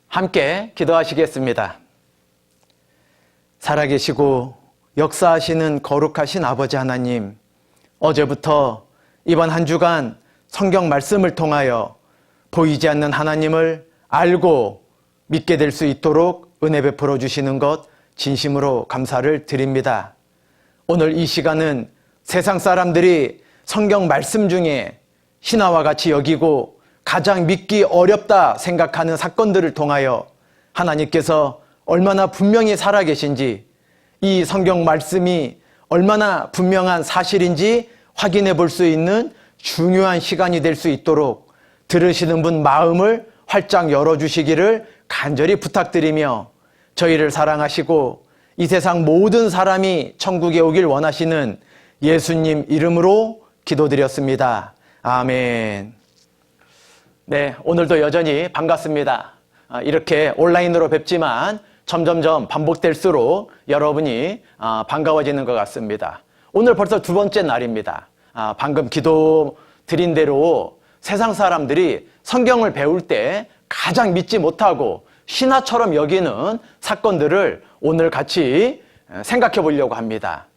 함께 기도하시겠습니다. 살아계시고 역사하시는 거룩하신 아버지 하나님, 어제부터 이번 한 주간 성경 말씀을 통하여 보이지 않는 하나님을 알고 믿게 될 수 있도록 은혜 베풀어 주시는 것 진심으로 감사를 드립니다. 오늘 이 시간은 세상 사람들이 성경 말씀 중에 신화와 같이 여기고 가장 믿기 어렵다 생각하는 사건들을 통하여 하나님께서 얼마나 분명히 살아계신지, 이 성경 말씀이 얼마나 분명한 사실인지 확인해 볼 수 있는 중요한 시간이 될 수 있도록 들으시는 분 마음을 활짝 열어주시기를 간절히 부탁드리며, 저희를 사랑하시고 이 세상 모든 사람이 천국에 오길 원하시는 예수님 이름으로 기도드렸습니다. 아멘. 네, 오늘도 여전히 반갑습니다. 이렇게 온라인으로 뵙지만 점점점 반복될수록 여러분이 반가워지는 것 같습니다. 오늘 벌써 두 번째 날입니다. 방금 기도 드린 대로 세상 사람들이 성경을 배울 때 가장 믿지 못하고 신화처럼 여기는 사건들을 오늘 같이 생각해 보려고 합니다.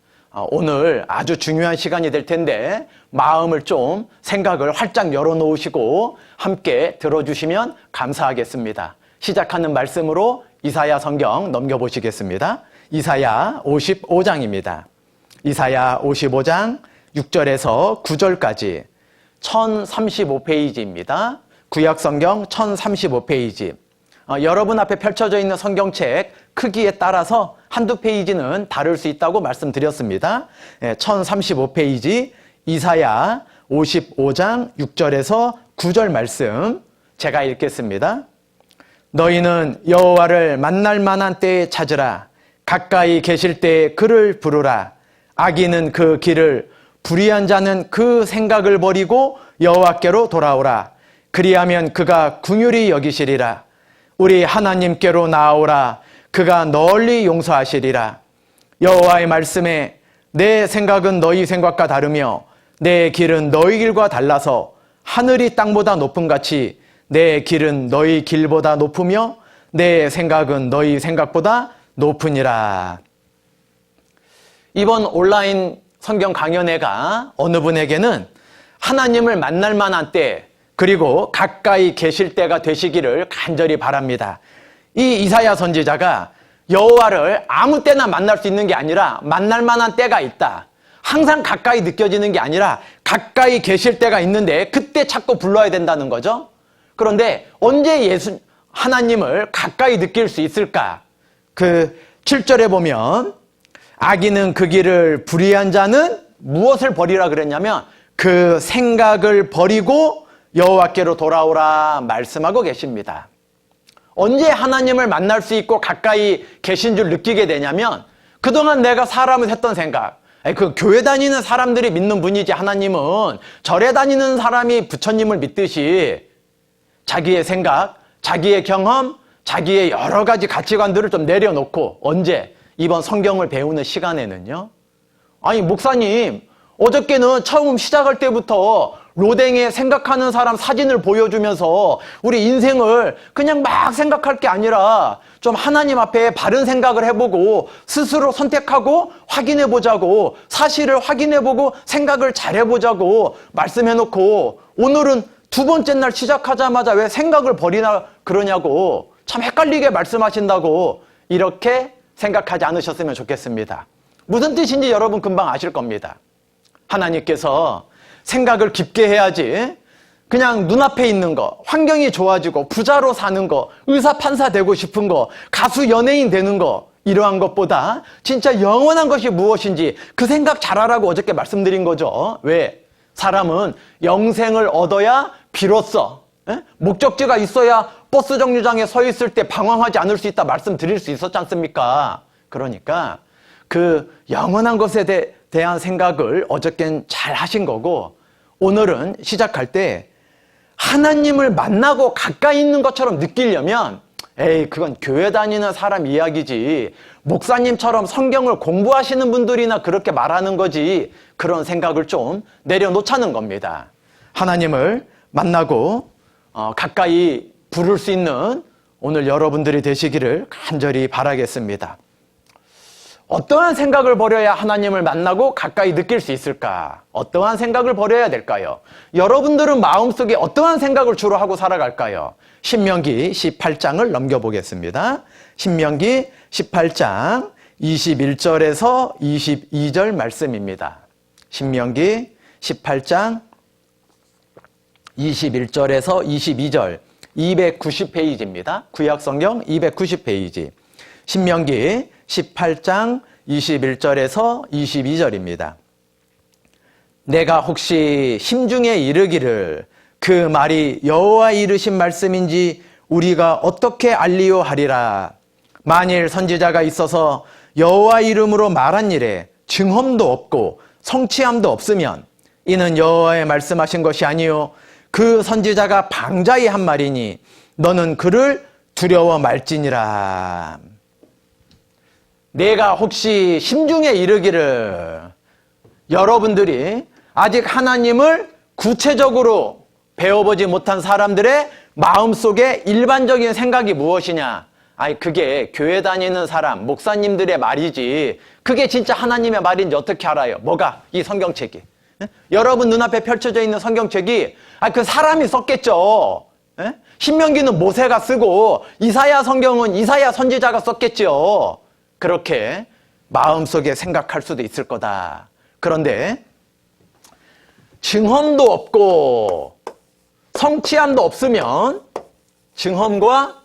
오늘 아주 중요한 시간이 될 텐데 마음을 좀 생각을 활짝 열어놓으시고 함께 들어주시면 감사하겠습니다. 시작하는 말씀으로 이사야 성경 넘겨보시겠습니다. 이사야 55장입니다. 이사야 55장 6절에서 9절까지 1035페이지입니다. 구약성경 1035페이지. 여러분 앞에 펼쳐져 있는 성경책 크기에 따라서 한두 페이지는 다를 수 있다고 말씀드렸습니다. 1035페이지 이사야 55장 6절에서 9절 말씀 제가 읽겠습니다. 너희는 여호와를 만날 만한 때에 찾으라. 가까이 계실 때에 그를 부르라. 악인은 그 길을, 불의한 자는 그 생각을 버리고 여호와께로 돌아오라. 그리하면 그가 긍휼히 여기시리라. 우리 하나님께로 나아오라. 그가 널리 용서하시리라. 여호와의 말씀에 내 생각은 너희 생각과 다르며 내 길은 너희 길과 달라서 하늘이 땅보다 높음 같이 내 길은 너희 길보다 높으며 내 생각은 너희 생각보다 높으니라. 이번 온라인 성경 강연회가 어느 분에게는 하나님을 만날 만한 때, 그리고 가까이 계실 때가 되시기를 간절히 바랍니다. 이 이사야 선지자가 여호와를 아무 때나 만날 수 있는 게 아니라 만날 만한 때가 있다. 항상 가까이 느껴지는 게 아니라 가까이 계실 때가 있는데 그때 찾고 불러야 된다는 거죠. 그런데 언제 하나님을 가까이 느낄 수 있을까? 그 7절에 보면 악인은 그 길을, 불의한 자는 무엇을 버리라 그랬냐면 그 생각을 버리고 여호와께로 돌아오라 말씀하고 계십니다. 언제 하나님을 만날 수 있고 가까이 계신 줄 느끼게 되냐면 그동안 내가 사람을 했던 생각, 그 교회 다니는 사람들이 믿는 분이지 하나님은 절에 다니는 사람이 부처님을 믿듯이 자기의 생각, 자기의 경험, 자기의 여러 가지 가치관들을 좀 내려놓고, 언제? 이번 성경을 배우는 시간에는요. 아니 목사님, 어저께는 처음 시작할 때부터 로댕에 생각하는 사람 사진을 보여주면서 우리 인생을 그냥 막 생각할 게 아니라 좀 하나님 앞에 바른 생각을 해보고 스스로 선택하고 확인해보자고, 사실을 확인해보고 생각을 잘해보자고 말씀해놓고 오늘은 두 번째 날 시작하자마자 왜 생각을 버리나 그러냐고 참 헷갈리게 말씀하신다고 이렇게 생각하지 않으셨으면 좋겠습니다. 무슨 뜻인지 여러분 금방 아실 겁니다. 하나님께서 생각을 깊게 해야지 그냥 눈앞에 있는 거, 환경이 좋아지고 부자로 사는 거, 의사 판사 되고 싶은 거, 가수 연예인 되는 거, 이러한 것보다 진짜 영원한 것이 무엇인지 그 생각 잘하라고 어저께 말씀드린 거죠. 왜? 사람은 영생을 얻어야 비로소 목적지가 있어야 버스 정류장에 서 있을 때 방황하지 않을 수 있다 말씀드릴 수 있었지 않습니까? 그러니까 그 영원한 것에 대한 생각을 어저께는 잘 하신 거고, 오늘은 시작할 때 하나님을 만나고 가까이 있는 것처럼 느끼려면 그건 교회 다니는 사람 이야기지, 목사님처럼 성경을 공부하시는 분들이나 그렇게 말하는 거지, 그런 생각을 좀 내려놓자는 겁니다. 하나님을 만나고 가까이 부를 수 있는 오늘 여러분들이 되시기를 간절히 바라겠습니다. 어떠한 생각을 버려야 하나님을 만나고 가까이 느낄 수 있을까? 어떠한 생각을 버려야 될까요? 여러분들은 마음속에 어떠한 생각을 주로 하고 살아갈까요? 신명기 18장을 넘겨보겠습니다. 신명기 18장 21절에서 22절 말씀입니다. 신명기 18장 21절에서 22절 290페이지입니다. 구약성경 290페이지. 신명기 18장 21절에서 22절입니다. 내가 혹시 심중에 이르기를 그 말이 여호와 이르신 말씀인지 우리가 어떻게 알리요 하리라. 만일 선지자가 있어서 여호와 이름으로 말한 일에 증언도 없고 성취함도 없으면 이는 여호와의 말씀하신 것이 아니요 그 선지자가 방자히 한 말이니 너는 그를 두려워 말지니라. 내가 혹시 심중에 이르기를, 여러분들이 아직 하나님을 구체적으로 배워보지 못한 사람들의 마음속에 일반적인 생각이 무엇이냐? 아니 그게 교회 다니는 사람, 목사님들의 말이지 그게 진짜 하나님의 말인지 어떻게 알아요? 뭐가? 이 성경책이. 여러분 눈앞에 펼쳐져 있는 성경책이 그 사람이 썼겠죠. 신명기는 모세가 쓰고 이사야 성경은 이사야 선지자가 썼겠죠. 그렇게 마음속에 생각할 수도 있을 거다. 그런데 증언도 없고 성취함도 없으면 증언과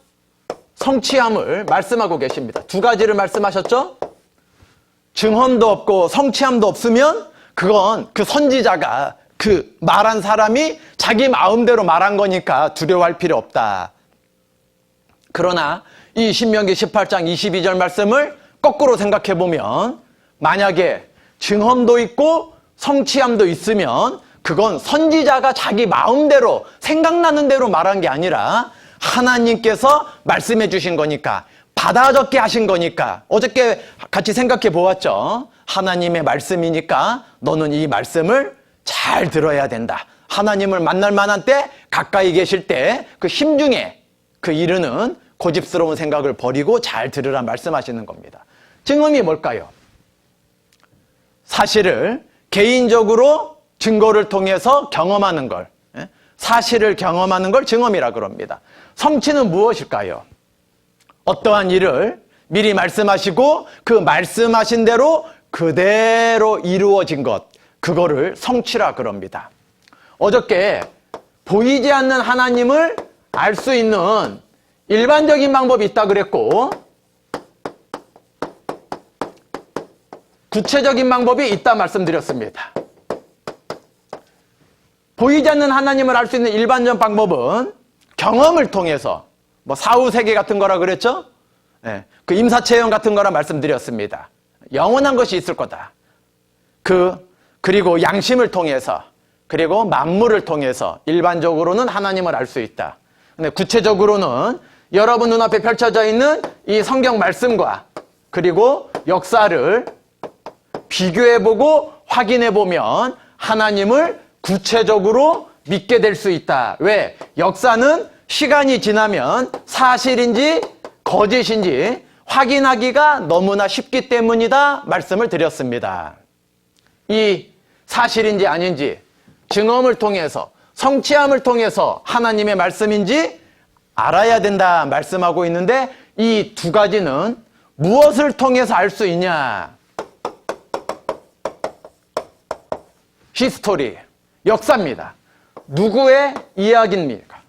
성취함을 말씀하고 계십니다. 두 가지를 말씀하셨죠? 증언도 없고 성취함도 없으면 그건 그 선지자가 그 말한 사람이 자기 마음대로 말한 거니까 두려워할 필요 없다. 그러나 이 신명기 18장 22절 말씀을 거꾸로 생각해 보면 만약에 증언도 있고 성취함도 있으면 그건 선지자가 자기 마음대로 생각나는 대로 말한 게 아니라 하나님께서 말씀해 주신 거니까 받아 적게 하신 거니까 어저께 같이 생각해 보았죠. 하나님의 말씀이니까 너는 이 말씀을 잘 들어야 된다. 하나님을 만날 만한 때 가까이 계실 때 그 심중에 그 이르는 고집스러운 생각을 버리고 잘 들으라 말씀하시는 겁니다. 증언이 뭘까요? 사실을 개인적으로 증거를 통해서 경험하는 걸, 사실을 경험하는 걸 증언이라 그럽니다. 성취는 무엇일까요? 어떠한 일을 미리 말씀하시고 그 말씀하신 대로 그대로 이루어진 것, 그거를 성취라 그럽니다. 어저께 보이지 않는 하나님을 알 수 있는 일반적인 방법이 있다 그랬고 구체적인 방법이 있다 말씀드렸습니다. 보이지 않는 하나님을 알 수 있는 일반적 방법은 경험을 통해서 사후세계 같은 거라 그랬죠? 그 임사체험 같은 거라 말씀드렸습니다. 영원한 것이 있을 거다. 그리고 양심을 통해서 그리고 만물을 통해서 일반적으로는 하나님을 알 수 있다. 근데 구체적으로는 여러분 눈앞에 펼쳐져 있는 이 성경 말씀과 그리고 역사를 비교해보고 확인해보면 하나님을 구체적으로 믿게 될 수 있다. 왜? 역사는 시간이 지나면 사실인지 거짓인지 확인하기가 너무나 쉽기 때문이다 말씀을 드렸습니다. 이 사실인지 아닌지 증언을 통해서 성취함을 통해서 하나님의 말씀인지 알아야 된다 말씀하고 있는데 이 두 가지는 무엇을 통해서 알 수 있냐? 히스토리, 역사입니다. 누구의 이야기입니까?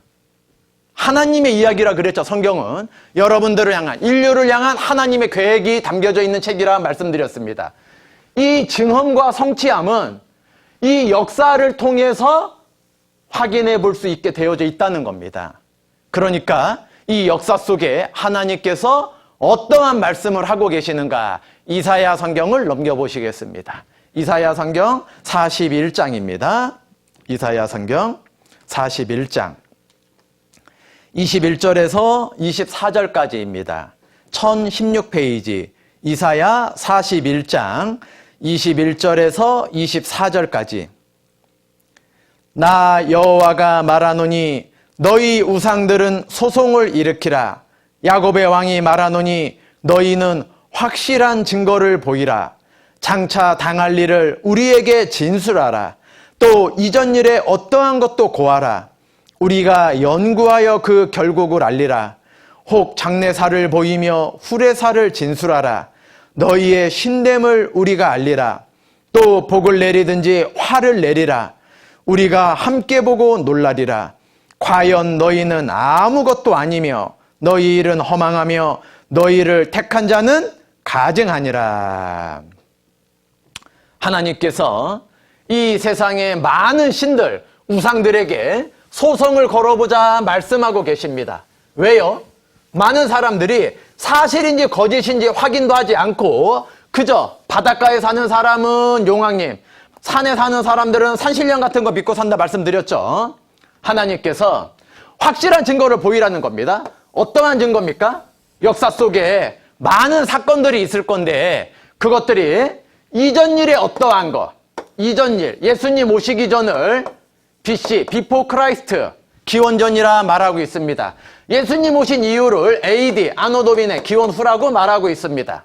하나님의 이야기라 그랬죠. 성경은 여러분들을 향한, 인류를 향한 하나님의 계획이 담겨져 있는 책이라 말씀드렸습니다. 이 증언과 성취함은 이 역사를 통해서 확인해 볼 수 있게 되어져 있다는 겁니다. 그러니까 이 역사 속에 하나님께서 어떠한 말씀을 하고 계시는가, 이사야 성경을 넘겨보시겠습니다. 이사야 성경 41장입니다. 이사야 성경 41장 21절에서 24절까지입니다. 1016페이지 이사야 41장 21절에서 24절까지. 나 여호와가 말하노니 너희 우상들은 소송을 일으키라. 야곱의 왕이 말하노니 너희는 확실한 증거를 보이라. 장차 당할 일을 우리에게 진술하라. 또 이전 일에 어떠한 것도 고하라. 우리가 연구하여 그 결국을 알리라. 혹 장래사를 보이며 후래사를 진술하라. 너희의 신됨을 우리가 알리라. 또 복을 내리든지 화를 내리라. 우리가 함께 보고 놀라리라. 과연 너희는 아무것도 아니며 너희 일은 허망하며 너희를 택한 자는 가증하니라. 하나님께서 이 세상의 많은 신들, 우상들에게 소송을 걸어보자 말씀하고 계십니다. 왜요? 많은 사람들이 사실인지 거짓인지 확인도 하지 않고 그저 바닷가에 사는 사람은 용왕님, 산에 사는 사람들은 산신령 같은 거 믿고 산다 말씀드렸죠. 하나님께서 확실한 증거를 보이라는 겁니다. 어떠한 증거입니까? 역사 속에 많은 사건들이 있을 건데 그것들이 이전 일에 어떠한 것, 이전 일, 예수님 오시기 전을 BC, Before Christ, 기원전이라 말하고 있습니다. 예수님 오신 이후를 AD, 아노 도미네, 기원 후라고 말하고 있습니다.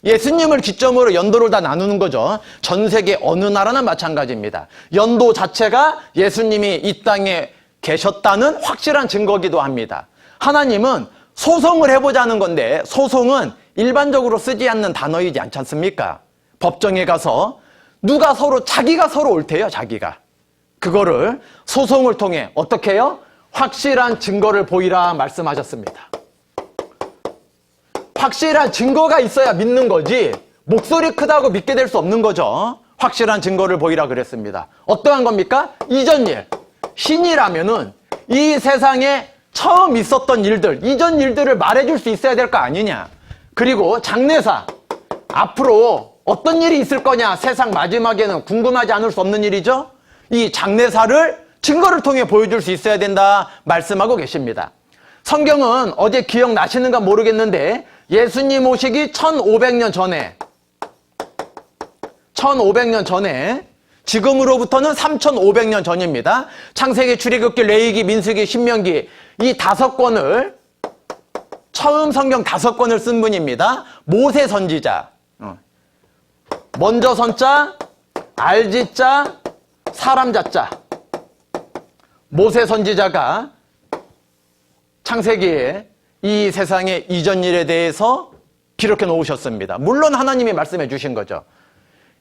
예수님을 기점으로 연도를 다 나누는 거죠. 전 세계 어느 나라나 마찬가지입니다. 연도 자체가 예수님이 이 땅에 계셨다는 확실한 증거기도 합니다. 하나님은 소송을 해보자는 건데 소송은 일반적으로 쓰지 않는 단어이지 않지 않습니까? 법정에 가서 누가 서로 자기가 서로 옳대요. 자기가. 그거를 소송을 통해 어떻게 해요? 확실한 증거를 보이라 말씀하셨습니다. 확실한 증거가 있어야 믿는 거지 목소리 크다고 믿게 될 수 없는 거죠. 확실한 증거를 보이라 그랬습니다. 어떠한 겁니까? 이전 일. 신이라면은 이 세상에 처음 있었던 일들, 이전 일들을 말해줄 수 있어야 될 거 아니냐. 그리고 장래사. 앞으로 어떤 일이 있을 거냐. 세상 마지막에는 궁금하지 않을 수 없는 일이죠. 이 장래사를 증거를 통해 보여줄 수 있어야 된다 말씀하고 계십니다. 성경은 어제 기억나시는가 모르겠는데 예수님 오시기 1500년 전에 지금으로부터는 3500년 전입니다. 창세기, 출애굽기, 레위기, 민수기, 신명기 이 5권을 처음 성경 5권을 쓴 분입니다. 모세 선지자. 먼저 선자, 알지자, 사람 자자. 모세 선지자가 창세기에 이 세상의 이전 일에 대해서 기록해 놓으셨습니다. 물론 하나님이 말씀해 주신 거죠.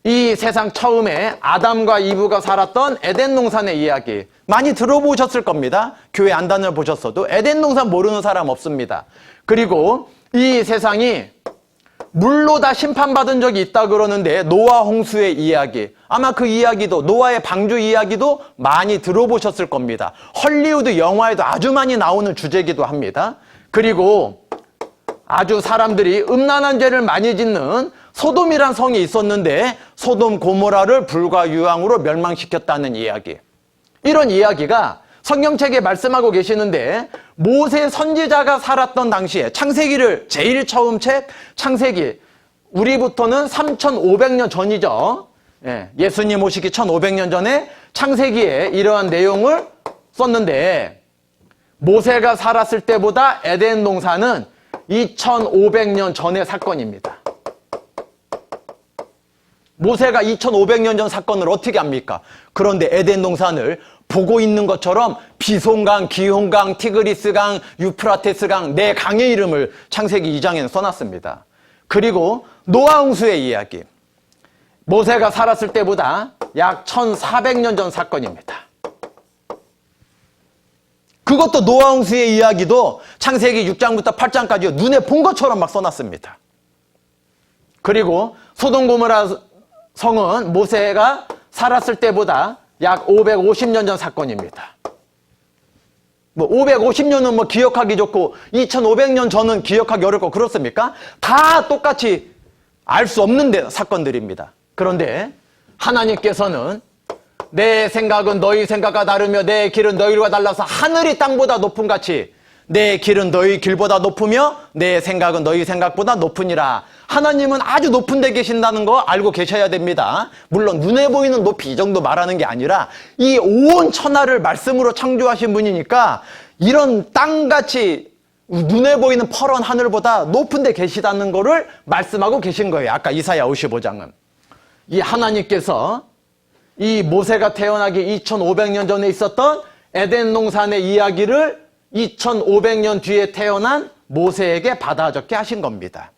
이 세상 처음에 아담과 이브가 살았던 에덴 동산의 이야기 많이 들어보셨을 겁니다. 교회 안단을 보셨어도 에덴 동산 모르는 사람 없습니다. 그리고 이 세상이 물로 다 심판받은 적이 있다 그러는데 노아 홍수의 이야기 아마 그 이야기도 노아의 방주 이야기도 많이 들어보셨을 겁니다. 헐리우드 영화에도 아주 많이 나오는 주제이기도 합니다. 그리고 아주 사람들이 음란한 죄를 많이 짓는 소돔이란 성이 있었는데 소돔 고모라를 불과 유황으로 멸망시켰다는 이야기. 이런 이야기가 성경책에 말씀하고 계시는데 모세 선지자가 살았던 당시에 창세기를 제일 처음 책 창세기 우리부터는 3500년 전이죠. 예수님 오시기 1500년 전에 창세기에 이러한 내용을 썼는데 모세가 살았을 때보다 에덴 동산은 2500년 전의 사건입니다. 모세가 2500년 전 사건을 어떻게 압니까? 그런데 에덴 동산을 보고 있는 것처럼 비손강, 기혼강, 티그리스강, 유프라테스강 네 강의 이름을 창세기 2장에는 써놨습니다. 그리고 노아 홍수의 이야기. 모세가 살았을 때보다 약 1400년 전 사건입니다. 그것도 노아 홍수의 이야기도 창세기 6장부터 8장까지 눈에 본 것처럼 막 써놨습니다. 그리고 소돔 고모라 성은 모세가 살았을 때보다 약 550년 전 사건입니다. 550년은 기억하기 좋고 2500년 전은 기억하기 어렵고 그렇습니까? 다 똑같이 알 수 없는 사건들입니다. 그런데 하나님께서는 내 생각은 너희 생각과 다르며 내 길은 너희와 달라서 하늘이 땅보다 높음 같이 내 길은 너희 길보다 높으며 내 생각은 너희 생각보다 높으니라. 하나님은 아주 높은 데 계신다는 거 알고 계셔야 됩니다. 물론 눈에 보이는 높이 이 정도 말하는 게 아니라 이 온 천하를 말씀으로 창조하신 분이니까 이런 땅같이 눈에 보이는 펄한 하늘보다 높은 데 계시다는 거를 말씀하고 계신 거예요. 아까 이사야 55장은. 이 하나님께서 이 모세가 태어나기 2500년 전에 있었던 에덴 동산의 이야기를 2500년 뒤에 태어난 모세에게 받아 적게 하신 겁니다.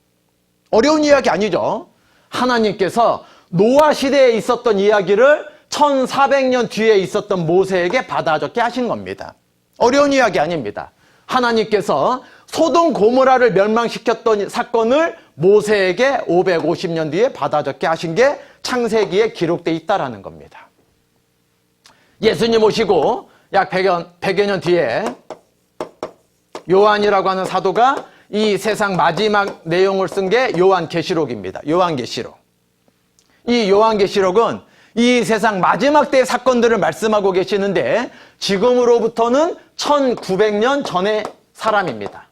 어려운 이야기 아니죠. 하나님께서 노아 시대에 있었던 이야기를 1400년 뒤에 있었던 모세에게 받아 적게 하신 겁니다. 어려운 이야기 아닙니다. 하나님께서 소돔 고모라를 멸망시켰던 사건을 모세에게 550년 뒤에 받아 적게 하신 게 창세기에 기록되어 있다는 겁니다. 예수님 오시고 약 100여 년 뒤에 요한이라고 하는 사도가 이 세상 마지막 내용을 쓴 게 요한계시록입니다. 요한계시록. 이 요한계시록은 이 세상 마지막 때의 사건들을 말씀하고 계시는데 지금으로부터는 1900년 전의 사람입니다.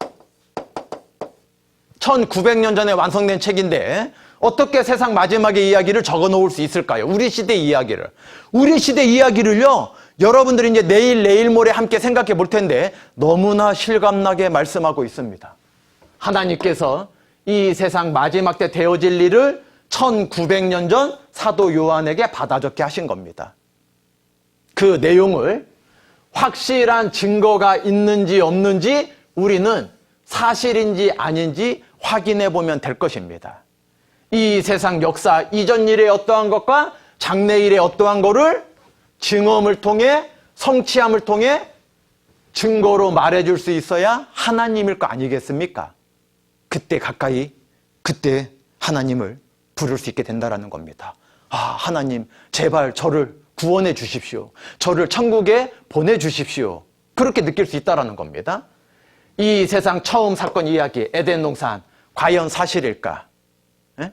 1900년 전에 완성된 책인데 어떻게 세상 마지막의 이야기를 적어 놓을 수 있을까요? 우리 시대 이야기를. 우리 시대 이야기를요, 여러분들이 이제 내일 모레 함께 생각해 볼 텐데 너무나 실감나게 말씀하고 있습니다. 하나님께서 이 세상 마지막 때 되어질 일을 1900년 전 사도 요한에게 받아 적게 하신 겁니다. 그 내용을 확실한 증거가 있는지 없는지 우리는 사실인지 아닌지 확인해 보면 될 것입니다. 이 세상 역사 이전 일의 어떠한 것과 장래일의 어떠한 것을 증언을 통해 성취함을 통해 증거로 말해줄 수 있어야 하나님일 거 아니겠습니까? 그때 가까이 그때 하나님을 부를 수 있게 된다는 겁니다. 아, 하나님 제발 저를 구원해 주십시오. 저를 천국에 보내주십시오. 그렇게 느낄 수 있다는 겁니다. 이 세상 처음 사건 이야기 에덴 동산 과연 사실일까? 에?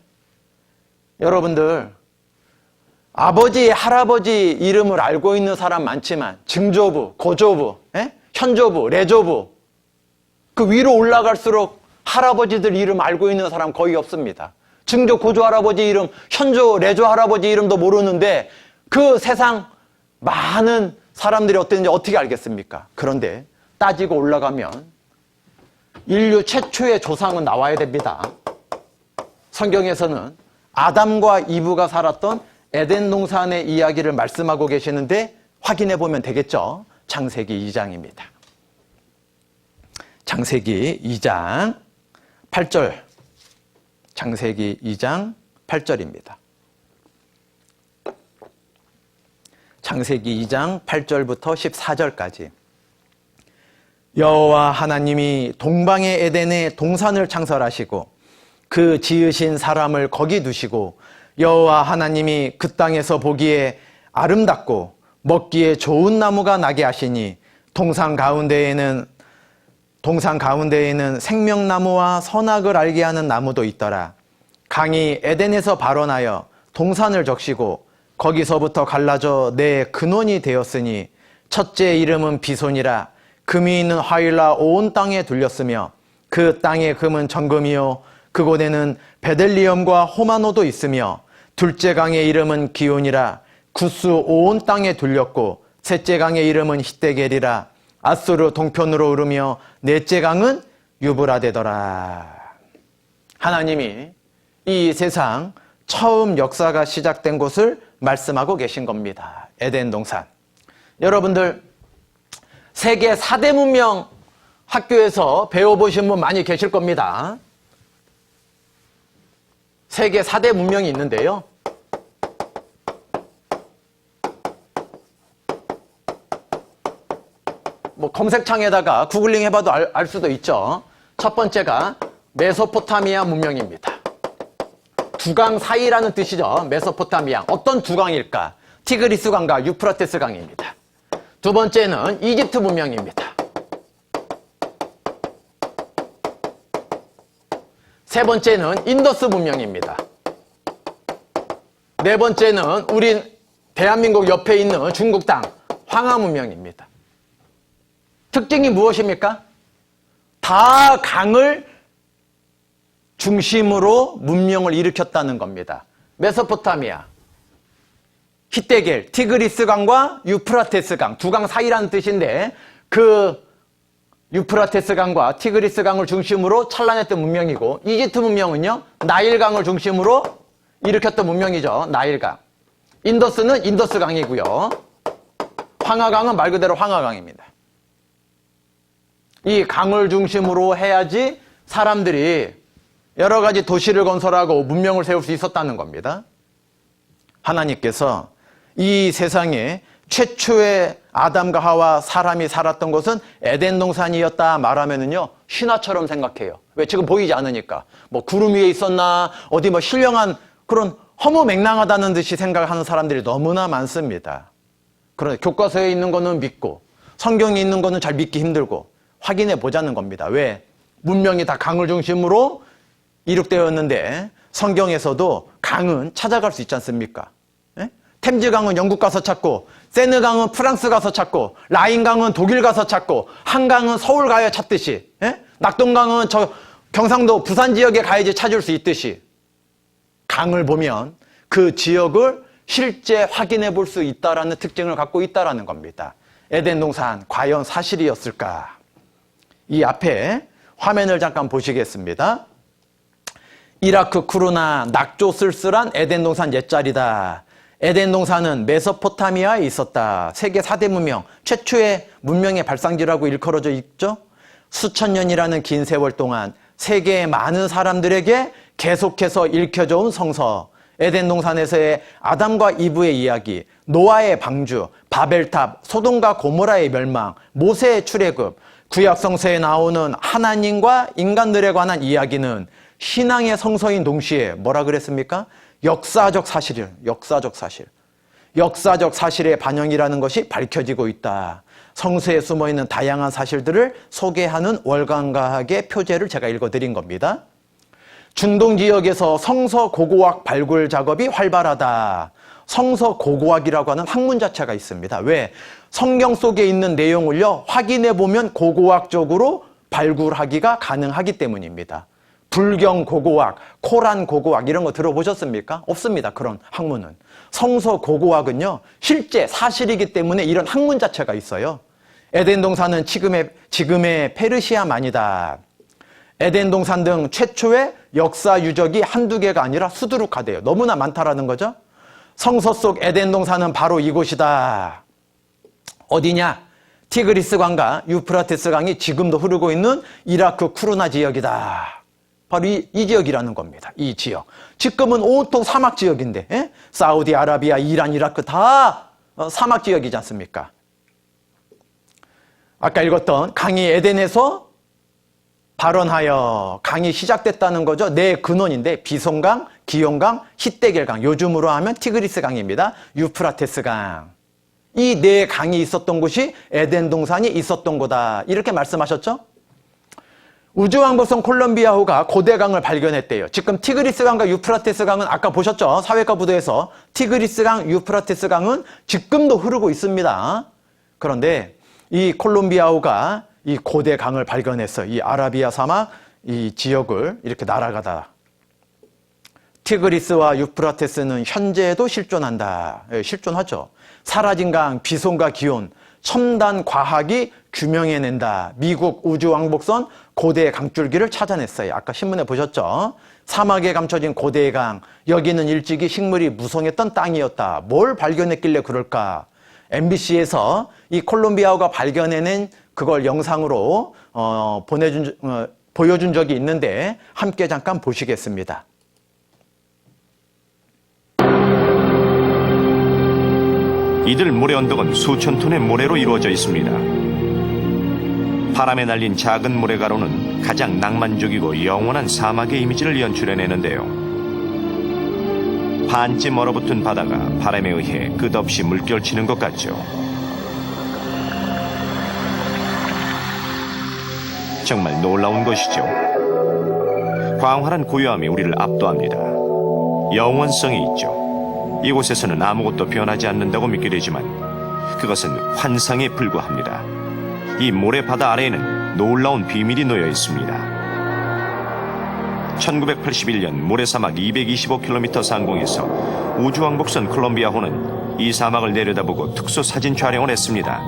여러분들 아버지, 할아버지 이름을 알고 있는 사람 많지만 증조부, 고조부, 현조부, 레조부 그 위로 올라갈수록 할아버지들 이름 알고 있는 사람 거의 없습니다. 증조, 고조 할아버지 이름, 현조, 레조 할아버지 이름도 모르는데 그 세상 많은 사람들이 어땠는지 어떻게 알겠습니까? 그런데 따지고 올라가면 인류 최초의 조상은 나와야 됩니다. 성경에서는 아담과 이브가 살았던 에덴 동산의 이야기를 말씀하고 계시는데 확인해 보면 되겠죠? 창세기 2장입니다. 창세기 2장 8절. 창세기 2장 8절입니다. 창세기 2장 8절부터 14절까지. 여호와 하나님이 동방의 에덴에 동산을 창설하시고 그 지으신 사람을 거기 두시고 여호와 하나님이 그 땅에서 보기에 아름답고 먹기에 좋은 나무가 나게 하시니 동산 가운데에는 생명나무와 선악을 알게 하는 나무도 있더라. 강이 에덴에서 발원하여 동산을 적시고 거기서부터 갈라져 내 근원이 되었으니 첫째 이름은 비손이라. 금이 있는 화일라 온 땅에 둘렸으며 그 땅의 금은 정금이요 그곳에는 베델리엄과 호마노도 있으며 둘째 강의 이름은 기온이라. 구스 온 땅에 둘렸고 셋째 강의 이름은 히데겔이라. 아수르 동편으로 흐르며 넷째 강은 유브라데더라. 하나님이 이 세상 처음 역사가 시작된 곳을 말씀하고 계신 겁니다. 에덴 동산. 여러분들 세계 4대 문명 학교에서 배워보신 분 많이 계실 겁니다. 세계 4대 문명이 있는데요. 검색창에다가 구글링 해봐도 알 수도 있죠. 첫 번째가 메소포타미아 문명입니다. 두강 사이라는 뜻이죠. 메소포타미아. 어떤 두 강일까? 티그리스 강과 유프라테스 강입니다. 두 번째는 이집트 문명입니다. 세 번째는 인더스 문명입니다. 네 번째는 우리 대한민국 옆에 있는 중국 땅 황하 문명입니다. 특징이 무엇입니까? 다 강을 중심으로 문명을 일으켰다는 겁니다. 메소포타미아, 히데겔, 티그리스 강과 유프라테스 강, 두 강 사이라는 뜻인데 그 유프라테스 강과 티그리스 강을 중심으로 찬란했던 문명이고, 이집트 문명은요 나일 강을 중심으로 일으켰던 문명이죠. 나일 강. 인더스는 인더스 강이고요. 황하강은 말 그대로 황하강입니다. 이 강을 중심으로 해야지 사람들이 여러 가지 도시를 건설하고 문명을 세울 수 있었다는 겁니다. 하나님께서 이 세상에 최초의 아담과 하와 사람이 살았던 곳은 에덴 동산이었다 말하면은요 신화처럼 생각해요. 왜? 지금 보이지 않으니까. 뭐 구름 위에 있었나 어디 뭐 신령한 그런 허무맹랑하다는 듯이 생각하는 사람들이 너무나 많습니다. 그런데 교과서에 있는 거는 믿고 성경에 있는 거는 잘 믿기 힘들고 확인해 보자는 겁니다. 왜? 문명이 다 강을 중심으로 이룩되었는데 성경에서도 강은 찾아갈 수 있지 않습니까? 예? 템즈강은 영국 가서 찾고, 세느강은 프랑스 가서 찾고, 라인강은 독일 가서 찾고, 한강은 서울 가야 찾듯이, 예? 낙동강은 저 경상도 부산 지역에 가야지 찾을 수 있듯이 강을 보면 그 지역을 실제 확인해 볼 수 있다라는 특징을 갖고 있다라는 겁니다. 에덴 동산 과연 사실이었을까? 이 앞에 화면을 잠깐 보시겠습니다. 이라크 쿠르나 낙조 쓸쓸한 에덴 동산 옛자리다. 에덴 동산은 메소포타미아에 있었다. 세계 4대 문명, 최초의 문명의 발상지라고 일컬어져 있죠. 수천 년이라는 긴 세월 동안 세계의 많은 사람들에게 계속해서 읽혀져 온 성서, 에덴 동산에서의 아담과 이브의 이야기, 노아의 방주, 바벨탑, 소돔과 고모라의 멸망, 모세의 출애굽, 구약 성서에 나오는 하나님과 인간들에 관한 이야기는 신앙의 성서인 동시에 뭐라 그랬습니까? 역사적 사실이에요. 역사적 사실. 역사적 사실의 반영이라는 것이 밝혀지고 있다. 성서에 숨어있는 다양한 사실들을 소개하는 월간과학의 표제를 제가 읽어드린 겁니다. 중동 지역에서 성서 고고학 발굴 작업이 활발하다. 성서 고고학이라고 하는 학문 자체가 있습니다. 왜? 성경 속에 있는 내용을요 확인해 보면 고고학적으로 발굴하기가 가능하기 때문입니다. 불경 고고학, 코란 고고학 이런 거 들어보셨습니까? 없습니다. 그런 학문은. 성서 고고학은요 실제 사실이기 때문에 이런 학문 자체가 있어요. 에덴 동산은 지금의 페르시아만이다. 에덴 동산 등 최초의 역사 유적이 한두 개가 아니라 수두룩하대요. 너무나 많다라는 거죠. 성서 속 에덴 동산은 바로 이곳이다. 어디냐? 티그리스 강과 유프라테스 강이 지금도 흐르고 있는 이라크 쿠르나 지역이다. 바로 이 지역이라는 겁니다. 이 지역. 지금은 온통 사막 지역인데, 예? 사우디아라비아, 이란, 이라크 다 사막 지역이지 않습니까? 아까 읽었던 강이 에덴에서 발원하여 강이 시작됐다는 거죠. 네 근원인데 비송강, 기용강, 히데겔강, 요즘으로 하면 티그리스 강입니다. 유프라테스 강. 이 네 강이 있었던 곳이 에덴 동산이 있었던 거다. 이렇게 말씀하셨죠? 우주왕복선 콜럼비아호가 고대강을 발견했대요. 지금 티그리스 강과 유프라테스 강은 아까 보셨죠? 사회과 부도에서 티그리스 강, 유프라테스 강은 지금도 흐르고 있습니다. 그런데 이 콜롬비아호가 이 고대강을 발견해서 이 아라비아 사막 이 지역을 이렇게 날아가다. 티그리스와 유프라테스는 현재도 실존한다. 예, 실존하죠. 사라진 강, 비송과 기온, 첨단 과학이 규명해낸다. 미국 우주왕복선 고대 강줄기를 찾아냈어요. 아까 신문에 보셨죠? 사막에 감춰진 고대의 강. 여기는 일찍이 식물이 무성했던 땅이었다. 뭘 발견했길래 그럴까? MBC에서 이 콜롬비아호가 발견해낸 그걸 영상으로 보여준 적이 있는데 함께 잠깐 보시겠습니다. 이들 모래 언덕은 수천 톤의 모래로 이루어져 있습니다. 바람에 날린 작은 모래가루는 가장 낭만적이고 영원한 사막의 이미지를 연출해내는데요. 반쯤 얼어붙은 바다가 바람에 의해 끝없이 물결치는 것 같죠. 정말 놀라운 것이죠. 광활한 고요함이 우리를 압도합니다. 영원성이 있죠. 이곳에서는 아무것도 변하지 않는다고 믿게 되지만 그것은 환상에 불과합니다. 이 모래바다 아래에는 놀라운 비밀이 놓여 있습니다. 1981년 모래사막 225km 상공에서 우주왕복선 콜롬비아호는 이 사막을 내려다보고 특수 사진 촬영을 했습니다.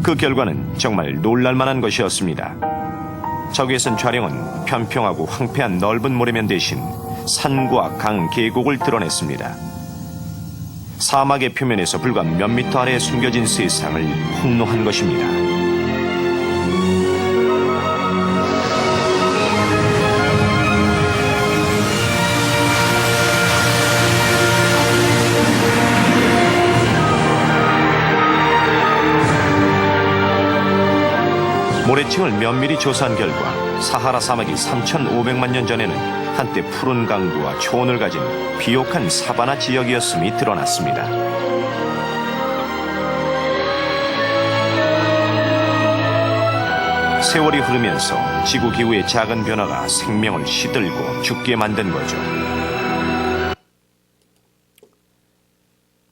그 결과는 정말 놀랄만한 것이었습니다. 저기에선 촬영은 평평하고 황폐한 넓은 모래면 대신 산과 강, 계곡을 드러냈습니다. 사막의 표면에서 불과 몇 미터 아래에 숨겨진 세상을 폭로한 것입니다. 모래층을 면밀히 조사한 결과 사하라 사막이 3,500만 년 전에는 한때 푸른 강구와 초원을 가진 비옥한 사바나 지역이었음이 드러났습니다. 세월이 흐르면서 지구 기후의 작은 변화가 생명을 시들고 죽게 만든 거죠.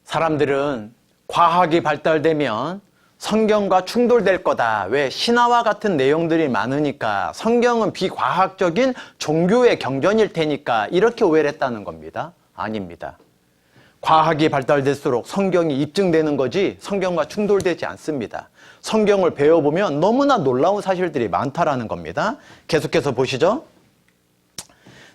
사람들은 과학이 발달되면 성경과 충돌될 거다. 왜? 신화와 같은 내용들이 많으니까 성경은 비과학적인 종교의 경전일 테니까 이렇게 오해를 했다는 겁니다. 아닙니다. 과학이 발달될수록 성경이 입증되는 거지 성경과 충돌되지 않습니다. 성경을 배워보면 너무나 놀라운 사실들이 많다라는 겁니다. 계속해서 보시죠.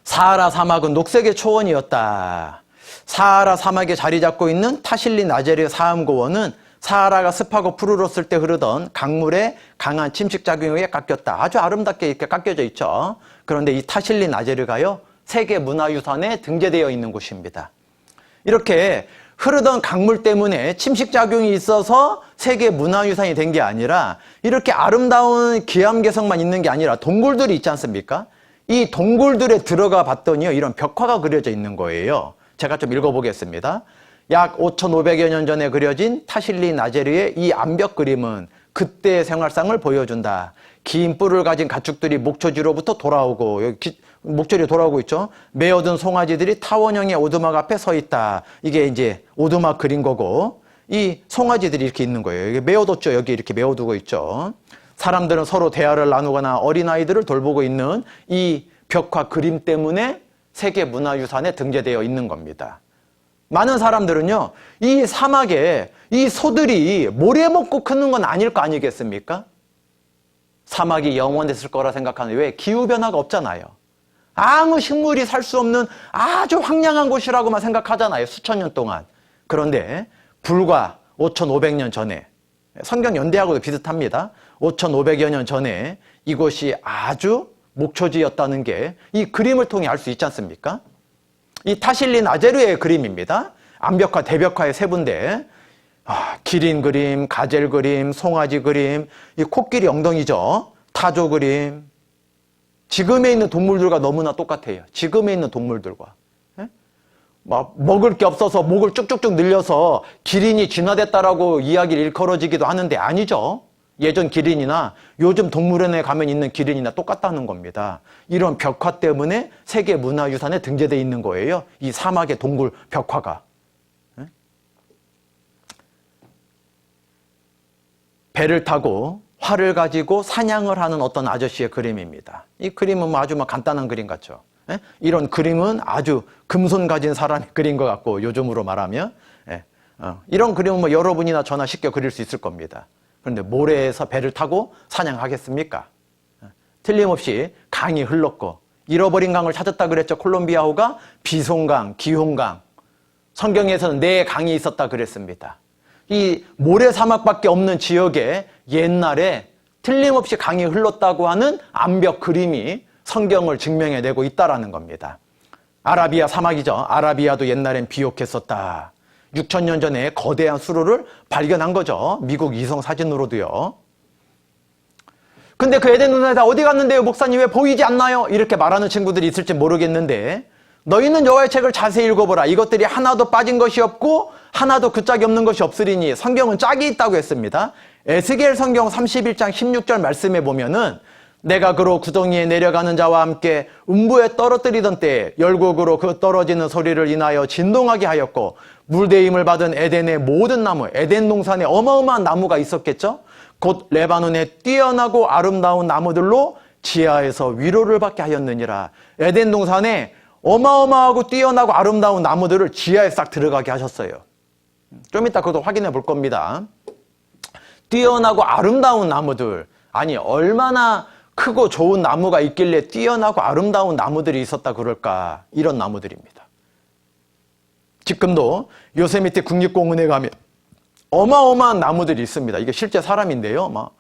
사하라 사막은 녹색의 초원이었다. 사하라 사막에 자리 잡고 있는 타실리 나제르 사암고원은 사하라가 습하고 푸르렀을 때 흐르던 강물의 강한 침식작용에 깎였다. 아주 아름답게 이렇게 깎여져 있죠. 그런데 이 타실리 나제르가요, 세계문화유산에 등재되어 있는 곳입니다. 이렇게 흐르던 강물 때문에 침식작용이 있어서 세계문화유산이 된 게 아니라 이렇게 아름다운 기암괴석만 있는 게 아니라 동굴들이 있지 않습니까? 이 동굴들에 들어가 봤더니요, 이런 벽화가 그려져 있는 거예요. 제가 좀 읽어보겠습니다. 약 5,500여 년 전에 그려진 타실리 나제르의 이 암벽 그림은 그때의 생활상을 보여준다. 긴 뿔을 가진 가축들이 목초지로부터 돌아오고, 여기 목줄이 돌아오고 있죠. 메어든 송아지들이 타원형의 오두막 앞에 서 있다. 이게 이제 오두막 그린 거고, 이 송아지들이 이렇게 있는 거예요. 이게 메어뒀죠. 여기 이렇게 메어두고 있죠. 사람들은 서로 대화를 나누거나 어린아이들을 돌보고 있는 이 벽화 그림 때문에 세계문화유산에 등재되어 있는 겁니다. 많은 사람들은요, 이 사막에 이 소들이 모래 먹고 크는 건 아닐 거 아니겠습니까? 사막이 영원했을 거라 생각하는, 왜? 기후변화가 없잖아요. 아무 식물이 살 수 없는 아주 황량한 곳이라고만 생각하잖아요. 수천 년 동안. 그런데 불과 5,500년 전에, 성경 연대하고도 비슷합니다. 5,500여 년 전에 이곳이 아주 목초지였다는 게 이 그림을 통해 알 수 있지 않습니까? 이 타실리 나제르의 그림입니다. 암벽화, 대벽화의 세부인데, 기린 그림, 가젤 그림, 송아지 그림, 이 코끼리 엉덩이죠. 타조 그림. 지금에 있는 동물들과 너무나 똑같아요. 지금에 있는 동물들과. 막 먹을 게 없어서 목을 쭉쭉쭉 늘려서 기린이 진화됐다라고 이야기를 일컬어지기도 하는데 아니죠. 예전 기린이나 요즘 동물원에 가면 있는 기린이나 똑같다는 겁니다. 이런 벽화 때문에 세계문화유산에 등재되어 있는 거예요. 이 사막의 동굴 벽화가. 배를 타고 활을 가지고 사냥을 하는 어떤 아저씨의 그림입니다. 이 그림은 아주 간단한 그림 같죠. 이런 그림은 아주 금손 가진 사람이 그린 것 같고, 요즘으로 말하면 이런 그림은 여러분이나 저나 쉽게 그릴 수 있을 겁니다. 그런데 모래에서 배를 타고 사냥하겠습니까? 틀림없이 강이 흘렀고, 잃어버린 강을 찾았다 그랬죠. 콜롬비아호가 비송강, 기홍강. 성경에서는 4강이 있었다 그랬습니다. 이 모래 사막밖에 없는 지역에 옛날에 틀림없이 강이 흘렀다고 하는 암벽 그림이 성경을 증명해내고 있다라는 겁니다. 아라비아 사막이죠. 아라비아도 옛날엔 비옥했었다. 6,000년 전에 거대한 수로를 발견한 거죠. 미국 위성 사진으로도요. 근데 그 에덴 눈에 다 어디 갔는데요? 목사님 왜 보이지 않나요? 이렇게 말하는 친구들이 있을지 모르겠는데, 너희는 여호와의 책을 자세히 읽어보라. 이것들이 하나도 빠진 것이 없고 하나도 그 짝이 없는 것이 없으리니 성경은 짝이 있다고 했습니다. 에스겔 성경 31장 16절 말씀에 보면은, 내가 그로 구덩이에 내려가는 자와 함께 음부에 떨어뜨리던 때에 열국으로 그 떨어지는 소리를 인하여 진동하게 하였고, 물대임을 받은 에덴의 모든 나무, 에덴 동산에 어마어마한 나무가 있었겠죠? 곧 레바논의 뛰어나고 아름다운 나무들로 지하에서 위로를 받게 하였느니라. 에덴 동산에 어마어마하고 뛰어나고 아름다운 나무들을 지하에 싹 들어가게 하셨어요. 좀 이따 그것도 확인해 볼 겁니다. 뛰어나고 아름다운 나무들. 아니, 얼마나 크고 좋은 나무가 있길래 뛰어나고 아름다운 나무들이 있었다 그럴까? 이런 나무들입니다. 지금도 요세미티 국립공원에 가면 어마어마한 나무들이 있습니다. 이게 실제 사람인데요. 막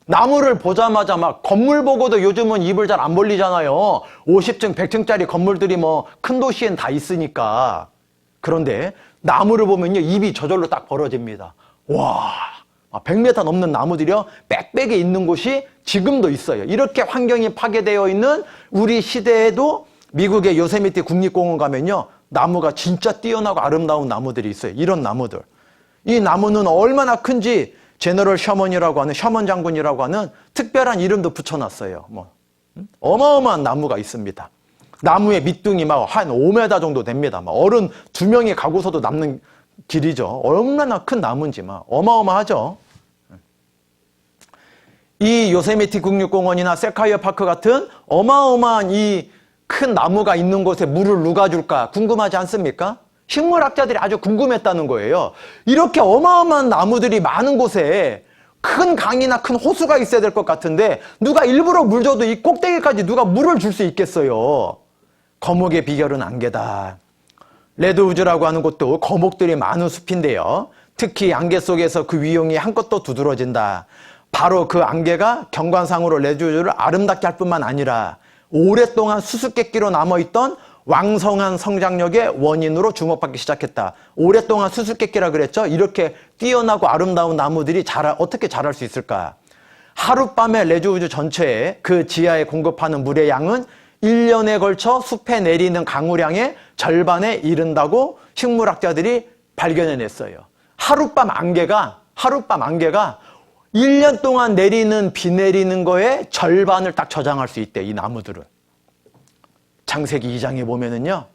나무를 보자마자 막 건물 보고도 요즘은 입을 잘 안 벌리잖아요. 50층, 100층짜리 건물들이 뭐 큰 도시엔 다 있으니까. 그런데 나무를 보면요, 입이 저절로 딱 벌어집니다. 와, 100m 넘는 나무들이요, 빽빽이 있는 곳이 지금도 있어요. 이렇게 환경이 파괴되어 있는 우리 시대에도 미국의 요세미티 국립공원 가면요, 나무가 진짜 뛰어나고 아름다운 나무들이 있어요. 이런 나무들. 이 나무는 얼마나 큰지 제너럴 셔먼이라고 하는, 셔먼 장군이라고 하는 특별한 이름도 붙여놨어요. 어마어마한 나무가 있습니다. 나무의 밑둥이 막 한 5m 정도 됩니다. 막 어른 2명이 가고서도 남는 길이죠. 얼마나 큰 나무인지 막 어마어마하죠. 이 요세미티 국립공원이나 세콰이어 파크 같은 어마어마한 이 큰 나무가 있는 곳에 물을 누가 줄까 궁금하지 않습니까? 식물학자들이 아주 궁금했다는 거예요. 이렇게 어마어마한 나무들이 많은 곳에 큰 강이나 큰 호수가 있어야 될 것 같은데 누가 일부러 물 줘도 이 꼭대기까지 누가 물을 줄 수 있겠어요? 거목의 비결은 안개다. 레드우즈라고 하는 곳도 거목들이 많은 숲인데요. 특히 안개 속에서 그 위용이 한껏 더 두드러진다. 바로 그 안개가 경관상으로 레드우즈를 아름답게 할 뿐만 아니라 오랫동안 수수께끼로 남아있던 왕성한 성장력의 원인으로 주목받기 시작했다. 오랫동안 수수께끼라 그랬죠? 이렇게 뛰어나고 아름다운 나무들이 어떻게 자랄 수 있을까? 하룻밤에 레드우즈 전체에 그 지하에 공급하는 물의 양은 1년에 걸쳐 숲에 내리는 강우량의 절반에 이른다고 식물학자들이 발견해냈어요. 하룻밤 안개가 1년 동안 내리는 비 내리는 거에 절반을 딱 저장할 수 있대, 이 나무들은. 창세기 2장에 보면은요,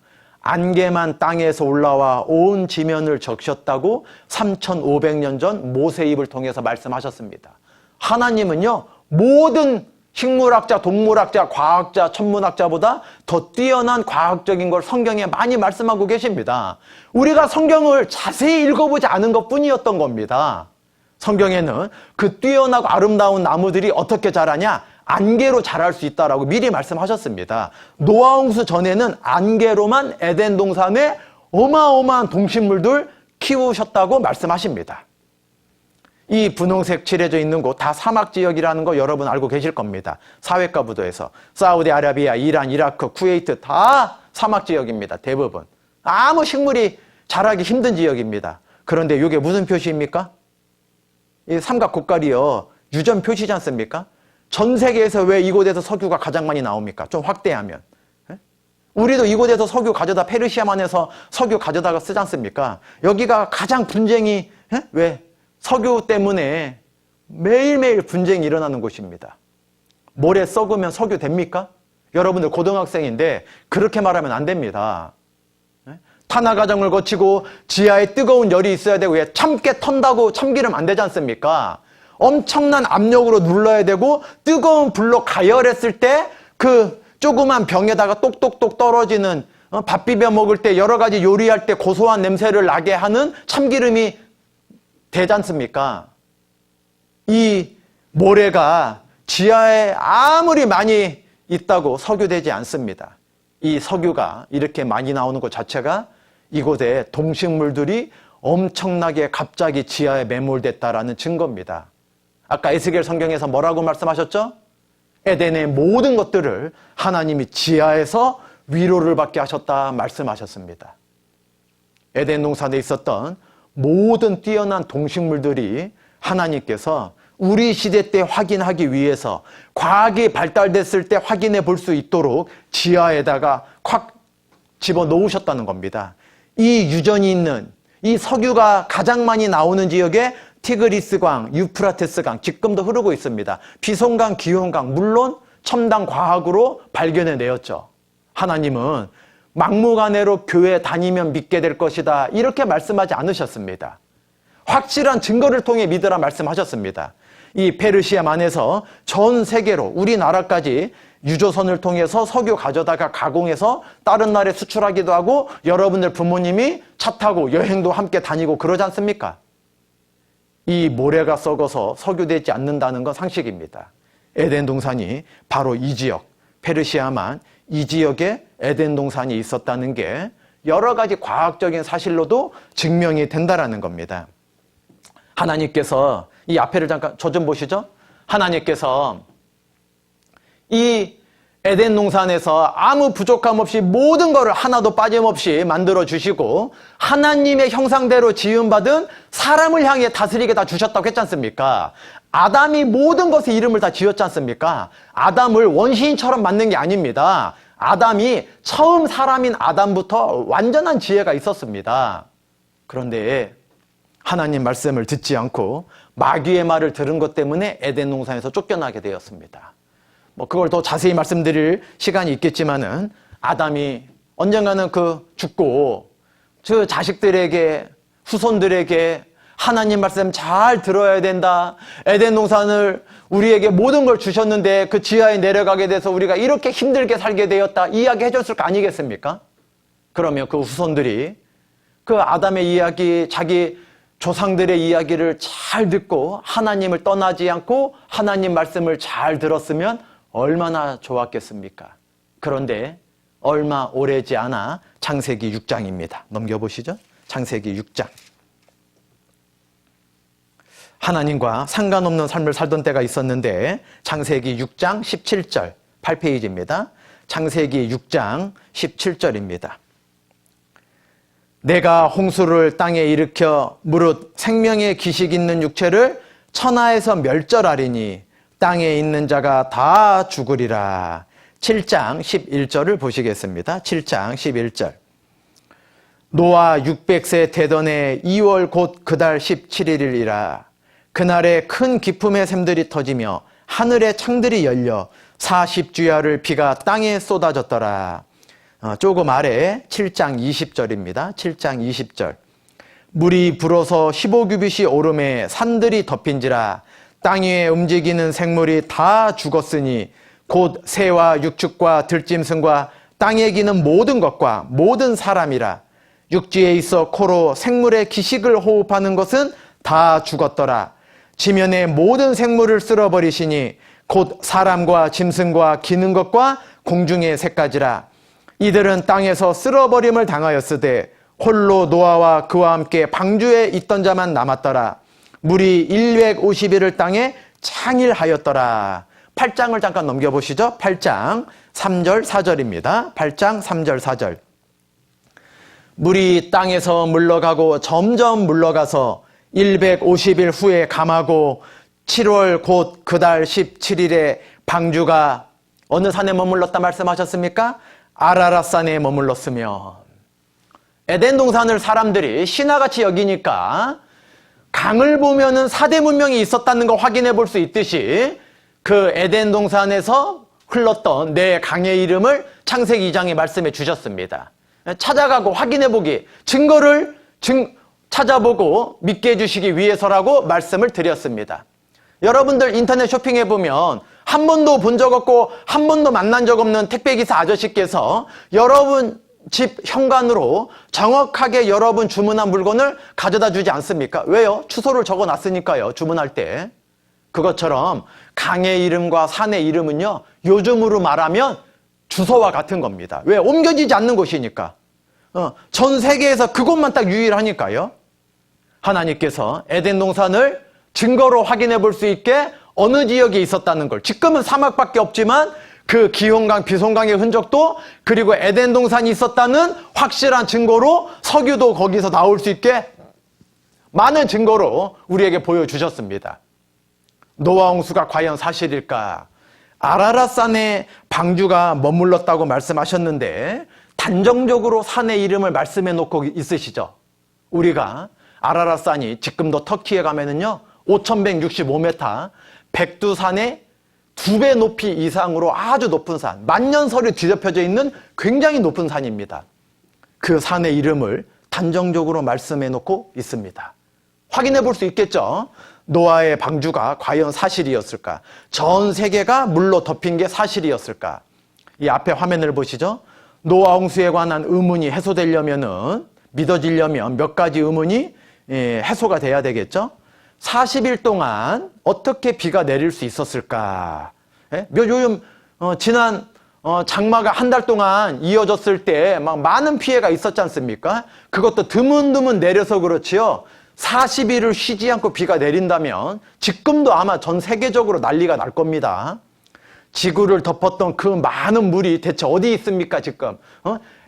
안개만 땅에서 올라와 온 지면을 적셨다고 3,500년 전 모세 입을 통해서 말씀하셨습니다. 하나님은요, 모든 식물학자, 동물학자, 과학자, 천문학자보다 더 뛰어난 과학적인 걸 성경에 많이 말씀하고 계십니다. 우리가 성경을 자세히 읽어보지 않은 것 뿐이었던 겁니다. 성경에는 그 뛰어나고 아름다운 나무들이 어떻게 자라냐? 안개로 자랄 수 있다라고 미리 말씀하셨습니다. 노아 홍수 전에는 안개로만 에덴 동산에 어마어마한 동식물들 키우셨다고 말씀하십니다. 이 분홍색 칠해져 있는 곳 다 사막 지역이라는 거 여러분 알고 계실 겁니다. 사회과 부도에서 사우디아라비아, 이란, 이라크, 쿠웨이트 다 사막 지역입니다. 대부분. 아무 식물이 자라기 힘든 지역입니다. 그런데 이게 무슨 표시입니까? 이 삼각 고깔이요, 유전 표시지 않습니까? 전 세계에서 왜 이곳에서 석유가 가장 많이 나옵니까? 좀 확대하면. 우리도 이곳에서 석유 가져다 페르시아만에서 석유 가져다가 쓰지 않습니까? 여기가 가장 분쟁이, 왜? 석유 때문에 매일매일 분쟁이 일어나는 곳입니다. 모래 썩으면 석유 됩니까? 여러분들 고등학생인데 그렇게 말하면 안 됩니다. 탄화 과정을 거치고 지하에 뜨거운 열이 있어야 되고, 참깨 턴다고 참기름 안 되지 않습니까? 엄청난 압력으로 눌러야 되고 뜨거운 불로 가열했을 때 그 조그만 병에다가 똑똑똑 떨어지는, 밥 비벼 먹을 때 여러 가지 요리할 때 고소한 냄새를 나게 하는 참기름이 되지 않습니까? 이 모래가 지하에 아무리 많이 있다고 석유되지 않습니다. 이 석유가 이렇게 많이 나오는 것 자체가 이곳에 동식물들이 엄청나게 갑자기 지하에 매몰됐다라는 증거입니다. 아까 에스겔 성경에서 뭐라고 말씀하셨죠? 에덴의 모든 것들을 하나님이 지하에서 위로를 받게 하셨다 말씀하셨습니다. 에덴 동산에 있었던 모든 뛰어난 동식물들이 하나님께서 우리 시대 때 확인하기 위해서 과학이 발달됐을 때 확인해 볼 수 있도록 지하에다가 콱 집어넣으셨다는 겁니다. 이 유전이 있는, 이 석유가 가장 많이 나오는 지역에 티그리스강, 유프라테스강 지금도 흐르고 있습니다. 비송강, 기온강, 물론 첨단 과학으로 발견해내었죠. 하나님은 막무가내로 교회 다니면 믿게 될 것이다 이렇게 말씀하지 않으셨습니다. 확실한 증거를 통해 믿으라 말씀하셨습니다. 이 페르시아만에서 전 세계로 우리나라까지 유조선을 통해서 석유 가져다가 가공해서 다른 나라에 수출하기도 하고, 여러분들 부모님이 차 타고 여행도 함께 다니고 그러지 않습니까? 이 모래가 썩어서 석유되지 않는다는 건 상식입니다. 에덴 동산이 바로 이 지역, 페르시아만 이 지역에 에덴 동산이 있었다는 게 여러 가지 과학적인 사실로도 증명이 된다라는 겁니다. 하나님께서 이 앞에를 잠깐 저 좀 보시죠. 하나님께서 이 에덴 동산에서 아무 부족함 없이 모든 것을 하나도 빠짐없이 만들어 주시고 하나님의 형상대로 지음받은 사람을 향해 다스리게 다 주셨다고 했지 않습니까? 아담이 모든 것에 이름을 다 지었지 않습니까? 아담을 원시인처럼 만든 게 아닙니다. 아담이 처음 사람인 아담부터 완전한 지혜가 있었습니다. 그런데 하나님 말씀을 듣지 않고 마귀의 말을 들은 것 때문에 에덴 동산에서 쫓겨나게 되었습니다. 그걸 더 자세히 말씀드릴 시간이 있겠지만은 아담이 언젠가는 죽고 그 자식들에게 후손들에게 하나님 말씀 잘 들어야 된다. 에덴 동산을 우리에게 모든 걸 주셨는데 그 지하에 내려가게 돼서 우리가 이렇게 힘들게 살게 되었다. 이야기 해줬을 거 아니겠습니까? 그러면 그 후손들이 그 아담의 이야기, 자기 조상들의 이야기를 잘 듣고 하나님을 떠나지 않고 하나님 말씀을 잘 들었으면 얼마나 좋았겠습니까? 그런데 얼마 오래지 않아 창세기 6장입니다. 넘겨보시죠. 창세기 6장. 하나님과 상관없는 삶을 살던 때가 있었는데 창세기 6장 17절 8페이지입니다. 창세기 6장 17절입니다. 내가 홍수를 땅에 일으켜 무릇 생명의 기식 있는 육체를 천하에서 멸절하리니 땅에 있는 자가 다 죽으리라. 7장 11절을 보시겠습니다. 7장 11절. 노아 600세 되던 해 2월 곧 그달 17일이라. 그날에 큰 기품의 샘들이 터지며 하늘의 창들이 열려 40주야를 비가 땅에 쏟아졌더라. 조금 아래 7장 20절입니다. 7장 20절. 물이 불어서 15규빗이 오름에 산들이 덮인지라. 땅 위에 움직이는 생물이 다 죽었으니 곧 새와 육축과 들짐승과 땅에 기는 모든 것과 모든 사람이라. 육지에 있어 코로 생물의 기식을 호흡하는 것은 다 죽었더라. 지면의 모든 생물을 쓸어버리시니 곧 사람과 짐승과 기는 것과 공중의 새까지라. 이들은 땅에서 쓸어버림을 당하였으되 홀로 노아와 그와 함께 방주에 있던 자만 남았더라. 물이 150일을 땅에 창일하였더라. 8장을 잠깐 넘겨보시죠. 8장 3절 4절입니다. 8장 3절 4절. 물이 땅에서 물러가고 점점 물러가서 150일 후에 감하고 7월 곧 그달 17일에 방주가 어느 산에 머물렀다 말씀하셨습니까? 아라랏산에 머물렀으며 에덴 동산을 사람들이 신화같이 여기니까 강을 보면은 4대 문명이 있었다는 걸 확인해 볼 수 있듯이 그 에덴 동산에서 흘렀던 네 강의 이름을 창세기 2장에 말씀해 주셨습니다. 찾아가고 확인해 보기, 증거를 찾아보고 믿게 해주시기 위해서라고 말씀을 드렸습니다. 여러분들 인터넷 쇼핑해 보면 한 번도 본 적 없고 한 번도 만난 적 없는 택배기사 아저씨께서 여러분 집 현관으로 정확하게 여러분 주문한 물건을 가져다 주지 않습니까? 왜요? 주소를 적어 놨으니까요. 주문할 때. 그것처럼 강의 이름과 산의 이름은요, 요즘으로 말하면 주소와 같은 겁니다. 왜? 옮겨지지 않는 곳이니까. 전 세계에서 그곳만 딱 유일하니까요. 하나님께서 에덴 동산을 증거로 확인해 볼 수 있게 어느 지역에 있었다는 걸, 지금은 사막밖에 없지만 그 기슭강, 비송강의 흔적도, 그리고 에덴 동산이 있었다는 확실한 증거로 석유도 거기서 나올 수 있게 많은 증거로 우리에게 보여주셨습니다. 노아 홍수가 과연 사실일까? 아라랏산에 방주가 머물렀다고 말씀하셨는데 단정적으로 산의 이름을 말씀해 놓고 있으시죠. 우리가 아라랏산이 지금도 터키에 가면은요 5165m, 백두산의 2배 높이 이상으로 아주 높은 산, 만년설이 뒤덮여져 있는 굉장히 높은 산입니다. 그 산의 이름을 단정적으로 말씀해 놓고 있습니다. 확인해 볼 수 있겠죠. 노아의 방주가 과연 사실이었을까? 전 세계가 물로 덮인 게 사실이었을까? 이 앞에 화면을 보시죠. 노아 홍수에 관한 의문이 해소되려면은, 믿어지려면 몇 가지 의문이 해소가 돼야 되겠죠. 40일 동안 어떻게 비가 내릴 수 있었을까? 예? 요즘 지난 장마가 한 달 동안 이어졌을 때 막 많은 피해가 있었지 않습니까? 그것도 드문드문 내려서 그렇지요. 40일을 쉬지 않고 비가 내린다면 지금도 아마 전 세계적으로 난리가 날 겁니다. 지구를 덮었던 그 많은 물이 대체 어디 있습니까, 지금?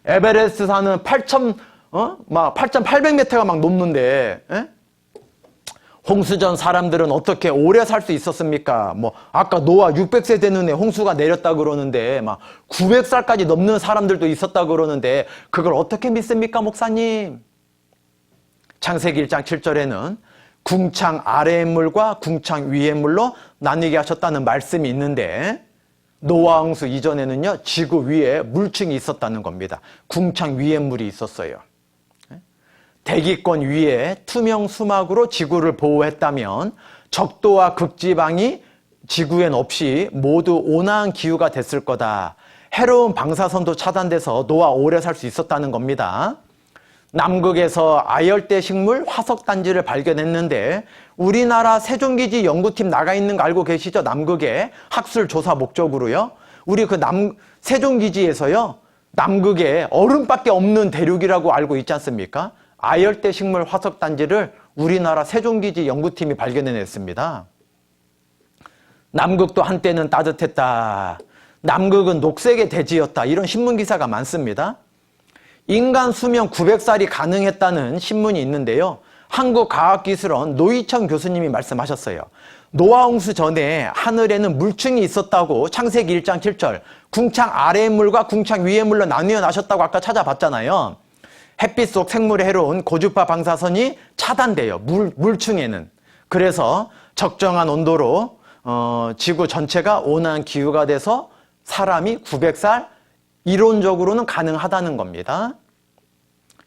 에베레스트 산은 8,800m가 막 높는데, 예? 홍수전 사람들은 어떻게 오래 살 수 있었습니까? 아까 노아 600세 되는 애 홍수가 내렸다 그러는데, 막 900살까지 넘는 사람들도 있었다 그러는데, 그걸 어떻게 믿습니까, 목사님? 창세기 1장 7절에는 궁창 아래의 물과 궁창 위의 물로 나뉘게 하셨다는 말씀이 있는데, 노아 홍수 이전에는요, 지구 위에 물층이 있었다는 겁니다. 궁창 위에 물이 있었어요. 대기권 위에 투명 수막으로 지구를 보호했다면 적도와 극지방이 지구엔 없이 모두 온화한 기후가 됐을 거다. 해로운 방사선도 차단돼서 노아 오래 살 수 있었다는 겁니다. 남극에서 아열대 식물 화석단지를 발견했는데 우리나라 세종기지 연구팀 나가 있는 거 알고 계시죠? 남극에 학술 조사 목적으로요. 우리 그 세종기지에서요. 남극에 얼음밖에 없는 대륙이라고 알고 있지 않습니까? 아열대 식물 화석단지를 우리나라 세종기지 연구팀이 발견해냈습니다. 남극도 한때는 따뜻했다. 남극은 녹색의 대지였다. 이런 신문기사가 많습니다. 인간 수명 900살이 가능했다는 신문이 있는데요. 한국과학기술원 노희천 교수님이 말씀하셨어요. 노아 홍수 전에 하늘에는 물층이 있었다고 창세기 1장 7절 궁창 아래의 물과 궁창 위의 물로 나뉘어 나셨다고 아까 찾아봤잖아요. 햇빛 속 생물에 해로운 고주파 방사선이 차단돼요. 물층에는. 그래서 적정한 온도로 지구 전체가 온화한 기후가 돼서 사람이 900살 이론적으로는 가능하다는 겁니다.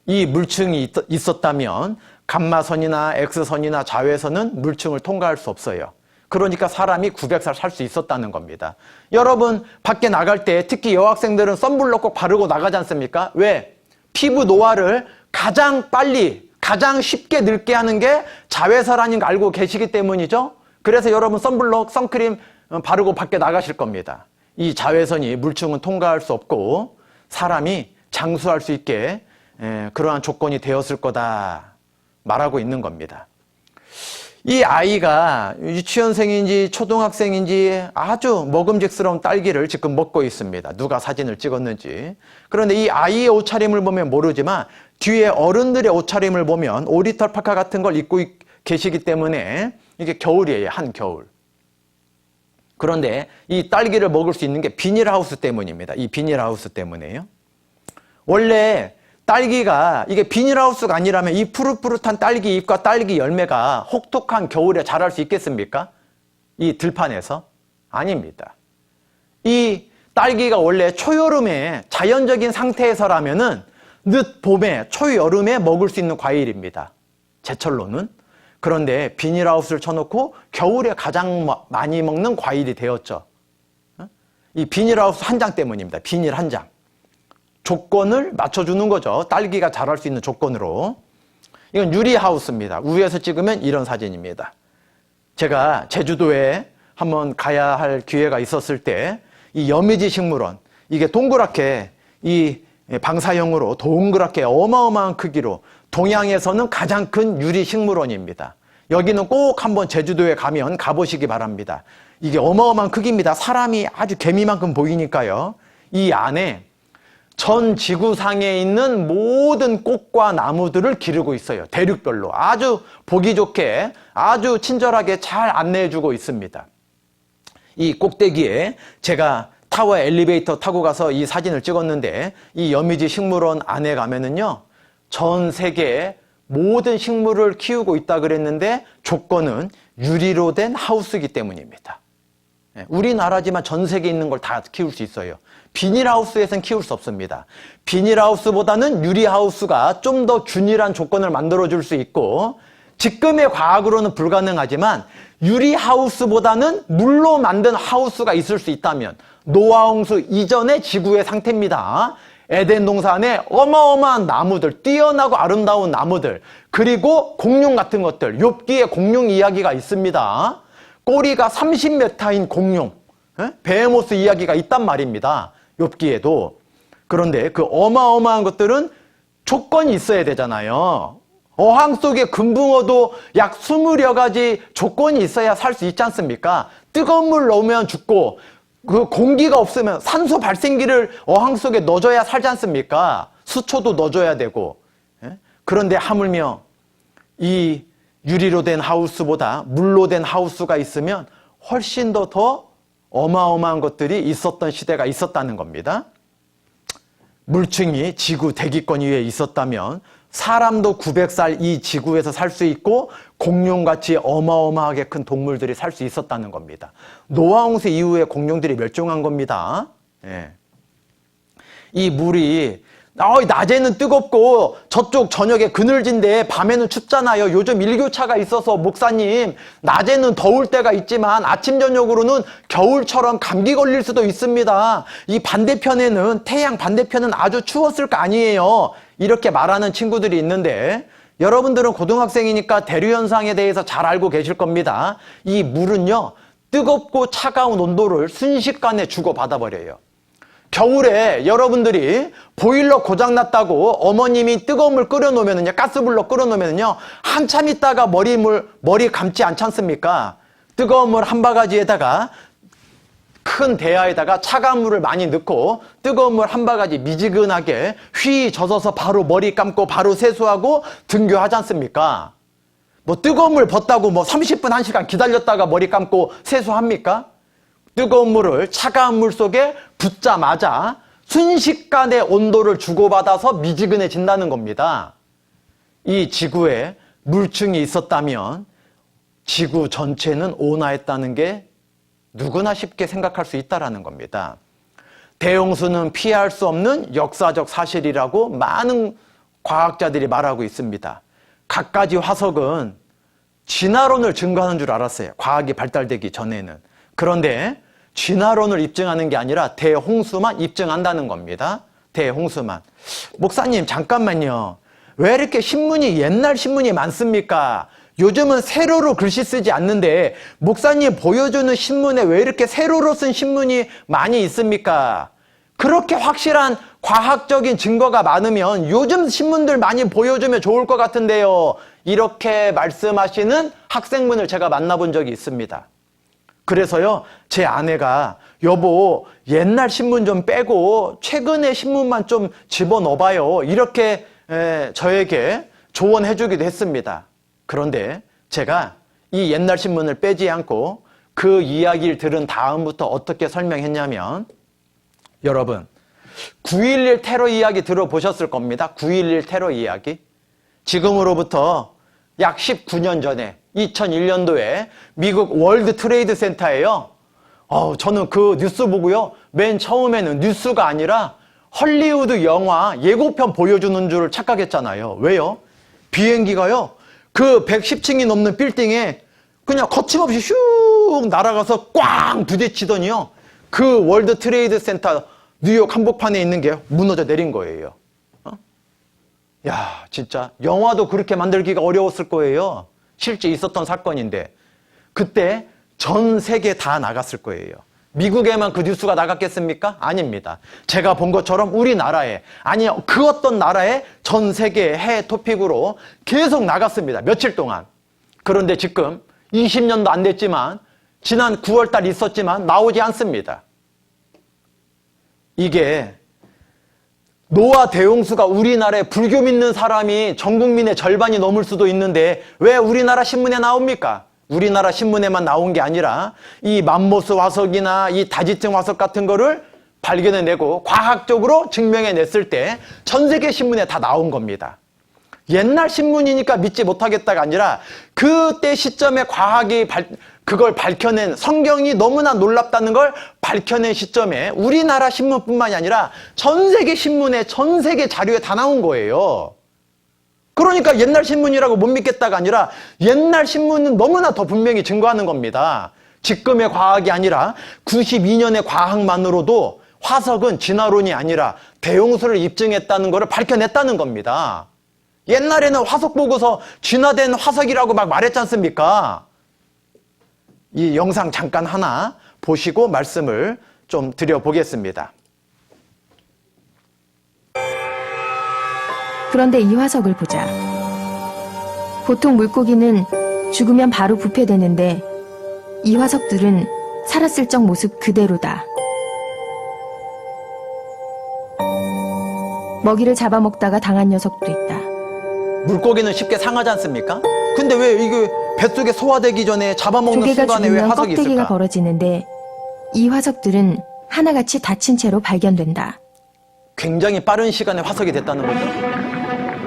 이 물층이 있었다면 감마선이나 X선이나 자외선은 물층을 통과할 수 없어요. 그러니까 사람이 900살 살 수 있었다는 겁니다. 여러분 밖에 나갈 때 특히 여학생들은 선블록 꼭 바르고 나가지 않습니까? 왜? 피부 노화를 가장 빨리 가장 쉽게 늙게 하는 게 자외선이라는 거 알고 계시기 때문이죠. 그래서 여러분 선블록, 선크림 바르고 밖에 나가실 겁니다. 이 자외선이 물층은 통과할 수 없고 사람이 장수할 수 있게 그러한 조건이 되었을 거다 말하고 있는 겁니다. 이 아이가 유치원생인지 초등학생인지 아주 먹음직스러운 딸기를 지금 먹고 있습니다. 누가 사진을 찍었는지. 그런데 이 아이의 옷차림을 보면 모르지만 뒤에 어른들의 옷차림을 보면 오리털 파카 같은 걸 입고 계시기 때문에 이게 겨울이에요. 한겨울. 그런데 이 딸기를 먹을 수 있는 게 비닐하우스 때문입니다. 이 비닐하우스 때문에요. 원래 딸기가 이게 비닐하우스가 아니라면 이 푸릇푸릇한 딸기 잎과 딸기 열매가 혹독한 겨울에 자랄 수 있겠습니까? 이 들판에서? 아닙니다. 이 딸기가 원래 초여름에 자연적인 상태에서라면은 늦봄에 초여름에 먹을 수 있는 과일입니다. 제철로는. 그런데 비닐하우스를 쳐놓고 겨울에 가장 많이 먹는 과일이 되었죠. 이 비닐하우스 한 장 때문입니다. 비닐 한 장. 조건을 맞춰주는 거죠. 딸기가 자랄 수 있는 조건으로. 이건 유리하우스입니다. 위에서 찍으면 이런 사진입니다. 제가 제주도에 한번 가야 할 기회가 있었을 때 이 여미지 식물원, 이게 동그랗게 이 방사형으로 동그랗게 어마어마한 크기로 동양에서는 가장 큰 유리 식물원입니다. 여기는 꼭 한번 제주도에 가면 가보시기 바랍니다. 이게 어마어마한 크기입니다. 사람이 아주 개미만큼 보이니까요. 이 안에 전 지구상에 있는 모든 꽃과 나무들을 기르고 있어요. 대륙별로. 아주 보기 좋게 아주 친절하게 잘 안내해주고 있습니다. 이 꼭대기에 제가 타워 엘리베이터 타고 가서 이 사진을 찍었는데 이 여미지 식물원 안에 가면은요. 전 세계에 모든 식물을 키우고 있다 그랬는데 조건은 유리로 된 하우스이기 때문입니다. 우리나라지만 전 세계에 있는 걸 다 키울 수 있어요. 비닐하우스에서는 키울 수 없습니다. 비닐하우스보다는 유리하우스가 좀 더 균일한 조건을 만들어줄 수 있고 지금의 과학으로는 불가능하지만 유리하우스보다는 물로 만든 하우스가 있을 수 있다면 노아 홍수 이전의 지구의 상태입니다. 에덴 동산에 어마어마한 나무들, 뛰어나고 아름다운 나무들, 그리고 공룡 같은 것들, 욥기에 공룡 이야기가 있습니다. 꼬리가 30m인 공룡, 베헤모스 이야기가 있단 말입니다. 욥기에도. 그런데 그 어마어마한 것들은 조건이 있어야 되잖아요. 어항 속에 금붕어도 약 20여 가지 조건이 있어야 살 수 있지 않습니까? 뜨거운 물 넣으면 죽고, 그 공기가 없으면 산소 발생기를 어항 속에 넣어줘야 살지 않습니까? 수초도 넣어줘야 되고. 그런데 하물며 이 유리로 된 하우스보다 물로 된 하우스가 있으면 훨씬 더 어마어마한 것들이 있었던 시대가 있었다는 겁니다. 물층이 지구 대기권 위에 있었다면 사람도 900살 이 지구에서 살 수 있고 공룡같이 어마어마하게 큰 동물들이 살 수 있었다는 겁니다. 노아 홍수 이후에 공룡들이 멸종한 겁니다. 예. 이 물이 낮에는 뜨겁고 저쪽 저녁에 그늘진데 밤에는 춥잖아요. 요즘 일교차가 있어서 목사님, 낮에는 더울 때가 있지만 아침 저녁으로는 겨울처럼 감기 걸릴 수도 있습니다. 이 반대편에는, 태양 반대편은 아주 추웠을 거 아니에요. 이렇게 말하는 친구들이 있는데, 여러분들은 고등학생이니까 대류현상에 대해서 잘 알고 계실 겁니다. 이 물은요, 뜨겁고 차가운 온도를 순식간에 주고받아 버려요. 겨울에 여러분들이 보일러 고장났다고 어머님이 뜨거운 물 끓여놓으면요, 가스불로 끓여놓으면요, 한참 있다가 머리 감지 않지 않습니까? 뜨거운 물 한 바가지에다가 큰 대야에다가 차가운 물을 많이 넣고 뜨거운 물 한 바가지 미지근하게 휘 젖어서 바로 머리 감고 바로 세수하고 등교하지 않습니까? 뭐 뜨거운 물 벗다고 뭐 30분, 1시간 기다렸다가 머리 감고 세수합니까? 뜨거운 물을 차가운 물 속에 붓자마자 순식간에 온도를 주고받아서 미지근해진다는 겁니다. 이 지구에 물층이 있었다면 지구 전체는 온화했다는 게 누구나 쉽게 생각할 수 있다는 겁니다. 대홍수는 피할 수 없는 역사적 사실이라고 많은 과학자들이 말하고 있습니다. 갖가지 화석은 진화론을 증거하는 줄 알았어요. 과학이 발달되기 전에는. 그런데 진화론을 입증하는 게 아니라 대홍수만 입증한다는 겁니다. 대홍수만. 목사님 잠깐만요. 왜 이렇게 신문이 옛날 신문이 많습니까? 요즘은 세로로 글씨 쓰지 않는데 목사님 보여주는 신문에 왜 이렇게 세로로 쓴 신문이 많이 있습니까? 그렇게 확실한 과학적인 증거가 많으면 요즘 신문들 많이 보여주면 좋을 것 같은데요. 이렇게 말씀하시는 학생분을 제가 만나본 적이 있습니다. 그래서요, 제 아내가 여보 옛날 신문 좀 빼고 최근의 신문만 좀 집어넣어봐요. 이렇게 저에게 조언해 주기도 했습니다. 그런데 제가 이 옛날 신문을 빼지 않고 그 이야기를 들은 다음부터 어떻게 설명했냐면, 여러분 9.11 테러 이야기 들어보셨을 겁니다. 9.11 테러 이야기. 지금으로부터 약 19년 전에 2001년도에 미국 월드 트레이드 센터예요. 저는 그 뉴스 보고요, 맨 처음에는 뉴스가 아니라 헐리우드 영화 예고편 보여주는 줄 착각했잖아요. 왜요? 비행기가요, 그 110층이 넘는 빌딩에 그냥 거침없이 슉 날아가서 꽝 부딪히더니요, 그 월드 트레이드 센터 뉴욕 한복판에 있는 게 무너져 내린 거예요. 야, 진짜 영화도 그렇게 만들기가 어려웠을 거예요. 실제 있었던 사건인데 그때 전 세계 다 나갔을 거예요. 미국에만 그 뉴스가 나갔겠습니까? 아닙니다. 제가 본 것처럼 우리나라에, 아니 그 어떤 나라에 전 세계 해외 토픽으로 계속 나갔습니다. 며칠 동안. 그런데 지금 20년도 안 됐지만, 지난 9월 달 있었지만 나오지 않습니다. 이게 노아 대홍수가 우리나라에 불교 믿는 사람이 전 국민의 절반이 넘을 수도 있는데 왜 우리나라 신문에 나옵니까? 우리나라 신문에만 나온 게 아니라 이 맘모스 화석이나 이 다지층 화석 같은 거를 발견해내고 과학적으로 증명해냈을 때 전 세계 신문에 다 나온 겁니다. 옛날 신문이니까 믿지 못하겠다가 아니라 그때 시점에 과학이 그걸 밝혀낸, 성경이 너무나 놀랍다는 걸 밝혀낸 시점에 우리나라 신문뿐만이 아니라 전 세계 신문에, 전 세계 자료에 다 나온 거예요. 그러니까 옛날 신문이라고 못 믿겠다가 아니라 옛날 신문은 너무나 더 분명히 증거하는 겁니다. 지금의 과학이 아니라 92년의 과학만으로도 화석은 진화론이 아니라 대홍수를 입증했다는 것을 밝혀냈다는 겁니다. 옛날에는 화석 보고서 진화된 화석이라고 막 말했지 않습니까? 이 영상 잠깐 하나 보시고 말씀을 좀 드려보겠습니다. 그런데 이 화석을 보자. 보통 물고기는 죽으면 바로 부패되는데 이 화석들은 살았을 적 모습 그대로다. 먹이를 잡아먹다가 당한 녀석도 있다. 물고기는 쉽게 상하지 않습니까? 근데 왜 이게 뱃속에 소화되기 전에 잡아먹는 조개가 순간에 왜 죽으면 화석이 껍데기가 있을까? 벌어지는데 이 화석들은 하나같이 닫힌 채로 발견된다. 굉장히 빠른 시간에 화석이 됐다는 거죠.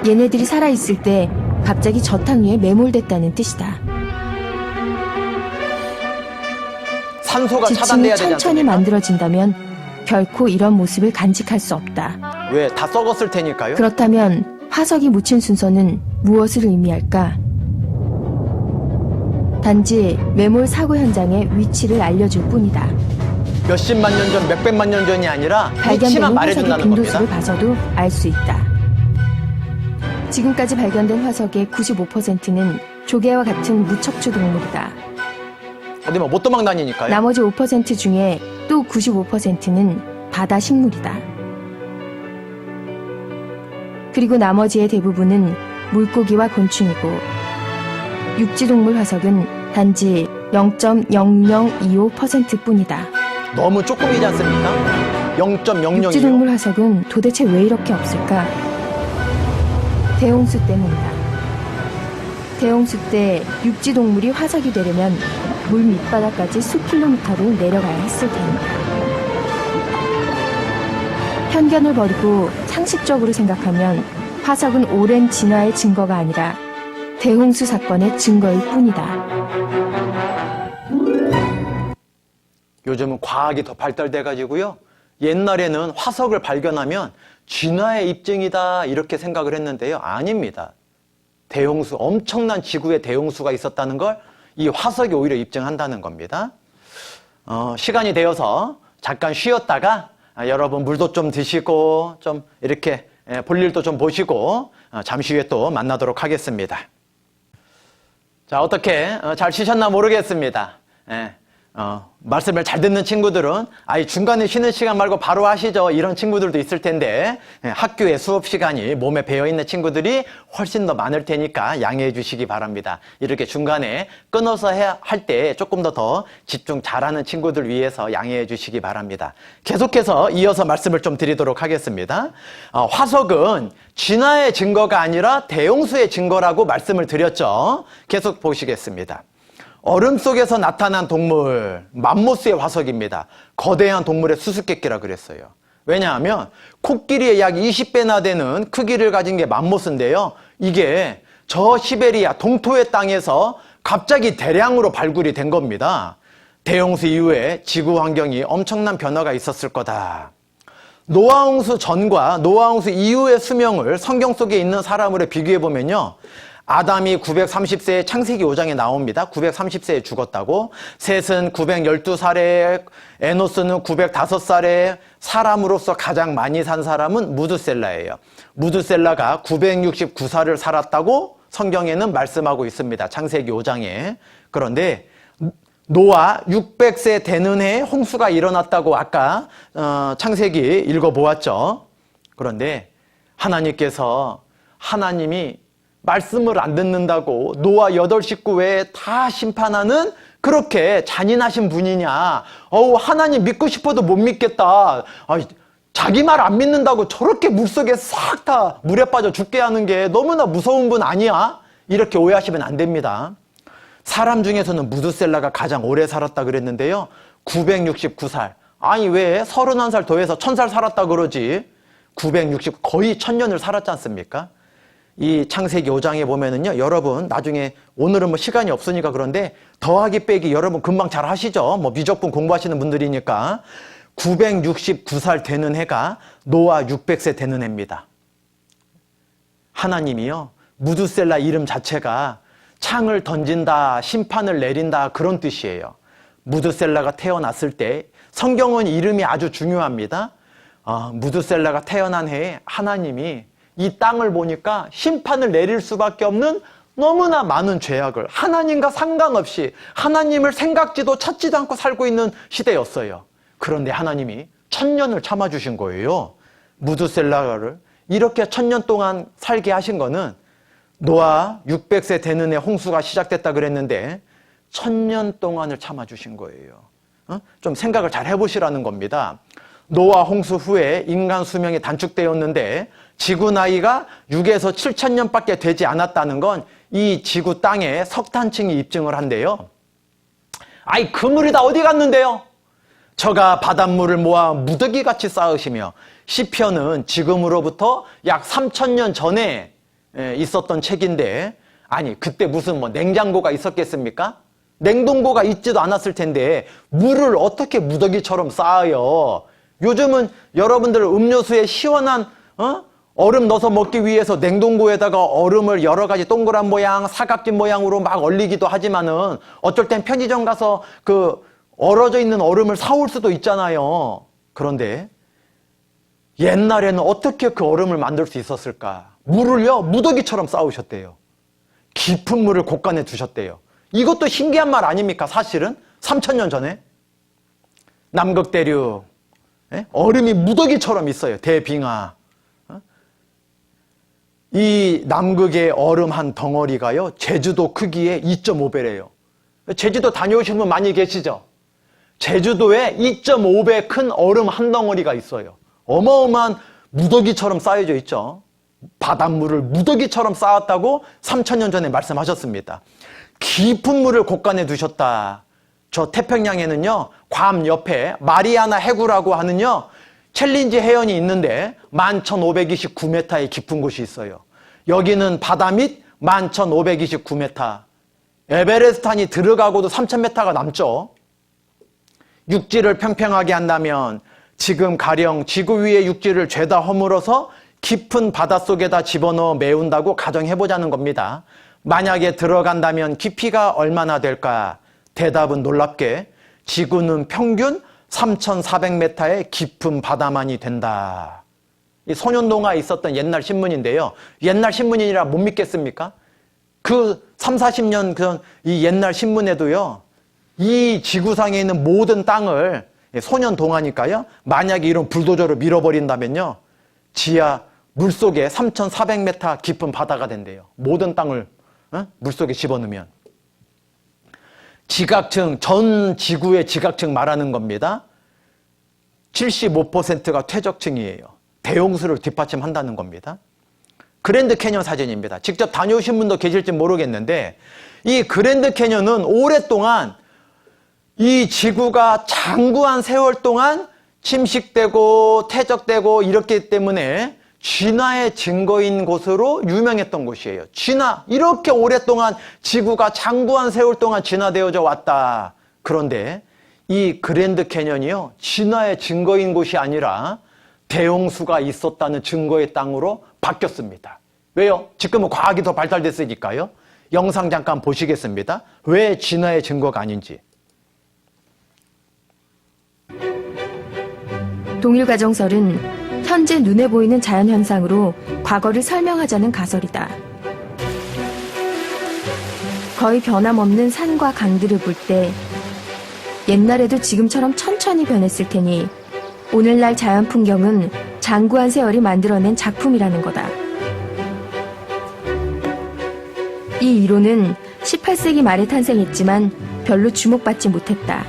얘네들이 살아있을 때 갑자기 저탕 위에 매몰됐다는 뜻이다. 산소가 지층이 차단돼야 되지 천천히 않습니까? 만들어진다면 결코 이런 모습을 간직할 수 없다. 왜? 다 썩었을 테니까요. 그렇다면 화석이 묻힌 순서는 무엇을 의미할까? 단지 매몰 사고 현장의 위치를 알려줄 뿐이다. 몇십만 년 전, 몇백만 년 전이 아니라 위치만 발견되는 화석의 말해준다는 겁니다. 빈도수를 봐서도 알 수 있다. 지금까지 발견된 화석의 95%는 조개와 같은 무척추 동물이다. 어디 뭐 못 도망 다니니까요. 나머지 5% 중에 또 95%는 바다 식물이다. 그리고 나머지의 대부분은 물고기와 곤충이고 육지동물 화석은 단지 0.0025% 뿐이다. 너무 조금이지 않습니까? 0.00이요. 육지동물 화석은 도대체 왜 이렇게 없을까? 대홍수 때문이다. 대홍수 때 육지동물이 화석이 되려면 물 밑바닥까지 수킬로미터를 내려가야 했을 테니까. 편견을 버리고 상식적으로 생각하면 화석은 오랜 진화의 증거가 아니라 대홍수 사건의 증거일 뿐이다. 요즘은 과학이 더 발달돼가지고요. 옛날에는 화석을 발견하면 진화의 입증이다 이렇게 생각을 했는데요. 아닙니다. 대홍수, 엄청난 지구의 대홍수가 있었다는 걸 이 화석이 오히려 입증한다는 겁니다. 시간이 되어서 잠깐 쉬었다가 여러분 물도 좀 드시고 좀 이렇게 볼일도 좀 보시고 잠시 후에 또 만나도록 하겠습니다. 자, 어떻게 잘 쉬셨나 모르겠습니다. 말씀을 잘 듣는 친구들은 중간에 쉬는 시간 말고 바로 하시죠 이런 친구들도 있을 텐데 학교의 수업 시간이 몸에 배어있는 친구들이 훨씬 더 많을 테니까 양해해 주시기 바랍니다. 이렇게 중간에 끊어서 할 때 조금 더 집중 잘하는 친구들 위해서 양해해 주시기 바랍니다. 계속해서 이어서 말씀을 좀 드리도록 하겠습니다. 화석은 진화의 증거가 아니라 대홍수의 증거라고 말씀을 드렸죠. 계속 보시겠습니다. 얼음 속에서 나타난 동물, 맘모스의 화석입니다. 거대한 동물의 수수께끼라 그랬어요. 왜냐하면 코끼리의 약 20배나 되는 크기를 가진 게 맘모스인데요. 이게 저 시베리아 동토의 땅에서 갑자기 대량으로 발굴이 된 겁니다. 대홍수 이후에 지구 환경이 엄청난 변화가 있었을 거다. 노아홍수 전과 노아홍수 이후의 수명을 성경 속에 있는 사람으로 비교해보면요. 아담이 930세에 창세기 5장에 나옵니다. 930세에 죽었다고. 셋은 912살에, 에노스는 905살에, 사람으로서 가장 많이 산 사람은 무드셀라예요. 무드셀라가 969살을 살았다고 성경에는 말씀하고 있습니다. 창세기 5장에. 그런데 노아 600세 되는 해에 홍수가 일어났다고 아까 창세기 읽어보았죠. 그런데 하나님이 말씀을 안 듣는다고 노아 8식구 외에 다 심판하는 그렇게 잔인하신 분이냐. 하나님 믿고 싶어도 못 믿겠다. 자기 말 안 믿는다고 저렇게 물속에 싹 다 물에 빠져 죽게 하는 게 너무나 무서운 분 아니야? 이렇게 오해하시면 안 됩니다. 사람 중에서는 무드셀라가 가장 오래 살았다 그랬는데요. 969살. 왜 31살 더해서 1000살 살았다 그러지? 960 거의 1000년을 살았지 않습니까? 이 창세기 5장에 보면은요, 여러분 나중에 오늘은 뭐 시간이 없으니까 그런데 더하기 빼기 여러분 금방 잘 하시죠? 뭐 미적분 공부하시는 분들이니까 969살 되는 해가 노아 600세 되는 해입니다. 하나님이요, 무드셀라 이름 자체가 창을 던진다, 심판을 내린다 그런 뜻이에요. 무드셀라가 태어났을 때 성경은 이름이 아주 중요합니다. 무드셀라가 태어난 해에 하나님이 이 땅을 보니까 심판을 내릴 수밖에 없는 너무나 많은 죄악을 하나님과 상관없이 하나님을 생각지도 찾지도 않고 살고 있는 시대였어요. 그런데 하나님이 1000년을 참아주신 거예요. 무드셀라를 이렇게 1000년 동안 살게 하신 거는 노아 600세 되는 해 홍수가 시작됐다 그랬는데 1000년 동안을 참아주신 거예요. 좀 생각을 잘 해보시라는 겁니다. 노아 홍수 후에 인간 수명이 단축되었는데 지구 나이가 6에서 7000년밖에 되지 않았다는 건 이 지구 땅에 석탄층이 입증을 한대요. 아이, 그물이 다 어디 갔는데요? 저가 바닷물을 모아 무더기같이 쌓으시며 시편은 지금으로부터 약 3000년 전에 있었던 책인데, 아니 그때 무슨 냉장고가 있었겠습니까? 냉동고가 있지도 않았을 텐데 물을 어떻게 무더기처럼 쌓아요? 요즘은 여러분들 음료수에 시원한 얼음 넣어서 먹기 위해서 냉동고에다가 얼음을 여러 가지 동그란 모양, 사각진 모양으로 막 얼리기도 하지만은 어쩔 땐 편의점 가서 그 얼어져 있는 얼음을 사올 수도 있잖아요. 그런데 옛날에는 어떻게 그 얼음을 만들 수 있었을까? 물을요, 무더기처럼 쌓으셨대요. 깊은 물을 곳간에 두셨대요. 이것도 신기한 말 아닙니까? 사실은 3000년 전에 남극 대륙 얼음이 무더기처럼 있어요. 대빙하. 이 남극의 얼음 한 덩어리가요, 제주도 크기의 2.5배래요. 제주도 다녀오신 분 많이 계시죠? 제주도에 2.5배 큰 얼음 한 덩어리가 있어요. 어마어마한 무더기처럼 쌓여져 있죠. 바닷물을 무더기처럼 쌓았다고 3000년 전에 말씀하셨습니다. 깊은 물을 곳간에 두셨다. 저 태평양에는요, 괌 옆에 마리아나 해구라고 하는요, 챌린지 해연이 있는데 11,529m의 깊은 곳이 있어요. 여기는 바다 밑 11,529m. 에베레스트산이 들어가고도 3,000m가 남죠. 육지를 평평하게 한다면 지금 가령 지구 위의 육지를 죄다 허물어서 깊은 바닷속에다 집어넣어 메운다고 가정해보자는 겁니다. 만약에 들어간다면 깊이가 얼마나 될까? 대답은 놀랍게 지구는 평균 3,400m의 깊은 바다만이 된다. 이 소년동화에 있었던 옛날 신문인데요. 옛날 신문이라 못 믿겠습니까? 그 30-40년 전 이 옛날 신문에도요, 이 지구상에 있는 모든 땅을 소년동화니까요, 만약에 이런 불도저로 밀어버린다면요, 지하 물속에 3,400m 깊은 바다가 된대요. 모든 땅을 물속에 집어넣으면. 지각층, 전 지구의 지각층 말하는 겁니다. 75%가 퇴적층이에요. 대홍수를 뒷받침한다는 겁니다. 그랜드 캐년 사진입니다. 직접 다녀오신 분도 계실지 모르겠는데 이 그랜드 캐년은 오랫동안 이 지구가 장구한 세월 동안 침식되고 퇴적되고 이렇기 때문에 진화의 증거인 곳으로 유명했던 곳이에요. 진화, 이렇게 오랫동안 지구가 장구한 세월 동안 진화되어져 왔다. 그런데 이 그랜드 캐년이요, 진화의 증거인 곳이 아니라 대홍수가 있었다는 증거의 땅으로 바뀌었습니다. 왜요? 지금은 과학이 더 발달됐으니까요. 영상 잠깐 보시겠습니다. 왜 진화의 증거가 아닌지. 동일과정설은 현재 눈에 보이는 자연현상으로 과거를 설명하자는 가설이다. 거의 변함없는 산과 강들을 볼 때 옛날에도 지금처럼 천천히 변했을 테니 오늘날 자연 풍경은 장구한 세월이 만들어낸 작품이라는 거다. 이 이론은 18세기 말에 탄생했지만 별로 주목받지 못했다.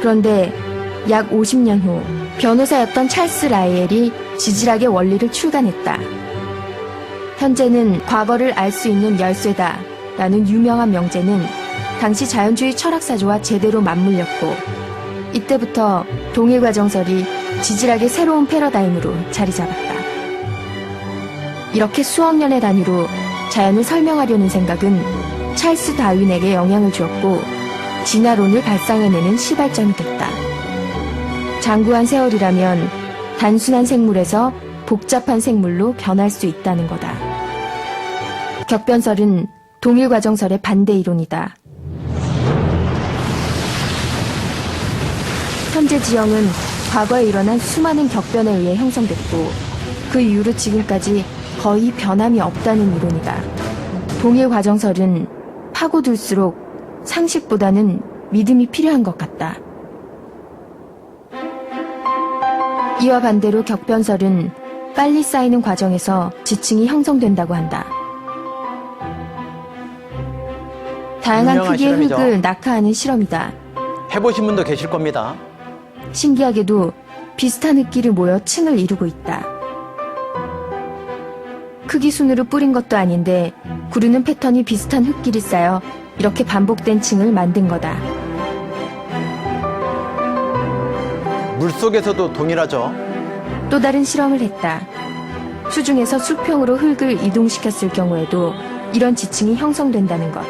그런데 약 50년 후 변호사였던 찰스 라이엘이 지질학의 원리를 출간했다. 현재는 과거를 알 수 있는 열쇠다 라는 유명한 명제는 당시 자연주의 철학사조와 제대로 맞물렸고 이때부터 동일과정설이 지질학의 새로운 패러다임으로 자리 잡았다. 이렇게 수억 년의 단위로 자연을 설명하려는 생각은 찰스 다윈에게 영향을 주었고 진화론을 발상해내는 시발점이 됐다. 장구한 세월이라면 단순한 생물에서 복잡한 생물로 변할 수 있다는 거다. 격변설은 동일과정설의 반대 이론이다. 현재 지형은 과거에 일어난 수많은 격변에 의해 형성됐고 그 이후로 지금까지 거의 변함이 없다는 이론이다. 동일 과정설은 파고들수록 상식보다는 믿음이 필요한 것 같다. 이와 반대로 격변설은 빨리 쌓이는 과정에서 지층이 형성된다고 한다. 다양한 유명한 크기의 실험이죠. 흙을 낙하하는 실험이다. 해보신 분도 계실 겁니다. 신기하게도 비슷한 흙길이 모여 층을 이루고 있다. 크기 순으로 뿌린 것도 아닌데 구르는 패턴이 비슷한 흙길이 쌓여 이렇게 반복된 층을 만든 거다. 물속에서도 동일하죠. 또 다른 실험을 했다. 수중에서 수평으로 흙을 이동시켰을 경우에도 이런 지층이 형성된다는 것.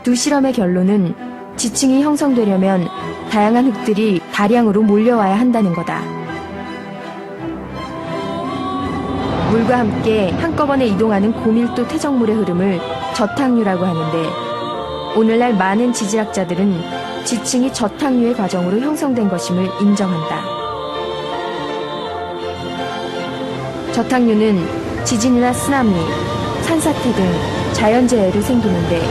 두 실험의 결론은 지층이 형성되려면 다양한 흙들이 다량으로 몰려와야 한다는 거다. 물과 함께 한꺼번에 이동하는 고밀도 퇴적물의 흐름을 저탕류라고 하는데 오늘날 많은 지질학자들은 지층이 저탕류의 과정으로 형성된 것임을 인정한다. 저탕류는 지진이나 쓰나미, 산사태 등 자연재해로 생기는데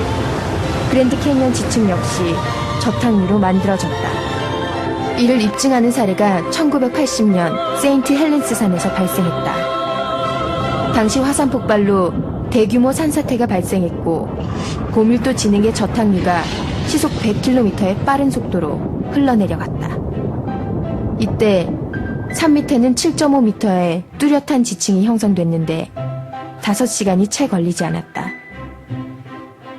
그랜드 캐니언 지층 역시 저탕류로 만들어졌다. 이를 입증하는 사례가 1980년 세인트 헬렌스 산에서 발생했다. 당시 화산 폭발로 대규모 산사태가 발생했고 고밀도 진흙의 저탕류가 시속 100km의 빠른 속도로 흘러내려갔다. 이때 산 밑에는 7.5m의 뚜렷한 지층이 형성됐는데 5시간이 채 걸리지 않았다.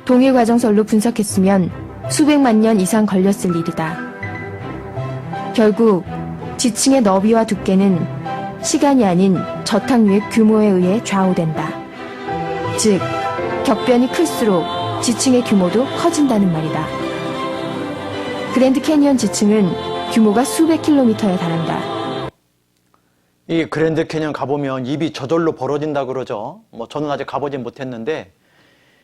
동일 과정설로 분석했으면 수백만 년 이상 걸렸을 일이다. 결국 지층의 너비와 두께는 시간이 아닌 저탕류의 규모에 의해 좌우된다. 즉, 격변이 클수록 지층의 규모도 커진다는 말이다. 그랜드 캐니언 지층은 규모가 수백 킬로미터에 달한다. 이 그랜드 캐니언 가보면 입이 저절로 벌어진다 그러죠. 저는 아직 가보진 못했는데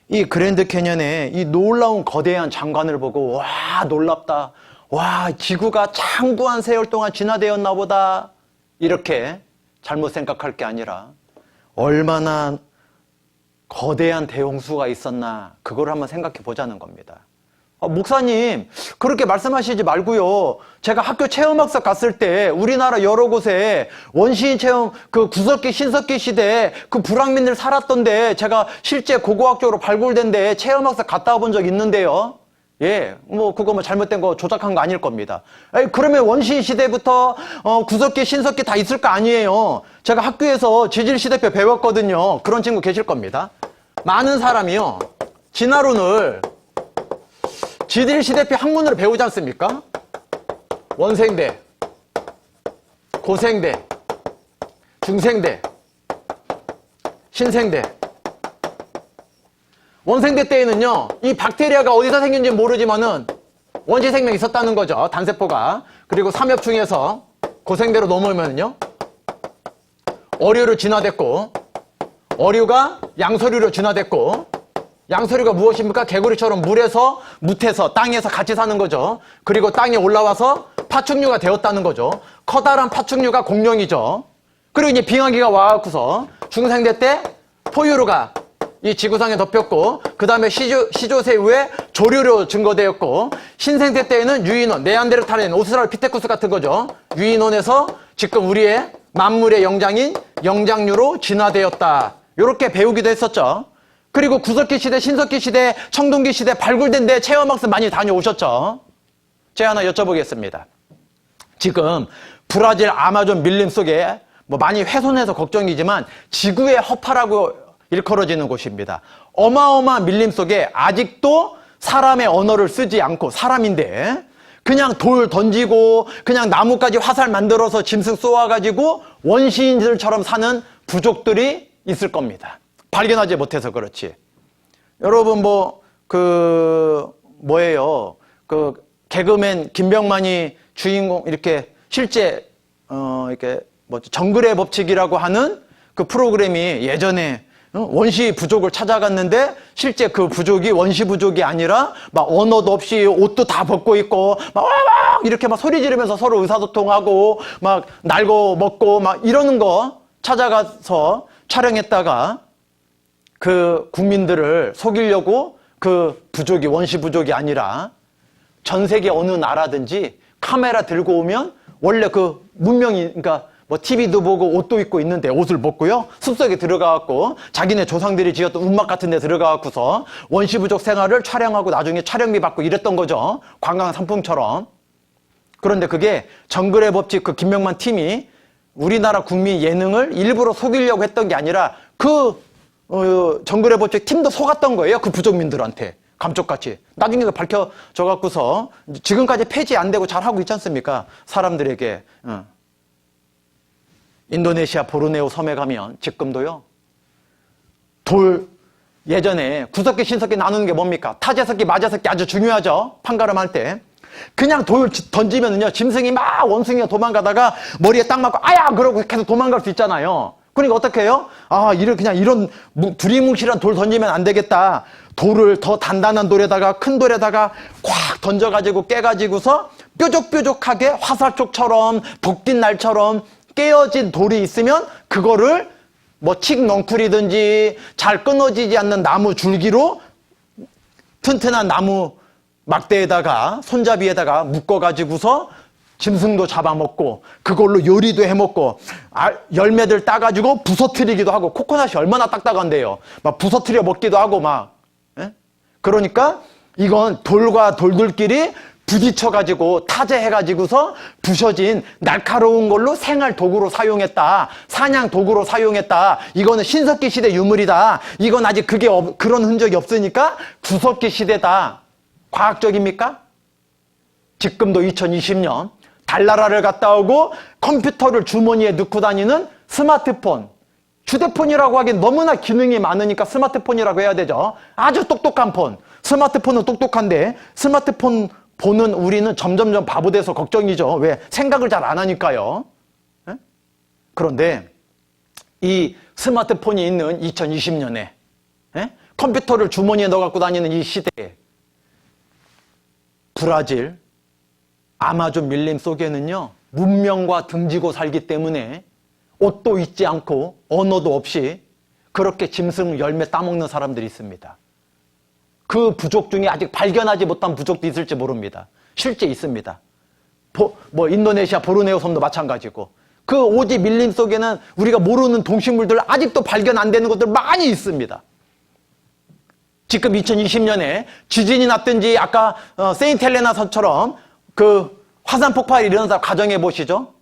이 그랜드 캐니언의 이 놀라운 거대한 장관을 보고 와 놀랍다. 와 지구가 장구한 세월 동안 진화되었나 보다. 이렇게 잘못 생각할 게 아니라 얼마나 거대한 대홍수가 있었나 그걸 한번 생각해 보자는 겁니다. 목사님 그렇게 말씀하시지 말고요. 제가 학교 체험학습 갔을 때 우리나라 여러 곳에 원시인 체험 그 구석기 신석기 시대 그 불황민들 살았던데 제가 실제 고고학적으로 발굴된데 체험학습 갔다 와본 적 있는데요. 예, 그거 잘못된 거 조작한 거 아닐 겁니다. 그러면 원시인 시대부터 구석기 신석기 다 있을 거 아니에요. 제가 학교에서 지질시대표 배웠거든요. 그런 친구 계실 겁니다. 많은 사람이요 진화론을 지질시대표 학문으로 배우지 않습니까? 원생대, 고생대, 중생대, 신생대. 원생대 때에는요, 이 박테리아가 어디서 생긴지 모르지만은 원시 생명이 있었다는 거죠. 단세포가. 그리고 삼엽중에서 고생대로 넘어오면요, 어류로 진화됐고, 어류가 양서류로 진화됐고, 양서류가 무엇입니까? 개구리처럼 물에서, 묻에서, 땅에서 같이 사는 거죠. 그리고 땅에 올라와서 파충류가 되었다는 거죠. 커다란 파충류가 공룡이죠. 그리고 이제 빙하기가 와갖고서 중생대 때 포유류가 이 지구상에 덮였고, 그 다음에 시조새 후에 조류로 증거되었고, 신생대 때에는 유인원, 네안데르탈인, 오스트랄피테쿠스 같은 거죠. 유인원에서 지금 우리의 만물의 영장인 영장류로 진화되었다. 이렇게 배우기도 했었죠. 그리고 구석기 시대, 신석기 시대, 청동기 시대 발굴된 데 체험학습 많이 다녀오셨죠? 제가 하나 여쭤보겠습니다. 지금 브라질 아마존 밀림 속에 많이 훼손해서 걱정이지만 지구의 허파라고 일컬어지는 곳입니다. 어마어마한 밀림 속에 아직도 사람의 언어를 쓰지 않고 사람인데 그냥 돌 던지고 그냥 나뭇가지 화살 만들어서 짐승 쏘아가지고 원시인들처럼 사는 부족들이 있을 겁니다. 발견하지 못해서 그렇지. 여러분 뭐예요? 개그맨 김병만이 주인공 이렇게 실제 이렇게 정글의 법칙이라고 하는 그 프로그램이 예전에 원시 부족을 찾아갔는데 실제 그 부족이 원시 부족이 아니라 막 언어도 없이 옷도 다 벗고 있고 막 이렇게 막 소리 지르면서 서로 의사소통하고 막 날고 먹고 막 이러는 거 찾아가서 촬영했다가 그 국민들을 속이려고 그 부족이 원시 부족이 아니라 전 세계 어느 나라든지 카메라 들고 오면 원래 그 문명이 그러니까 뭐 TV도 보고 옷도 입고 있는데 옷을 벗고요. 숲속에 들어가갖고 자기네 조상들이 지었던 움막 같은 데 들어가갖고서 원시부족 생활을 촬영하고 나중에 촬영비 받고 이랬던 거죠. 관광 상품처럼. 그런데 그게 정글의 법칙 그 김명만 팀이 우리나라 국민 예능을 일부러 속이려고 했던 게 아니라 그 정글의 법칙 팀도 속았던 거예요. 그 부족민들한테. 감쪽같이. 나중에 밝혀져 갖고서 지금까지 폐지 안 되고 잘하고 있지 않습니까? 사람들에게. 인도네시아 보르네오 섬에 가면 지금도요. 돌 예전에 구석기 신석기 나누는 게 뭡니까? 타재석기 마재석기 아주 중요하죠. 판가름할 때. 그냥 돌 던지면은요. 짐승이 막 원숭이가 도망가다가 머리에 딱 맞고 아야 그러고 계속 도망갈 수 있잖아요. 그러니까 어떻게 해요? 그냥 이런 두리뭉실한 돌 던지면 안 되겠다. 돌을 더 단단한 돌에다가 큰 돌에다가 꽉 던져가지고 깨가지고서 뾰족뾰족하게 화살촉처럼 볶인 날처럼 깨어진 돌이 있으면 그거를 뭐 칡넝쿨이든지 잘 끊어지지 않는 나무 줄기로 튼튼한 나무 막대에다가 손잡이에다가 묶어가지고서 짐승도 잡아먹고 그걸로 요리도 해먹고 열매들 따가지고 부서뜨리기도 하고 코코넛이 얼마나 딱딱한데요. 막 부서뜨려 먹기도 하고 막. 그러니까 이건 돌과 돌들끼리 부딪혀가지고 타재해가지고서 부셔진 날카로운 걸로 생활 도구로 사용했다. 사냥 도구로 사용했다. 이거는 신석기 시대 유물이다. 이건 아직 그런 흔적이 없으니까 구석기 시대다. 과학적입니까? 지금도 2020년 달나라를 갔다 오고 컴퓨터를 주머니에 넣고 다니는 스마트폰. 휴대폰이라고 하기엔 너무나 기능이 많으니까 스마트폰이라고 해야 되죠. 아주 똑똑한 폰. 스마트폰은 똑똑한데 스마트폰 보는 우리는 점점점 바보 돼서 걱정이죠. 왜? 생각을 잘 안 하니까요. 그런데 이 스마트폰이 있는 2020년에 컴퓨터를 주머니에 넣어 갖고 다니는 이 시대에 브라질 아마존 밀림 속에는요. 문명과 등지고 살기 때문에 옷도 입지 않고 언어도 없이 그렇게 짐승 열매 따먹는 사람들이 있습니다. 그 부족 중에 아직 발견하지 못한 부족도 있을지 모릅니다. 실제 있습니다. 인도네시아 보르네오 섬도 마찬가지고 그 오지 밀림 속에는 우리가 모르는 동식물들 아직도 발견 안 되는 것들 많이 있습니다. 지금 2020년에 지진이 났든지 아까 세인트헬레나섬처럼 그 화산 폭발이 일어나서 가정해 보시죠.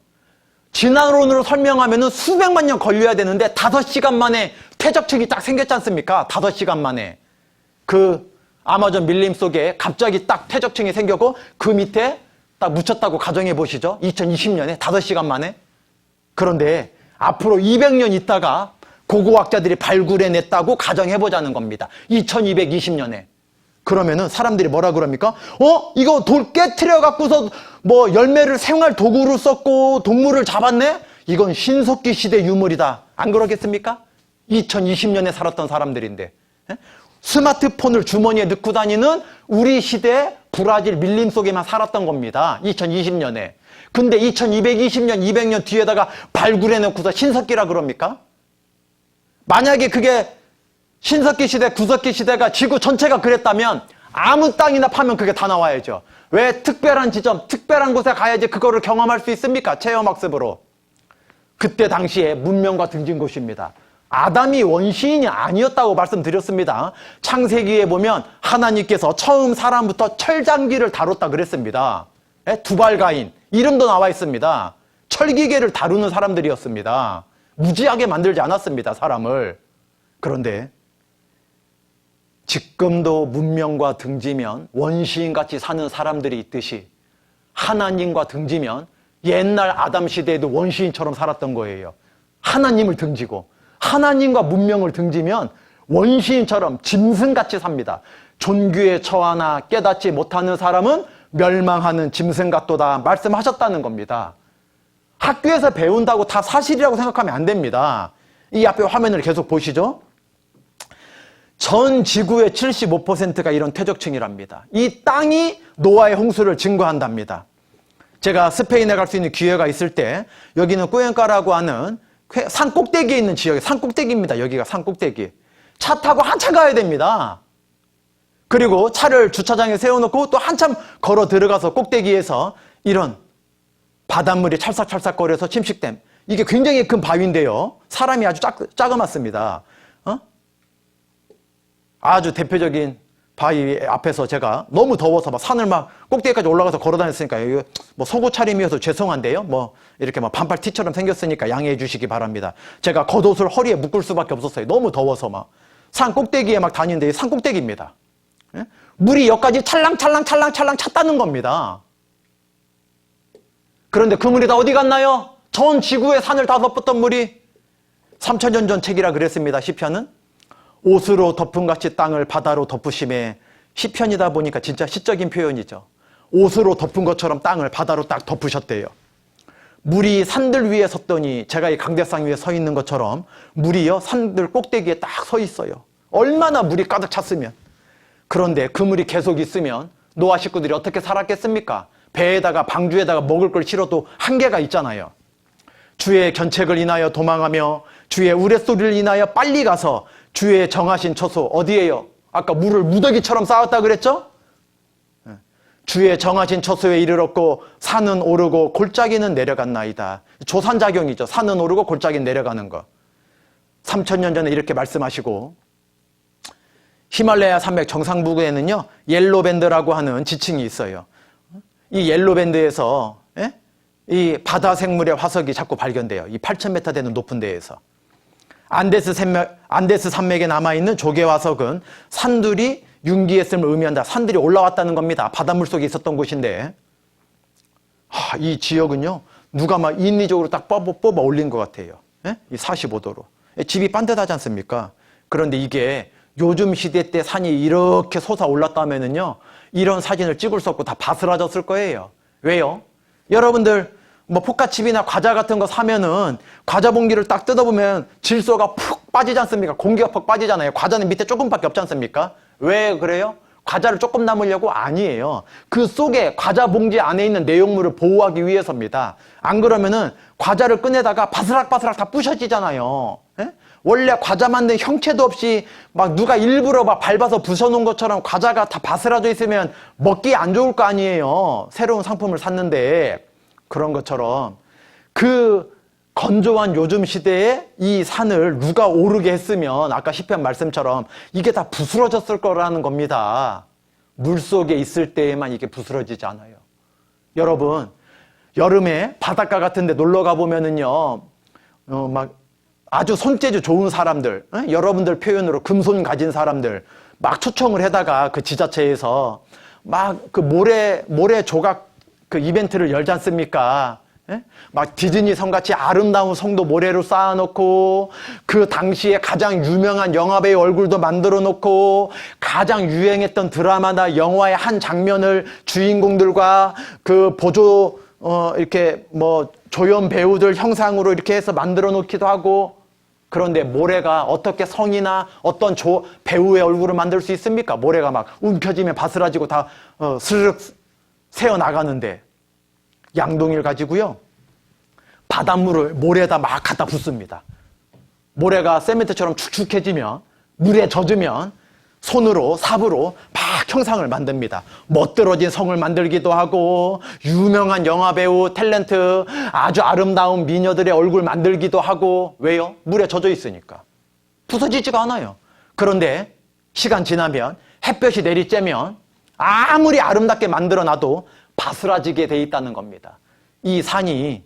진화론으로 설명하면은 수백만 년 걸려야 되는데 5시간 만에 퇴적층이 딱 생겼지 않습니까? 5시간 만에. 그 아마존 밀림 속에 갑자기 딱 퇴적층이 생겼고 그 밑에 딱 묻혔다고 가정해 보시죠. 2020년에 5시간 만에. 그런데 앞으로 200년 있다가 고고학자들이 발굴해냈다고 가정해 보자는 겁니다. 2220년에. 그러면은 사람들이 뭐라 그럽니까? 이거 돌 깨트려 갖고서 뭐 열매를 생활 도구로 썼고 동물을 잡았네? 이건 신석기 시대 유물이다. 안 그러겠습니까? 2020년에 살았던 사람들인데. 스마트폰을 주머니에 넣고 다니는 우리 시대 브라질 밀림 속에만 살았던 겁니다. 2020년에. 근데 2220년, 200년 뒤에다가 발굴해놓고서 신석기라 그럽니까? 만약에 그게 신석기 시대, 구석기 시대가 지구 전체가 그랬다면 아무 땅이나 파면 그게 다 나와야죠. 왜 특별한 지점, 특별한 곳에 가야지 그거를 경험할 수 있습니까? 체험학습으로. 그때 당시에 문명과 등진 곳입니다. 아담이 원시인이 아니었다고 말씀드렸습니다. 창세기에 보면 하나님께서 처음 사람부터 철장기를 다뤘다 그랬습니다. 두발가인 이름도 나와 있습니다. 철기계를 다루는 사람들이었습니다. 무지하게 만들지 않았습니다. 사람을. 그런데 지금도 문명과 등지면 원시인같이 사는 사람들이 있듯이 하나님과 등지면 옛날 아담 시대에도 원시인처럼 살았던 거예요. 하나님을 등지고 하나님과 문명을 등지면 원시인처럼 짐승같이 삽니다. 존귀에 처하나 깨닫지 못하는 사람은 멸망하는 짐승 같도다 말씀하셨다는 겁니다. 학교에서 배운다고 다 사실이라고 생각하면 안 됩니다. 이 앞에 화면을 계속 보시죠. 전 지구의 75%가 이런 퇴적층이랍니다. 이 땅이 노아의 홍수를 증거한답니다. 제가 스페인에 갈 수 있는 기회가 있을 때 여기는 꾸엔카라고 하는 산 꼭대기에 있는 지역이 산 꼭대기입니다. 여기가 산 꼭대기. 차 타고 한참 가야 됩니다. 그리고 차를 주차장에 세워놓고 또 한참 걸어 들어가서 꼭대기에서 이런 바닷물이 찰싹찰싹거려서 침식됨. 이게 굉장히 큰 바위인데요. 사람이 아주 작아맞습니다. 아주 대표적인 바위 앞에서 제가 너무 더워서 막 산을 막 꼭대기까지 올라가서 걸어 다녔으니까 이거 뭐 속옷 차림이어서 죄송한데요. 뭐 이렇게 막 반팔 티처럼 생겼으니까 양해해 주시기 바랍니다. 제가 겉옷을 허리에 묶을 수밖에 없었어요. 너무 더워서 막 산 꼭대기에 막 다니는데 산 꼭대기입니다. 예? 물이 여기까지 찰랑찰랑 찼다는 겁니다. 그런데 그 물이 다 어디 갔나요? 전 지구의 산을 다 덮었던 물이 3000년 전 책이라 그랬습니다. 시편은 옷으로 덮은같이 땅을 바다로 덮으심에 시편이다 보니까 진짜 시적인 표현이죠. 옷으로 덮은 것처럼 땅을 바다로 딱 덮으셨대요. 물이 산들 위에 섰더니 제가 이 강대상 위에 서 있는 것처럼 물이요 산들 꼭대기에 딱 서 있어요. 얼마나 물이 가득 찼으면. 그런데 그 물이 계속 있으면 노아 식구들이 어떻게 살았겠습니까? 배에다가 방주에다가 먹을 걸 실어도 한계가 있잖아요. 주의 견책을 인하여 도망하며 주의 우레소리를 인하여 빨리 가서 주의 정하신 처소 어디예요? 아까 물을 무더기처럼 쌓았다 그랬죠? 주의 정하신 처소에 이르렀고 산은 오르고 골짜기는 내려갔나이다. 조산작용이죠. 산은 오르고 골짜기는 내려가는 거. 3000년 전에 이렇게 말씀하시고 히말라야 산맥 정상부근에는요 옐로밴드라고 하는 지층이 있어요. 이 옐로밴드에서 이 바다 생물의 화석이 자꾸 발견돼요. 이 8000m 되는 높은 데에서. 안데스 산맥에 남아있는 조개 화석은 산들이 융기했음을 의미한다. 산들이 올라왔다는 겁니다. 바닷물 속에 있었던 곳인데 이 지역은요 누가 막 인위적으로 딱 뽑아 올린 것 같아요. 이 45도로. 집이 반듯하지 않습니까? 그런데 이게 요즘 시대 때 산이 이렇게 솟아 올랐다면은요 이런 사진을 찍을 수 없고 다 바스라졌을 거예요. 왜요? 여러분들 뭐 포카칩이나 과자 같은 거 사면은 과자 봉기를 딱 뜯어보면 질소가 푹 빠지지 않습니까? 공기가 푹 빠지잖아요. 과자는 밑에 조금밖에 없지 않습니까? 왜 그래요? 과자를 조금 남으려고? 아니에요. 그 속에 과자 봉지 안에 있는 내용물을 보호하기 위해서입니다. 안 그러면은 과자를 꺼내다가 바스락바스락 다 부셔지잖아요. 원래 과자 만든 형체도 없이 막 누가 일부러 막 밟아서 부숴놓은 것처럼 과자가 다 바스라져 있으면 먹기 안 좋을 거 아니에요. 새로운 상품을 샀는데. 그런 것처럼 그 건조한 요즘 시대에 이 산을 누가 오르게 했으면 아까 시편 말씀처럼 이게 다 부스러졌을 거라는 겁니다. 물속에 있을 때에만 이게 부스러지지 않아요. 여러분 여름에 바닷가 같은 데 놀러 가보면은요 막 아주 손재주 좋은 사람들 여러분들 표현으로 금손 가진 사람들 막 초청을 해다가 그 지자체에서 막 그 모래 조각 그 이벤트를 열지 않습니까? 막 디즈니 성같이 아름다운 성도 모래로 쌓아놓고 그 당시에 가장 유명한 영화배우 얼굴도 만들어 놓고 가장 유행했던 드라마나 영화의 한 장면을 주인공들과 그 보조 이렇게 뭐 조연 배우들 형상으로 이렇게 해서 만들어 놓기도 하고 그런데 모래가 어떻게 성이나 어떤 배우의 얼굴을 만들 수 있습니까? 모래가 막 움켜지면 바스라지고 다 스르륵 새어나가는데 양동이를 가지고요 바닷물을 모래에다 막 갖다 붓습니다. 모래가 세멘트처럼 축축해지면 물에 젖으면 손으로 삽으로 막 형상을 만듭니다. 멋들어진 성을 만들기도 하고 유명한 영화배우 탤런트 아주 아름다운 미녀들의 얼굴 만들기도 하고 왜요? 물에 젖어 있으니까 부서지지가 않아요. 그런데 시간 지나면 햇볕이 내리쬐면 아무리 아름답게 만들어놔도 바스라지게 돼 있다는 겁니다. 이 산이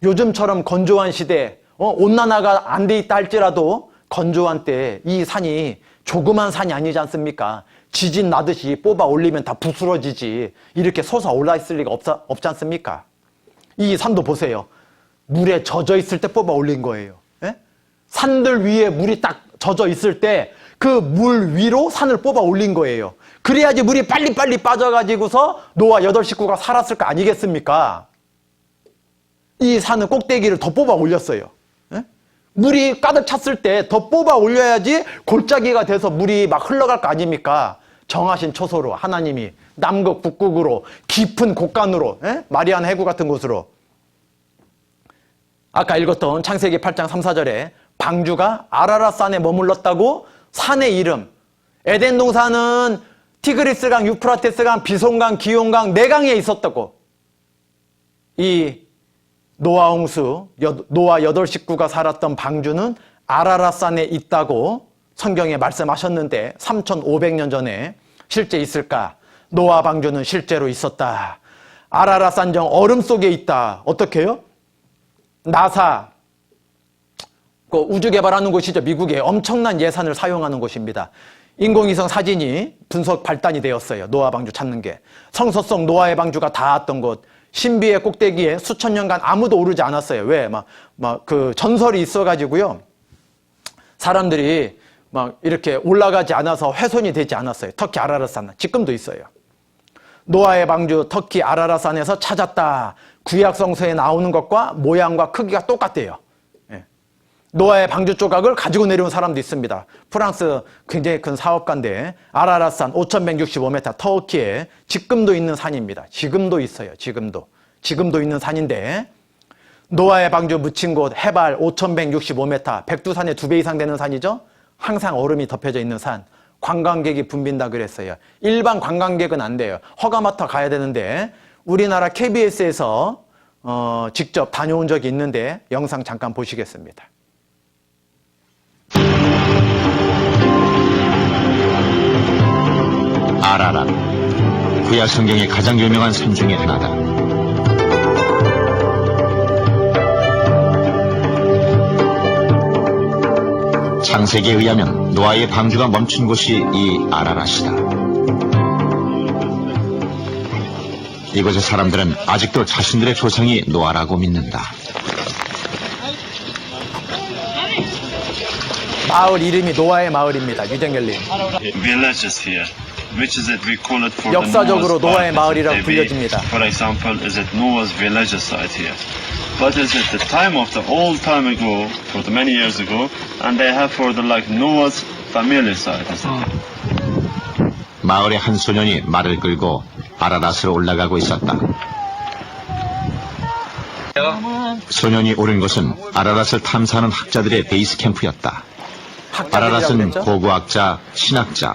요즘처럼 건조한 시대 온난화가 안 돼 있다 할지라도 건조한 때 이 산이 조그만 산이 아니지 않습니까? 지진 나듯이 뽑아 올리면 다 부스러지지 이렇게 솟아 올라 있을 리가 없지 않습니까? 이 산도 보세요. 물에 젖어 있을 때 뽑아 올린 거예요. 산들 위에 물이 딱 젖어 있을 때 그 물 위로 산을 뽑아 올린 거예요. 그래야지 물이 빨리빨리 빠져가지고서 노아 8식구가 살았을 거 아니겠습니까? 이 산은 꼭대기를 더 뽑아 올렸어요. 물이 가득 찼을 때 더 뽑아 올려야지 골짜기가 돼서 물이 막 흘러갈 거 아닙니까? 정하신 초소로 하나님이 남극 북극으로 깊은 곳간으로 마리아나 해구 같은 곳으로 아까 읽었던 창세기 8장 3, 4절에 방주가 아라랏산에 머물렀다고 산의 이름 에덴 동산은 티그리스강, 유프라테스강, 비손강, 기온강 네 강에 있었다고 이 노아 홍수, 노아 8식구가 살았던 방주는 아라랏산에 있다고 성경에 말씀하셨는데 3,500년 전에 실제 있을까? 노아 방주는 실제로 있었다. 아라랏산정 얼음 속에 있다. 어떻게 해요? 나사, 그 우주 개발하는 곳이죠. 미국에 엄청난 예산을 사용하는 곳입니다. 인공위성 사진이 분석 발단이 되었어요. 노아 방주 찾는 게. 성서성 노아의 방주가 닿았던 곳. 신비의 꼭대기에 수천 년간 아무도 오르지 않았어요. 왜? 그 전설이 있어가지고요. 사람들이 막 이렇게 올라가지 않아서 훼손이 되지 않았어요. 터키 아라랏산. 지금도 있어요. 노아의 방주 터키 아라랏산에서 찾았다. 구약 성서에 나오는 것과 모양과 크기가 똑같대요. 노아의 방주 조각을 가지고 내려온 사람도 있습니다. 프랑스 굉장히 큰 사업가인데 아라랏산 5,165m 터키에 지금도 있는 산입니다. 지금도 있어요. 지금도 있는 산인데 노아의 방주 묻힌 곳 해발 5,165m 백두산의 2배 이상 되는 산이죠. 항상 얼음이 덮여져 있는 산. 관광객이 붐빈다 그랬어요. 일반 관광객은 안 돼요. 허가 맡아 가야 되는데 우리나라 KBS에서 직접 다녀온 적이 있는데 영상 잠깐 보시겠습니다. 아라랏, 구약 성경의 가장 유명한 산 중에 하나다. 창세기에 의하면 노아의 방주가 멈춘 곳이 이 아라랏이다. 이곳의 사람들은 아직도 자신들의 조상이 노아라고 믿는다. 마을 이름이 노아의 마을입니다. 유정열님. Villages here. Which is it we call it for 역사적으로 the 노아의 Noah's 마을이라고 Ark. 불려집니다. For example, is it Noah's village site here? But is it the time of the old time ago, for the many years ago, and they have for the like Noah's family site? Is it? 마을의 한 소년이 말을 끌고 아라랏으로 올라가고 있었다. 소년이 오른 곳은 아라랏을 탐사하는 학자들의 베이스 캠프였다. 학자들이라고 아라랏은 그랬죠? 고고학자, 신학자,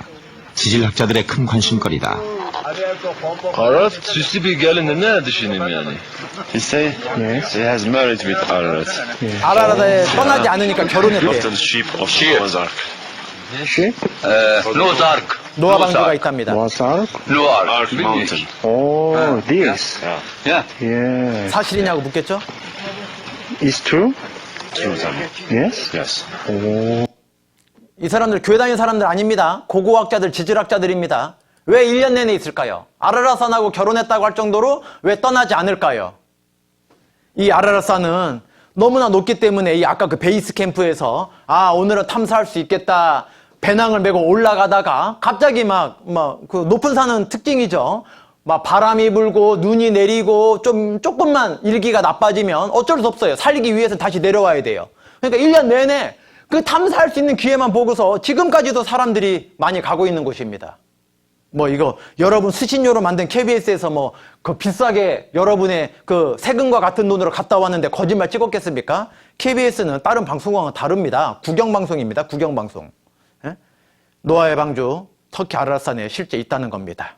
지질학자들의 큰 관심거리다. Ararat süslü bir gelinde ne düşüneyim yani? He say he has married with Ararat. 아라랏에 떠나지 않으니까 결혼했대요. After the sheep of Noah's Ark. Noah's Ark. 노아 방주가 있답니다. Noah's Ark Mountain. Oh, this. Yeah. Yeah. 사실이냐고 묻겠죠? It's true? True. Yes? Yes. 이 사람들 교회 다니는 사람들 아닙니다. 고고학자들, 지질학자들입니다. 왜 1년 내내 있을까요? 아라랏산하고 결혼했다고 할 정도로 왜 떠나지 않을까요? 이 아라랏산은 너무나 높기 때문에 이 아까 그 베이스 캠프에서 오늘은 탐사할 수 있겠다. 배낭을 메고 올라가다가 갑자기 그 높은 산은 특징이죠. 막 바람이 불고 눈이 내리고 조금만 일기가 나빠지면 어쩔 수 없어요. 살기 위해서 다시 내려와야 돼요. 그러니까 1년 내내 그 탐사할 수 있는 기회만 보고서 지금까지도 사람들이 많이 가고 있는 곳입니다. 이거 여러분 수신료로 만든 KBS에서 그 비싸게 여러분의 그 세금과 같은 돈으로 갔다 왔는데 거짓말 찍었겠습니까? KBS는 다른 방송과는 다릅니다. 국영방송입니다. 국영방송. 노아의 방주 터키 아라랏산에 실제 있다는 겁니다.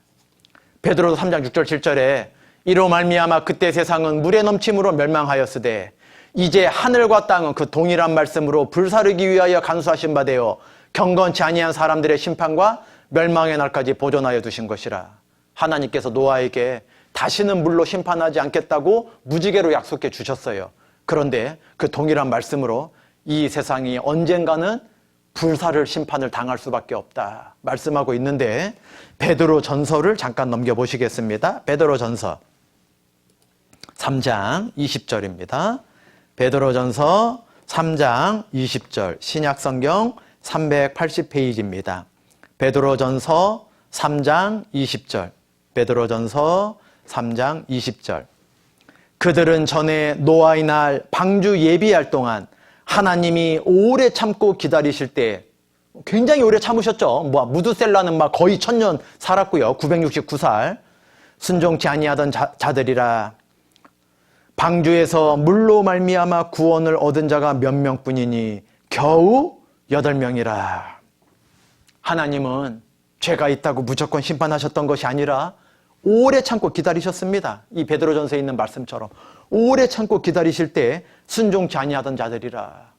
베드로서 3장 6절 7절에 이로 말미암아 그때 세상은 물에 넘침으로 멸망하였으되 이제 하늘과 땅은 그 동일한 말씀으로 불사르기 위하여 간수하신 바 되어 경건치 아니한 사람들의 심판과 멸망의 날까지 보존하여 두신 것이라. 하나님께서 노아에게 다시는 물로 심판하지 않겠다고 무지개로 약속해 주셨어요. 그런데 그 동일한 말씀으로 이 세상이 언젠가는 불사를 심판을 당할 수밖에 없다 말씀하고 있는데 베드로 전서를 잠깐 넘겨보시겠습니다. 베드로 전서 3장 20절입니다. 베드로 전서 3장 20절 신약성경 380페이지입니다. 베드로 전서 3장 20절 베드로 전서 3장 20절 그들은 전에 노아의 날 방주 예비할 동안 하나님이 오래 참고 기다리실 때 굉장히 오래 참으셨죠. 무드셀라는 막 거의 1000년 살았고요. 969살. 순종치 아니하던 자들이라. 방주에서 물로 말미암아 구원을 얻은 자가 몇 명뿐이니 겨우 8명이라. 하나님은 죄가 있다고 무조건 심판하셨던 것이 아니라 오래 참고 기다리셨습니다. 이 베드로전서에 있는 말씀처럼 오래 참고 기다리실 때 순종치 아니하던 자들이라.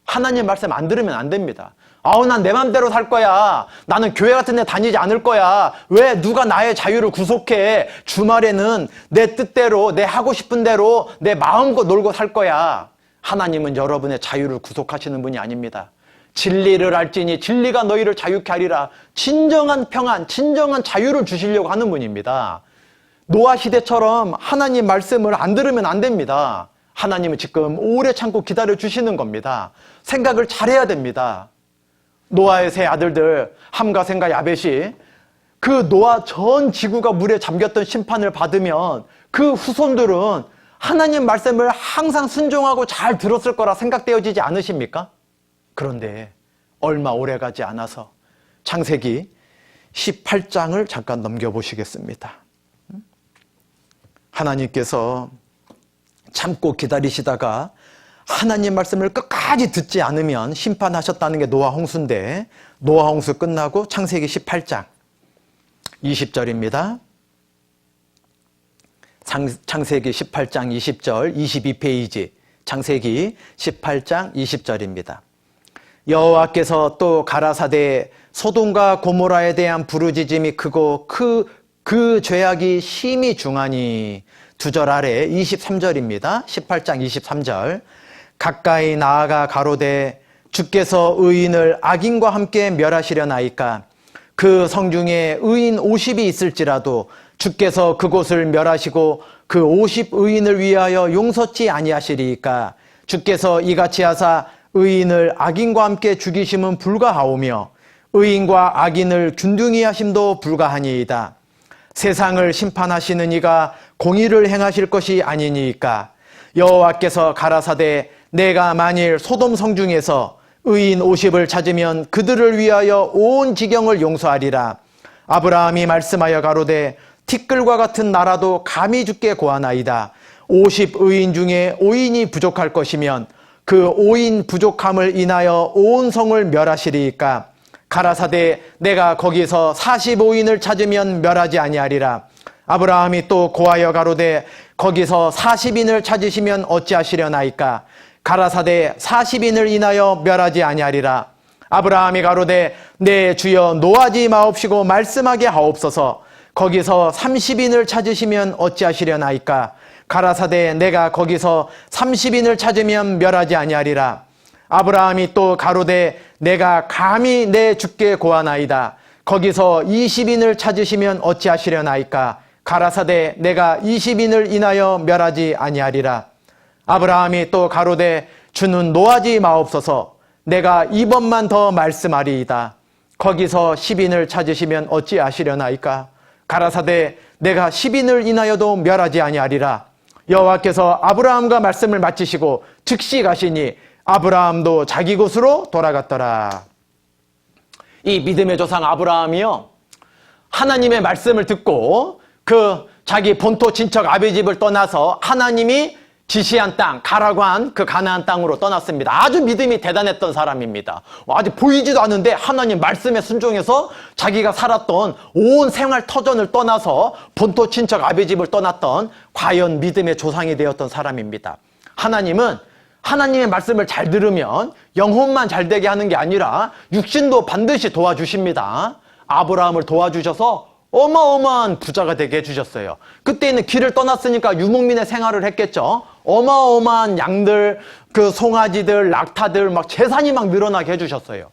하나님 말씀 안 들으면 안 됩니다. 난 내 맘대로 살 거야. 나는 교회 같은 데 다니지 않을 거야. 왜 누가 나의 자유를 구속해? 주말에는 내 뜻대로, 내 하고 싶은 대로 내 마음껏 놀고 살 거야. 하나님은 여러분의 자유를 구속하시는 분이 아닙니다. 진리를 알지니 진리가 너희를 자유케 하리라. 진정한 평안, 진정한 자유를 주시려고 하는 분입니다. 노아 시대처럼 하나님 말씀을 안 들으면 안 됩니다. 하나님은 지금 오래 참고 기다려 주시는 겁니다. 생각을 잘해야 됩니다. 노아의 세 아들들 함과 셈과 야벳이 그 노아 전 지구가 물에 잠겼던 심판을 받으면 그 후손들은 하나님 말씀을 항상 순종하고 잘 들었을 거라 생각되어지지 않으십니까? 그런데 얼마 오래가지 않아서 창세기 18장을 잠깐 넘겨보시겠습니다. 하나님께서 참고 기다리시다가 하나님 말씀을 끝까지 듣지 않으면 심판하셨다는 게 노아 홍수인데, 노아 홍수 끝나고 창세기 18장 20절입니다. 창세기 18장 20절 22페이지 창세기 18장 20절입니다. 여호와께서 또 가라사대 소돔과 고모라에 대한 부르짖음이 크고 그 죄악이 심히 중하니. 2절 아래 23절입니다. 18장 23절. 가까이 나아가 가로되 주께서 의인을 악인과 함께 멸하시려나이까. 그 성중에 의인 50이 있을지라도 주께서 그곳을 멸하시고 그 50 의인을 위하여 용서치 아니하시리이까. 주께서 이같이 하사 의인을 악인과 함께 죽이심은 불가하오며 의인과 악인을 균등히 하심도 불가하니이다. 세상을 심판하시는 이가 공의를 행하실 것이 아니니이까. 여호와께서 가라사대 내가 만일 소돔 성중에서 의인 50을 찾으면 그들을 위하여 온 지경을 용서하리라. 아브라함이 말씀하여 가로되 티끌과 같은 나라도 감히 주께 고하나이다. 50 의인 중에 5인이 부족할 것이면 그 5인 부족함을 인하여 온 성을 멸하시리이까. 가라사대 내가 거기서 45인을 찾으면 멸하지 아니하리라. 아브라함이 또 고하여 가로되 거기서 40인을 찾으시면 어찌하시려나이까. 가라사대 40인을 인하여 멸하지 아니하리라. 아브라함이 가로되 내 주여 노하지 마옵시고 말씀하게 하옵소서. 거기서 30인을 찾으시면 어찌하시려나이까. 가라사대 내가 거기서 30인을 찾으면 멸하지 아니하리라. 아브라함이 또 가로되 내가 감히 내 주께 고하나이다. 거기서 20인을 찾으시면 어찌하시려나이까. 가라사대 내가 20인을 인하여 멸하지 아니하리라. 아브라함이 또 가로되 주는 노하지 마옵소서. 내가 이번만 더 말씀하리이다. 거기서 10인을 찾으시면 어찌하시려나이까. 가라사대 내가 10인을 인하여도 멸하지 아니하리라. 여호와께서 아브라함과 말씀을 마치시고 즉시 가시니 아브라함도 자기 곳으로 돌아갔더라. 이 믿음의 조상 아브라함이요, 하나님의 말씀을 듣고 그 자기 본토 친척 아비 집을 떠나서 하나님이 지시한 땅, 가라고 한 그 가나안 땅으로 떠났습니다. 아주 믿음이 대단했던 사람입니다. 아직 보이지도 않는데 하나님 말씀에 순종해서 자기가 살았던 온 생활 터전을 떠나서 본토 친척 아비 집을 떠났던 과연 믿음의 조상이 되었던 사람입니다. 하나님은 하나님의 말씀을 잘 들으면 영혼만 잘 되게 하는 게 아니라 육신도 반드시 도와주십니다. 아브라함을 도와주셔서 어마어마한 부자가 되게 해주셨어요. 그때는 길을 떠났으니까 유목민의 생활을 했겠죠. 어마어마한 양들, 그 송아지들, 낙타들, 막 재산이 막 늘어나게 해주셨어요.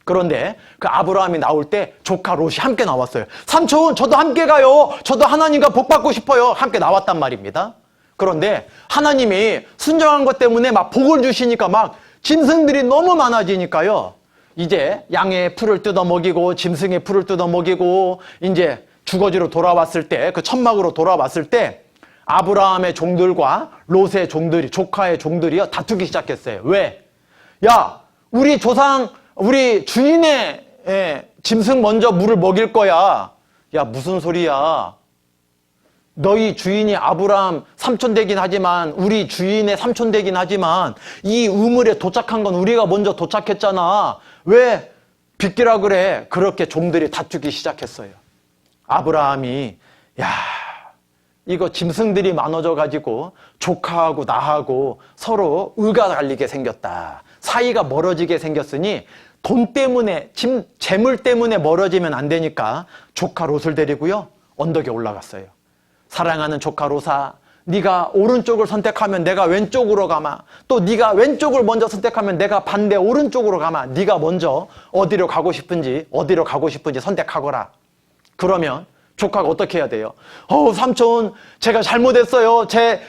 그런데 그 아브라함이 나올 때 조카 롯이 함께 나왔어요. 삼촌, 저도 함께 가요. 저도 하나님과 복 받고 싶어요. 함께 나왔단 말입니다. 그런데 하나님이 순종한 것 때문에 막 복을 주시니까 막 짐승들이 너무 많아지니까요. 이제 양의 풀을 뜯어 먹이고 짐승의 풀을 뜯어 먹이고 이제 주거지로 돌아왔을 때, 그 천막으로 돌아왔을 때 아브라함의 종들과 롯의 종들이, 조카의 종들이요, 다투기 시작했어요. 왜? 야, 우리 조상, 우리 주인의 짐승 먼저 물을 먹일 거야. 야, 무슨 소리야. 너희 주인이 아브라함 삼촌 되긴 하지만, 우리 주인의 삼촌 되긴 하지만, 이 우물에 도착한 건 우리가 먼저 도착했잖아. 왜 비끼라 그래? 그렇게 종들이 다투기 시작했어요. 아브라함이, 야, 이거 짐승들이 많아져가지고 조카하고 나하고 서로 의가 갈리게 생겼다. 사이가 멀어지게 생겼으니 돈 때문에, 재물 때문에 멀어지면 안 되니까 조카 롯을 데리고요, 언덕에 올라갔어요. 사랑하는 조카 롯아, 네가 오른쪽을 선택하면 내가 왼쪽으로 가마. 또 네가 왼쪽을 먼저 선택하면 내가 반대 오른쪽으로 가마. 네가 먼저 어디로 가고 싶은지 선택하거라. 그러면 조카가 어떻게 해야 돼요? 삼촌, 제가 잘못했어요. 제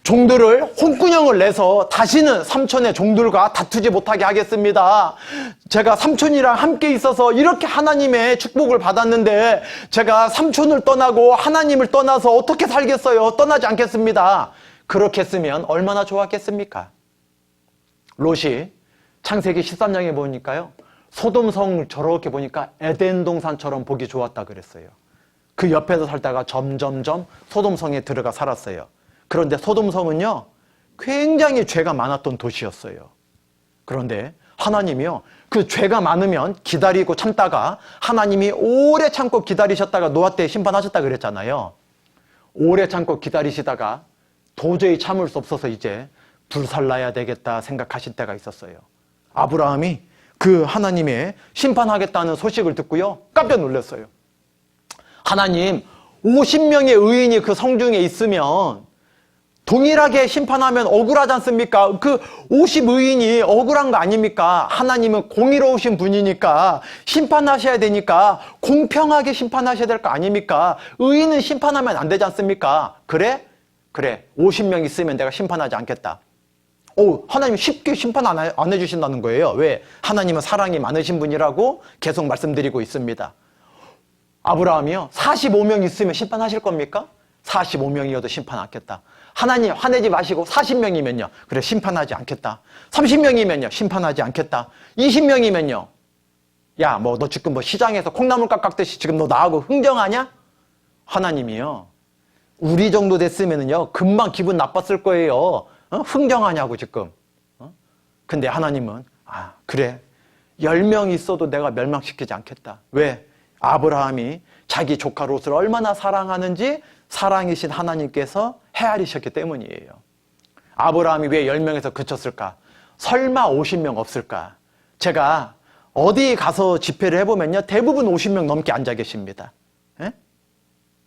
종들을 홍군형을 내서 다시는 삼촌의 종들과 다투지 못하게 하겠습니다. 제가 삼촌이랑 함께 있어서 이렇게 하나님의 축복을 받았는데 제가 삼촌을 떠나고 하나님을 떠나서 어떻게 살겠어요? 떠나지 않겠습니다. 그렇게 했으면 얼마나 좋았겠습니까? 롯이 창세기 13장에 보니까요, 소돔성 저렇게 보니까 에덴 동산처럼 보기 좋았다 그랬어요. 그 옆에서 살다가 점점점 소돔성에 들어가 살았어요. 그런데 소돔성은요, 굉장히 죄가 많았던 도시였어요. 그런데 하나님이요, 그 죄가 많으면 기다리고 참다가 하나님이 오래 참고 기다리셨다가 노아 때 심판하셨다 그랬잖아요. 오래 참고 기다리시다가 도저히 참을 수 없어서 이제 불살라야 되겠다 생각하실 때가 있었어요. 아브라함이 그 하나님의 심판하겠다는 소식을 듣고요, 깜짝 놀랐어요. 하나님, 50명의 의인이 그 성중에 있으면 동일하게 심판하면 억울하지 않습니까? 그 50의인이 억울한 거 아닙니까? 하나님은 공의로우신 분이니까 심판하셔야 되니까 공평하게 심판하셔야 될 거 아닙니까? 의인은 심판하면 안 되지 않습니까? 그래? 50명 있으면 내가 심판하지 않겠다. 하나님 쉽게 심판 안 해주신다는 거예요. 왜? 하나님은 사랑이 많으신 분이라고 계속 말씀드리고 있습니다. 아브라함이요, 45명 있으면 심판하실 겁니까? 45명이어도 심판 않겠다. 하나님 화내지 마시고 40명이면요, 그래, 심판하지 않겠다. 30명이면요, 심판하지 않겠다. 20명이면요, 야, 너 지금 시장에서 콩나물 깎듯이 지금 너 나하고 흥정하냐? 하나님이요, 우리 정도 됐으면요, 금방 기분 나빴을 거예요. 흥정하냐고 지금. 근데 하나님은, 그래, 10명 있어도 내가 멸망시키지 않겠다. 왜? 아브라함이 자기 조카 롯을 얼마나 사랑하는지 사랑이신 하나님께서 헤아리셨기 때문이에요. 아브라함이 왜 10명에서 그쳤을까? 설마 50명 없을까? 제가 어디 가서 집회를 해보면요, 대부분 50명 넘게 앉아 계십니다.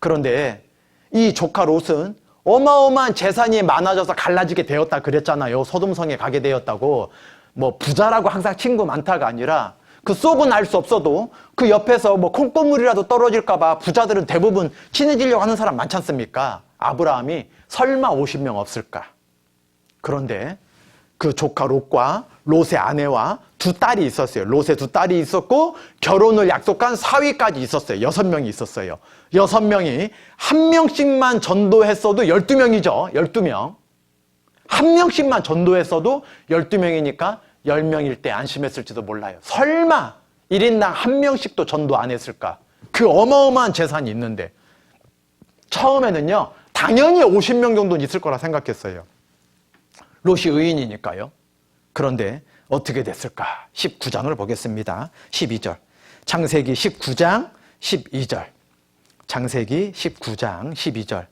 그런데 이 조카 롯은 어마어마한 재산이 많아져서 갈라지게 되었다 그랬잖아요. 소돔성에 가게 되었다고. 부자라고 항상 친구 많다가 아니라 그 속은 알 수 없어도 그 옆에서 콩고물이라도 떨어질까봐 부자들은 대부분 친해지려고 하는 사람 많지 않습니까? 아브라함이 설마 50명 없을까? 그런데 그 조카 롯과 롯의 아내와 두 딸이 있었어요. 롯의 두 딸이 있었고 결혼을 약속한 사위까지 있었어요. 6명이 있었어요. 6명이 한 명씩만 전도했어도 12명이죠. 12명. 한 명씩만 전도했어도 12명이니까 10명일 때 안심했을지도 몰라요. 설마 1인당 한 명씩도 전도 안 했을까? 그 어마어마한 재산이 있는데. 처음에는요, 당연히 50명 정도는 있을 거라 생각했어요. 롯이 의인이니까요. 그런데 어떻게 됐을까? 19장을 보겠습니다. 12절. 창세기 19장 12절. 창세기 19장 12절.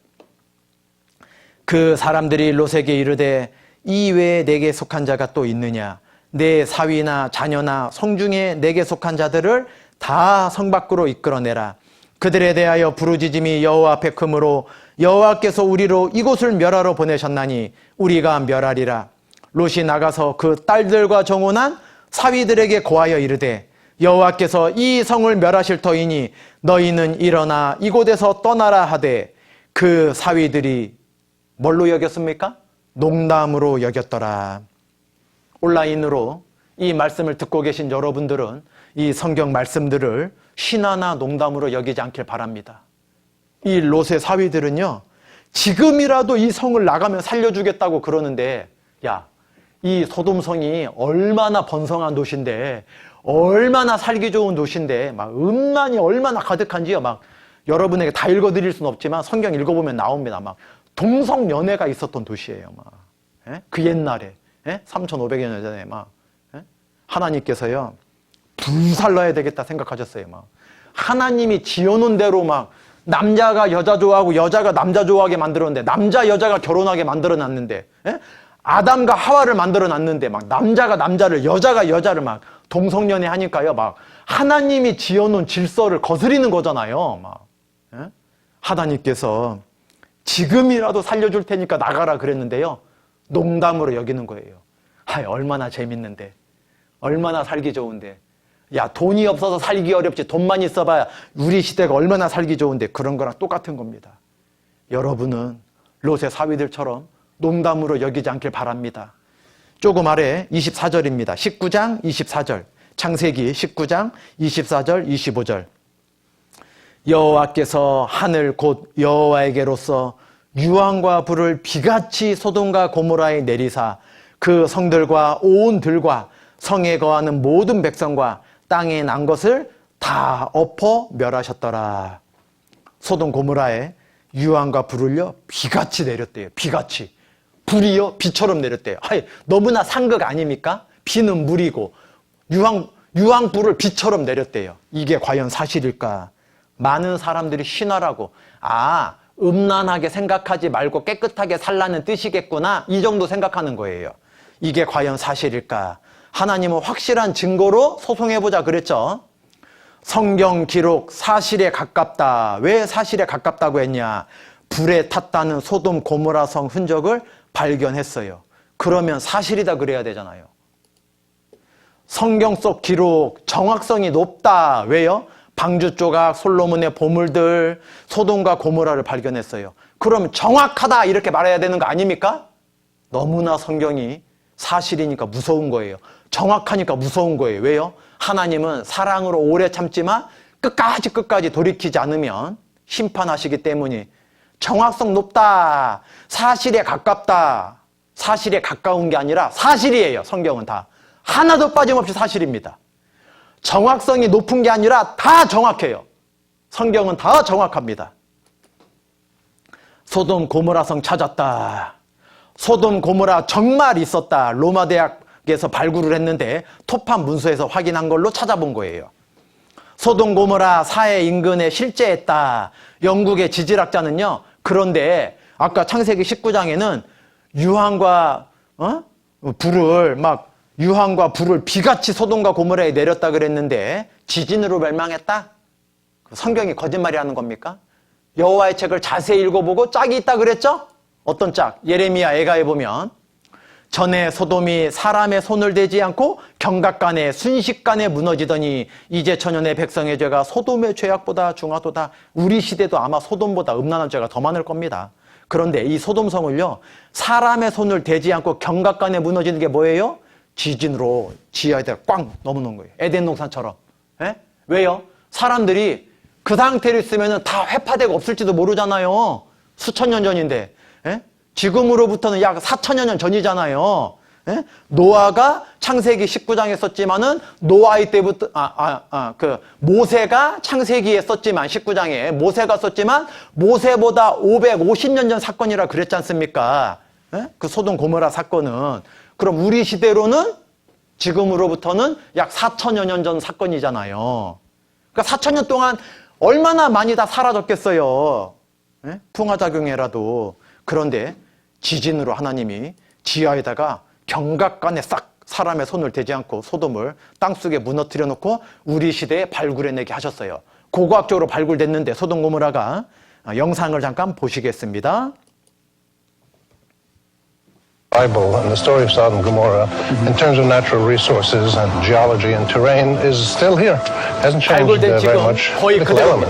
그 사람들이 롯에게 이르되 이 외에 내게 속한 자가 또 있느냐? 내 사위나 자녀나 성중에 내게 속한 자들을 다 성 밖으로 이끌어내라. 그들에 대하여 부르짖음이 여호와 앞에 크므로 여호와께서 우리로 이곳을 멸하러 보내셨나니 우리가 멸하리라. 롯이 나가서 그 딸들과 정혼한 사위들에게 고하여 이르되 여호와께서 이 성을 멸하실 터이니 너희는 일어나 이곳에서 떠나라 하되 그 사위들이 뭘로 여겼습니까? 농담으로 여겼더라. 온라인으로 이 말씀을 듣고 계신 여러분들은 이 성경 말씀들을 신화나 농담으로 여기지 않길 바랍니다. 이 롯의 사위들은요, 지금이라도 이 성을 나가면 살려주겠다고 그러는데, 야, 이 소돔성이 얼마나 번성한 도시인데, 얼마나 살기 좋은 도시인데, 막 음란이 얼마나 가득한지요. 막 여러분에게 다 읽어드릴 수는 없지만 성경 읽어보면 나옵니다. 막 동성연애가 있었던 도시예요. 막 예? 그 옛날에 3,500여 년 전에 막 하나님께서요 불살라야 되겠다 생각하셨어요. 막 하나님이 지어놓은 대로 막 남자가 여자 좋아하고 여자가 남자 좋아하게 만들었는데, 남자 여자가 결혼하게 만들어놨는데, 아담과 하와를 만들어놨는데 막 남자가 남자를, 여자가 여자를 막 동성연애 하니까요 막 하나님이 지어놓은 질서를 거스리는 거잖아요. 막 하나님께서 지금이라도 살려줄 테니까 나가라 그랬는데요 농담으로 여기는 거예요. 얼마나 재밌는데, 얼마나 살기 좋은데, 야 돈이 없어서 살기 어렵지 돈만 있어봐야 우리 시대가 얼마나 살기 좋은데, 그런 거랑 똑같은 겁니다. 여러분은 롯의 사위들처럼 농담으로 여기지 않길 바랍니다. 조금 아래 24절입니다. 19장 24절, 창세기 19장 24절 25절. 여호와께서 하늘 곧 여호와에게로서 유황과 불을 비같이 소돔과 고모라에 내리사 그 성들과 온 들과 성에 거하는 모든 백성과 땅에 난 것을 다 엎어 멸하셨더라. 소돔 고모라에 유황과 불을요 비같이 내렸대요. 비같이. 불이요 비처럼 내렸대요. 너무나 상극 아닙니까? 비는 물이고 유황불을 비처럼 내렸대요. 이게 과연 사실일까? 많은 사람들이 신화라고, 음란하게 생각하지 말고 깨끗하게 살라는 뜻이겠구나, 이 정도 생각하는 거예요. 이게 과연 사실일까? 하나님은 확실한 증거로 소송해보자 그랬죠. 성경 기록 사실에 가깝다. 왜 사실에 가깝다고 했냐? 불에 탔다는 소돔 고모라 성 흔적을 발견했어요. 그러면 사실이다 그래야 되잖아요. 성경 속 기록 정확성이 높다. 왜요? 방주 조각, 솔로몬의 보물들, 소돔과 고모라를 발견했어요. 그럼 정확하다 이렇게 말해야 되는 거 아닙니까? 너무나 성경이 사실이니까 무서운 거예요. 정확하니까 무서운 거예요. 왜요? 하나님은 사랑으로 오래 참지만 끝까지 돌이키지 않으면 심판하시기 때문에 정확성 높다, 사실에 가깝다. 사실에 가까운 게 아니라 사실이에요. 성경은 다. 하나도 빠짐없이 사실입니다. 정확성이 높은 게 아니라 다 정확해요. 성경은 다 정확합니다. 소돔 고모라 성 찾았다. 소돔 고모라 정말 있었다. 로마 대학에서 발굴을 했는데 토판 문서에서 확인한 걸로 찾아본 거예요. 소돔 고모라 사해 인근에 실제했다. 영국의 지질학자는요. 그런데 아까 창세기 19장에는 유황과 불을 비같이 소돔과 고모라에 내렸다 그랬는데 지진으로 멸망했다? 성경이 거짓말이라는 겁니까? 여호와의 책을 자세히 읽어보고 짝이 있다 그랬죠? 어떤 짝? 예레미야 애가에 보면 전에 소돔이 사람의 손을 대지 않고 경각간에 순식간에 무너지더니 이제 천년의 백성의 죄가 소돔의 죄악보다 중하도다. 우리 시대도 아마 소돔보다 음란한 죄가 더 많을 겁니다. 그런데 이 소돔성을요 사람의 손을 대지 않고 경각간에 무너지는 게 뭐예요? 지진으로 지하에다가 꽝 넘어놓은 거예요. 에덴 동산처럼. 왜요? 사람들이 그 상태로 있으면 다 회파되고 없을지도 모르잖아요. 수천 년 전인데. 지금으로부터는 약 4천여 년 전이잖아요. 노아가 창세기 19장에 썼지만은 노아의 때부터 모세가 창세기에 썼지만 19장에 모세가 썼지만 모세보다 550년 전 사건이라 그랬지 않습니까? 그 소돔 고모라 사건은. 그럼 우리 시대로는 지금으로부터는 약 4천여 년 전 사건이잖아요. 그러니까 4천년 동안 얼마나 많이 다 사라졌겠어요. 풍화작용이라도. 그런데 지진으로 하나님이 지하에다가 경각간에 싹 사람의 손을 대지 않고 소돔을 땅속에 무너뜨려 놓고 우리 시대에 발굴해내게 하셨어요. 고고학적으로 발굴됐는데 소돔 고모라가 영상을 잠깐 보시겠습니다. Bible and the story of Sodom and Gomorrah in terms of natural resources and geology and terrain is still here. Hasn't changed very much. Physical element.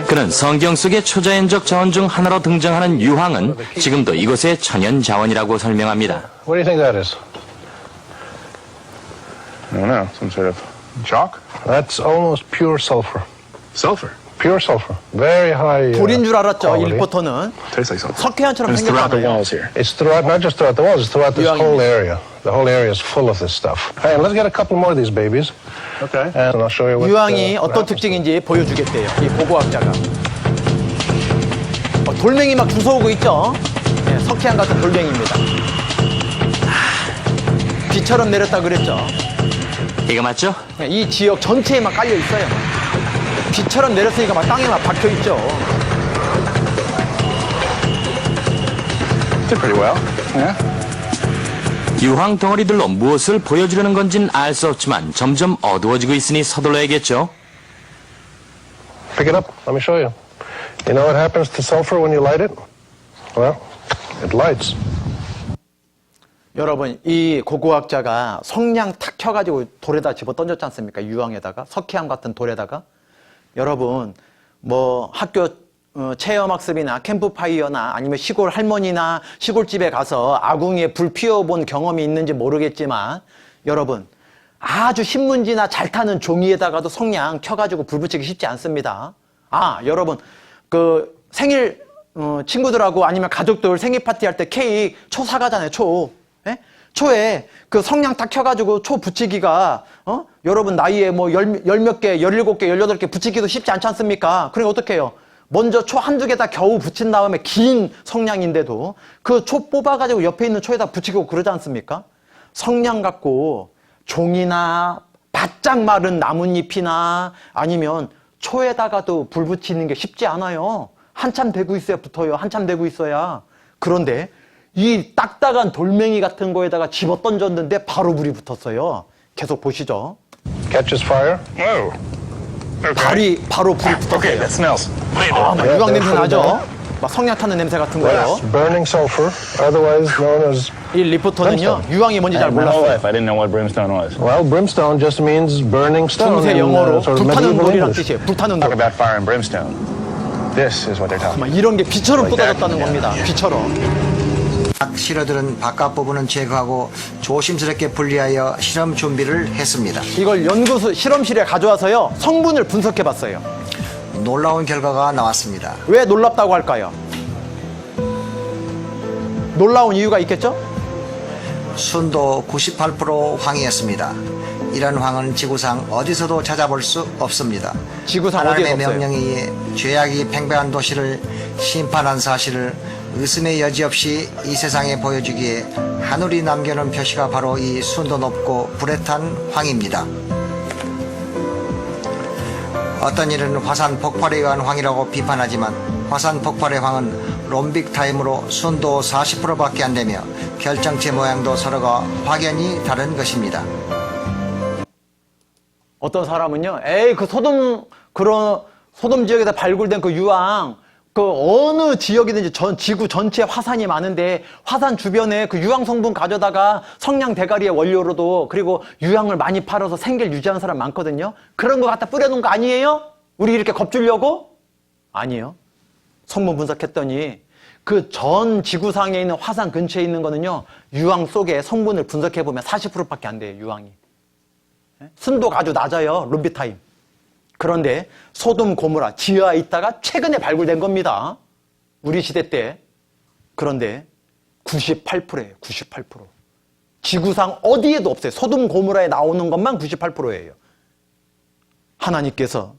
그는 성경 속의 초자연적 자원 중 하나로 등장하는 유황은 지금도 이곳의 천연 자원이라고 설명합니다. What do you think that is? I don't know, some sort of chalk? That's almost pure sulfur. Sulfur? Pure sulfur. Very high. 돌인 줄 알았죠. 이 quality. 리포터는 Tastes like something. 석회암처럼 It's throughout the 생겼잖아요. walls here. It's throughout, not just throughout the walls, it's throughout this 유황입니다. whole area. The whole area is full of this stuff. Hey, and let's get a couple more of these babies. Okay. And I'll show you what. 유황이 what 어떤 happens to them. 특징인지 보여주겠대요. 이 고고학자가. 돌멩이 막 주워오고 있죠. 네, 석회암 같은 돌멩이입니다. 비처럼 내렸다 그랬죠. 이거 맞죠? 이 지역 전체에 막 깔려 있어요. 비처럼 내렸으니까 막 땅에 막 박혀 있죠. Did pretty well. Yeah. 유황 덩어리들로 무엇을 보여주려는 건진 알 수 없지만 점점 어두워지고 있으니 서둘러야겠죠. Pick it up. Let me show you. You know what happens to sulfur when you light it? Well, it lights. 여러분, 이 고고학자가 성냥 탁 켜가지고 돌에다 집어 던졌지 않습니까? 유황에다가, 석회암 같은 돌에다가. 여러분, 뭐 학교 체험학습이나 캠프파이어나 아니면 시골 할머니나 시골집에 가서 아궁이에 불 피워본 경험이 있는지 모르겠지만, 여러분, 아주 신문지나 잘 타는 종이에다가도 성냥 켜가지고 불 붙이기 쉽지 않습니다. 아, 여러분, 그 생일 친구들하고 아니면 가족들 생일 파티 할 때 케이크 초 사가잖아요. 초. 예? 초에 그 성냥 딱 켜가지고 초 붙이기가 여러분 나이에 뭐 열 몇 개, 17개, 18개 붙이기도 쉽지 않지 않습니까? 그러니까 어떻게 해요? 먼저 초 한두 개 다 겨우 붙인 다음에 긴 성냥인데도 그 초 뽑아가지고 옆에 있는 초에다 붙이고 그러지 않습니까? 성냥 갖고 종이나 바짝 마른 나뭇잎이나 아니면 초에다가도 불 붙이는 게 쉽지 않아요. 한참 되고 있어야 붙어요. 한참 되고 있어야. 그런데 이 딱딱한 돌멩이 같은 거에다가 집어 던졌는데 바로 불이 붙었어요. 계속 보시죠. Catches fire. Oh. 발이 바로 불이 Okay, 붙었어요. that smells. 아, 막 유황 냄새 나죠? 막 성냥 타는 냄새 같은 거예요. That's burning sulfur, otherwise known as. 이 리포터는요, 유황이 뭔지 잘 My whole 몰랐어요. life, I didn't know what brimstone was. Well, brimstone just means burning stone. 중세 in, 영어로 sort of 불타는 medieval 돌이란 English. 뜻이에요. 불타는 Talk 돌. about fire and brimstone. This is what they're talking 막 about. 이런 게 비처럼 쏟아졌다는 겁니다. 비처럼. 실어들은 바깥 부분은 제거하고 조심스럽게 분리하여 실험 준비를 했습니다. 이걸 연구소 실험실에 가져와서요, 성분을 분석해 봤어요. 놀라운 결과가 나왔습니다. 왜 놀랍다고 할까요? 놀라운 이유가 있겠죠? 순도 98% 황이었습니다. 이런 황은 지구상 어디서도 찾아볼 수 없습니다. 지구상 하나님의 어디에도 없어요. 명령에 의해 죄악이 팽배한 도시를 심판한 사실을 의심의 여지 없이 이 세상에 보여주기에 하늘이 남겨놓은 표시가 바로 이 순도 높고 불에 탄 황입니다. 어떤 이는 화산 폭발에 의한 황이라고 비판하지만 화산 폭발의 황은 롬빅 타임으로 순도 40%밖에 안 되며 결정체 모양도 서로가 확연히 다른 것입니다. 어떤 사람은요, 에이, 소돔 지역에서 발굴된 그 유황, 그 어느 지역이든지 지구 전체에 화산이 많은데 화산 주변에 그 유황 성분 가져다가 성냥 대가리의 원료로도 그리고 유황을 많이 팔아서 생계를 유지하는 사람 많거든요. 그런 거 갖다 뿌려놓은 거 아니에요? 우리 이렇게 겁주려고? 아니에요. 성분 분석했더니 그 전 지구상에 있는 화산 근처에 있는 거는요, 유황 속에 성분을 분석해보면 40%밖에 안 돼요, 유황이. 순도가 아주 낮아요, 룸비타임. 그런데 소돔 고모라 지하에 있다가 최근에 발굴된 겁니다. 우리 시대 때. 그런데 98%예요. 98%. 지구상 어디에도 없어요. 소돔 고모라에 나오는 것만 98%예요. 하나님께서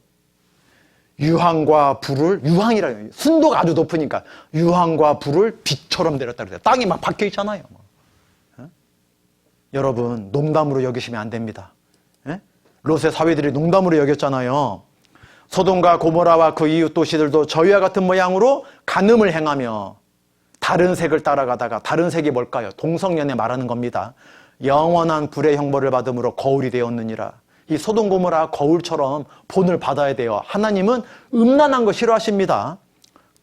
유황과 불을, 유황이라요. 순도가 아주 높으니까 유황과 불을 빛처럼 내렸다 그래요. 땅이 막 박혀 있잖아요. 여러분, 농담으로 여기시면 안 됩니다. 롯의 사위들이 농담으로 여겼잖아요. 소돔과 고모라와 그 이웃 도시들도 저희와 같은 모양으로 간음을 행하며 다른 색을 따라가다가, 다른 색이 뭘까요? 동성연애 말하는 겁니다. 영원한 불의 형벌을 받음으로 거울이 되었느니라. 이 소돔 고모라 거울처럼 본을 받아야 돼요. 하나님은 음란한 거 싫어하십니다.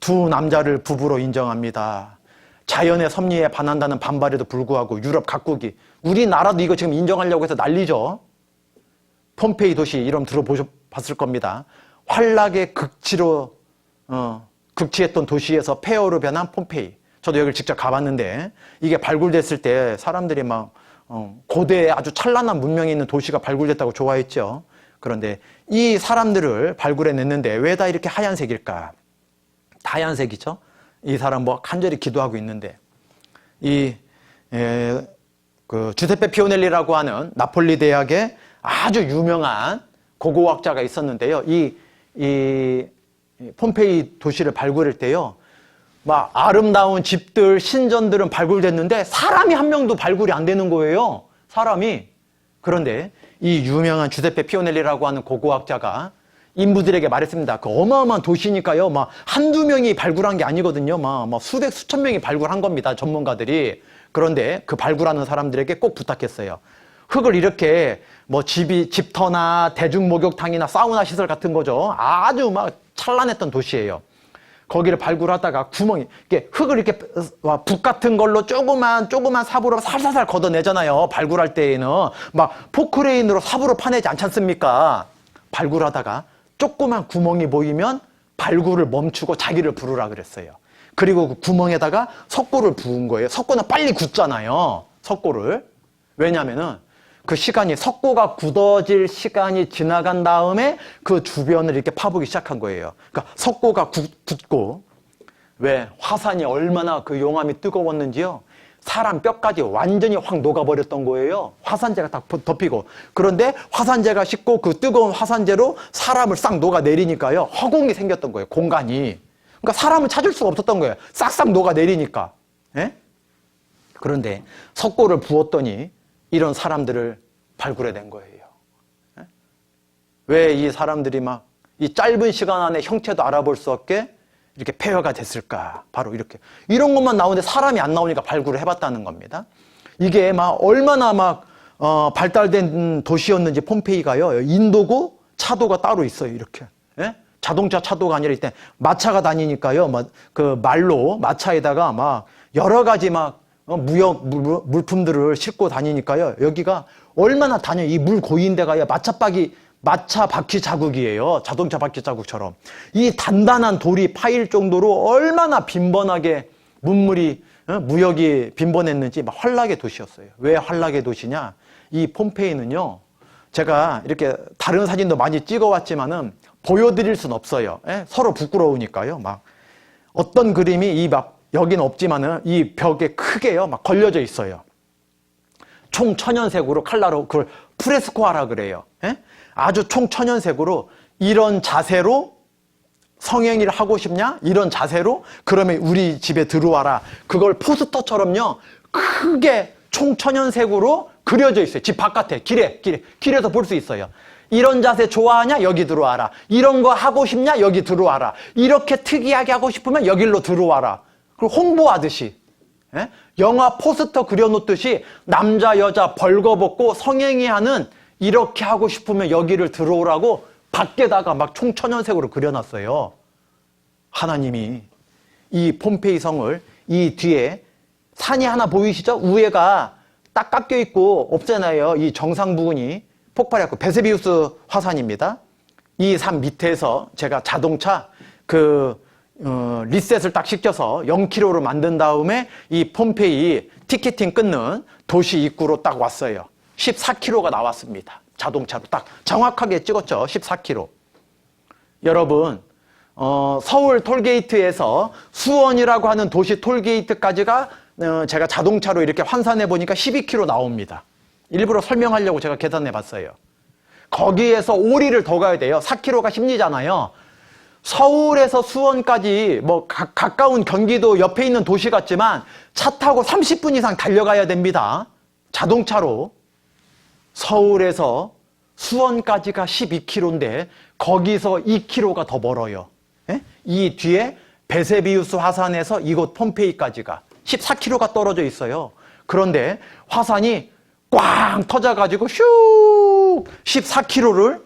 두 남자를 부부로 인정합니다. 자연의 섭리에 반한다는 반발에도 불구하고 유럽 각국이, 우리나라도 이거 지금 인정하려고 해서 난리죠. 폼페이 도시 이름 들어봤을 겁니다. 환락의 극치했던 도시에서 폐허로 변한 폼페이. 저도 여기를 직접 가봤는데 이게 발굴됐을 때 사람들이 막 고대에 아주 찬란한 문명이 있는 도시가 발굴됐다고 좋아했죠. 그런데 이 사람들을 발굴해냈는데 왜 다 이렇게 하얀색일까? 하얀색이죠. 이 사람 뭐 간절히 기도하고 있는데 그 주세페 피오넬리라고 하는 나폴리 대학의 아주 유명한 고고학자가 있었는데요. 이 폼페이 도시를 발굴할 때요, 막 아름다운 집들, 신전들은 발굴됐는데 사람이 한 명도 발굴이 안 되는 거예요. 사람이. 그런데 이 유명한 주세페 피오넬리라고 하는 고고학자가 인부들에게 말했습니다. 그 어마어마한 도시니까요, 막 한두 명이 발굴한 게 아니거든요. 막 수백, 수천 명이 발굴한 겁니다. 전문가들이. 그런데 그 발굴하는 사람들에게 꼭 부탁했어요. 흙을 이렇게 뭐 집터나 대중 목욕탕이나 사우나 시설 같은 거죠. 아주 막 찬란했던 도시예요. 거기를 발굴하다가 구멍이, 이렇게 흙을 이렇게 북 같은 걸로 조그만 삽으로 살살살 걷어내잖아요. 발굴할 때에는 막 포크레인으로 삽으로 파내지 않지 않습니까? 발굴하다가 조그만 구멍이 보이면 발굴을 멈추고 자기를 부르라 그랬어요. 그리고 그 구멍에다가 석고를 부은 거예요. 석고는 빨리 굳잖아요. 석고를. 왜냐면은 그 시간이, 석고가 굳어질 시간이 지나간 다음에 그 주변을 이렇게 파보기 시작한 거예요. 그러니까 석고가 굳고, 왜 화산이 얼마나 그 용암이 뜨거웠는지요. 사람 뼈까지 완전히 확 녹아버렸던 거예요. 화산재가 딱 덮이고. 그런데 화산재가 식고 그 뜨거운 화산재로 사람을 싹 녹아내리니까요, 허공이 생겼던 거예요. 공간이. 그러니까 사람을 찾을 수가 없었던 거예요. 싹싹 녹아내리니까. 예? 그런데 석고를 부었더니 이런 사람들을 발굴해낸 거예요. 예? 왜 이 사람들이 막 이 짧은 시간 안에 형체도 알아볼 수 없게 이렇게 폐허가 됐을까? 바로 이렇게. 이런 것만 나오는데 사람이 안 나오니까 발굴을 해봤다는 겁니다. 이게 막 얼마나 막 발달된 도시였는지 폼페이가요. 인도고 차도가 따로 있어요. 이렇게. 예? 자동차 차도가 아니라 이때 마차가 다니니까요. 막 그 말로 마차에다가 막 여러 가지 막 무역 물품들을 싣고 다니니까요. 여기가 얼마나 이 물 고인 데가요. 마차 바퀴 자국이에요. 자동차 바퀴 자국처럼. 이 단단한 돌이 파일 정도로 얼마나 빈번하게 무역이 빈번했는지 막 환락의 도시였어요. 왜 환락의 도시냐? 이 폼페이는요, 제가 이렇게 다른 사진도 많이 찍어왔지만은 보여드릴 순 없어요. 예? 서로 부끄러우니까요. 막 어떤 그림이 여기는 없지만은 이 벽에 크게요, 막 걸려져 있어요. 총 천연색으로 칼라로 그걸 프레스코아라 그래요. 예? 아주 총 천연색으로 이런 자세로 성행위를 하고 싶냐? 이런 자세로 그러면 우리 집에 들어와라. 그걸 포스터처럼요, 크게 총 천연색으로 그려져 있어요. 집 바깥에 길에서 볼 수 있어요. 이런 자세 좋아하냐? 여기 들어와라. 이런 거 하고 싶냐? 여기 들어와라. 이렇게 특이하게 하고 싶으면 여기로 들어와라. 그리고 홍보하듯이, 예? 영화 포스터 그려놓듯이 남자 여자 벌거벗고 성행위하는, 이렇게 하고 싶으면 여기를 들어오라고 밖에다가 막 총천연색으로 그려놨어요. 하나님이 이 폼페이 성을, 이 뒤에 산이 하나 보이시죠? 위에가 딱 깎여 있고 없잖아요. 이 정상 부근이 폭발했고, 베스비우스 화산입니다. 이 산 밑에서 제가 자동차 리셋을 딱 시켜서 0km로 만든 다음에 이 폼페이 티켓팅 끊는 도시 입구로 딱 왔어요. 14km가 나왔습니다. 자동차로 딱 정확하게 찍었죠. 14km. 여러분, 서울 톨게이트에서 수원이라고 하는 도시 톨게이트까지가 제가 자동차로 이렇게 환산해 보니까 12km 나옵니다. 일부러 설명하려고 제가 계산해 봤어요. 거기에서 오리를 더 가야 돼요. 4km가 심리잖아요. 서울에서 수원까지 뭐 가까운 경기도 옆에 있는 도시 같지만 차 타고 30분 이상 달려가야 됩니다. 자동차로. 서울에서 수원까지가 12km인데 거기서 2km가 더 멀어요. 예? 이 뒤에 베세비우스 화산에서 이곳 폼페이까지가 14km가 떨어져 있어요. 그런데 화산이 꽝 터져가지고 슉 14km를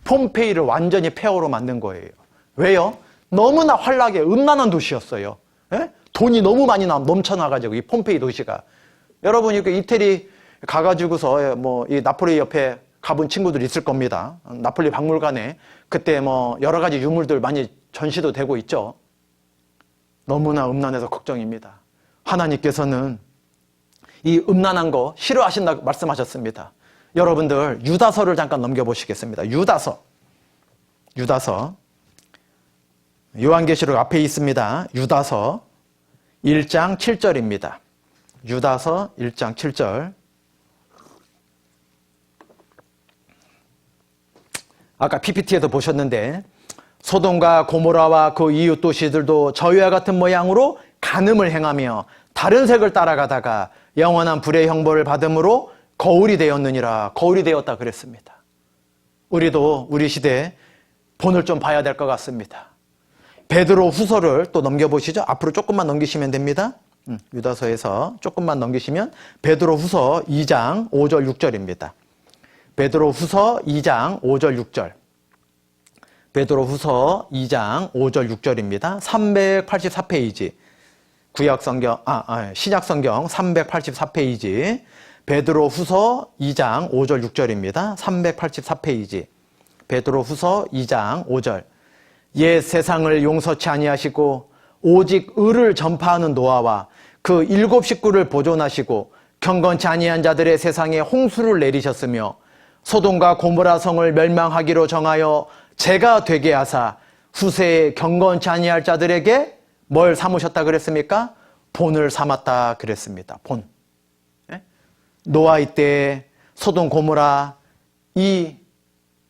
폼페이를 완전히 폐허로 만든 거예요. 왜요? 너무나 환락에 음란한 도시였어요. 예? 돈이 너무 많이 넘쳐나가지고 이 폼페이 도시가. 여러분 이렇게 이태리 가가지고서 뭐 이 나폴리 옆에 가본 친구들 있을 겁니다. 나폴리 박물관에 그때 뭐 여러 가지 유물들 많이 전시도 되고 있죠. 너무나 음란해서 걱정입니다. 하나님께서는 이 음란한 거 싫어하신다고 말씀하셨습니다. 여러분들 유다서를 잠깐 넘겨보시겠습니다. 유다서. 요한계시록 앞에 있습니다. 유다서 1장 7절입니다. 유다서 1장 7절. 아까 PPT에도 보셨는데 소돔과 고모라와 그 이웃 도시들도 저희와 같은 모양으로 간음을 행하며 다른 색을 따라가다가 영원한 불의 형벌을 받음으로 거울이 되었느니라. 거울이 되었다 그랬습니다. 우리도 우리 시대에 본을 좀 봐야 될 것 같습니다. 베드로 후서를 또 넘겨보시죠. 앞으로 조금만 넘기시면 됩니다. 유다서에서 조금만 넘기시면 베드로 후서 2장 5절 6절입니다. 베드로 후서 2장 5절 6절. 베드로 후서 2장 5절 6절입니다. 384페이지. 신약성경 384페이지. 베드로 후서 2장 5절 6절입니다. 384페이지. 베드로 후서 2장 5절. 옛 세상을 용서치 아니하시고 오직 의를 전파하는 노아와 그 7 식구를 보존하시고 경건치 아니한 자들의 세상에 홍수를 내리셨으며 소돔과 고모라 성을 멸망하기로 정하여 죄가 되게 하사 후세에 경건치 아니할 자들에게 뭘 삼으셨다 그랬습니까? 본을 삼았다 그랬습니다. 본. 노아의 때 소돔 고모라 이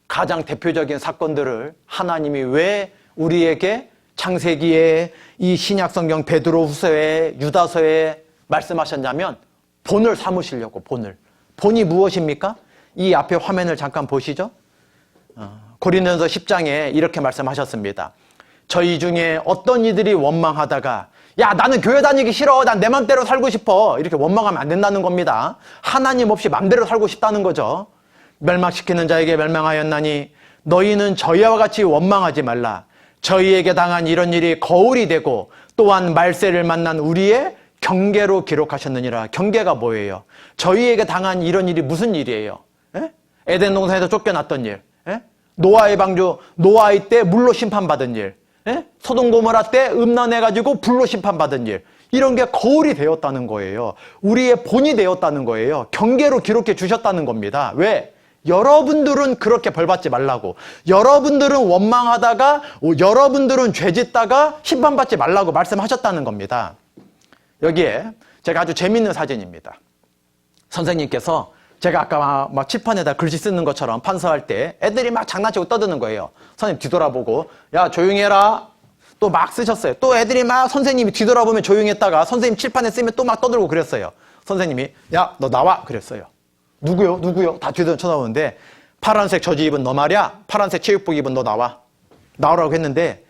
가장 대표적인 사건들을 하나님이 왜 우리에게 창세기에 이 신약성경 베드로 후서에 유다서에 말씀하셨냐면 본을 삼으시려고. 본이 무엇입니까? 이 앞에 화면을 잠깐 보시죠. 고린도전서 10장에 이렇게 말씀하셨습니다. 저희 중에 어떤 이들이 원망하다가 야 나는 교회 다니기 싫어, 난 내 맘대로 살고 싶어, 이렇게 원망하면 안 된다는 겁니다. 하나님 없이 맘대로 살고 싶다는 거죠. 멸망시키는 자에게 멸망하였나니 너희는 저희와 같이 원망하지 말라. 저희에게 당한 이런 일이 거울이 되고 또한 말세를 만난 우리의 경계로 기록하셨느니라. 경계가 뭐예요? 저희에게 당한 이런 일이 무슨 일이에요? 에덴 동산에서 쫓겨났던 일, 노아의 방주, 노아의 때 물로 심판받은 일, 소돔 고모라 때 음란해가지고 불로 심판받은 일, 이런 게 거울이 되었다는 거예요. 우리의 본이 되었다는 거예요. 경계로 기록해 주셨다는 겁니다. 왜? 여러분들은 그렇게 벌받지 말라고. 여러분들은 원망하다가, 여러분들은 죄짓다가 심판받지 말라고 말씀하셨다는 겁니다. 여기에 제가 아주 재밌는 사진입니다. 선생님께서 제가 아까 막 칠판에다 글씨 쓰는 것처럼 판서할 때 애들이 막 장난치고 떠드는 거예요. 선생님 뒤돌아보고 야 조용히 해라. 또 막 쓰셨어요. 또 애들이 막 선생님이 뒤돌아보면 조용히 했다가 선생님 칠판에 쓰면 또 막 떠들고 그랬어요. 선생님이 야 너 나와 그랬어요. 누구요? 다 뒤돌아 쳐다보는데 파란색 저지 입은 너 말이야. 파란색 체육복 입은 너 나오라고 했는데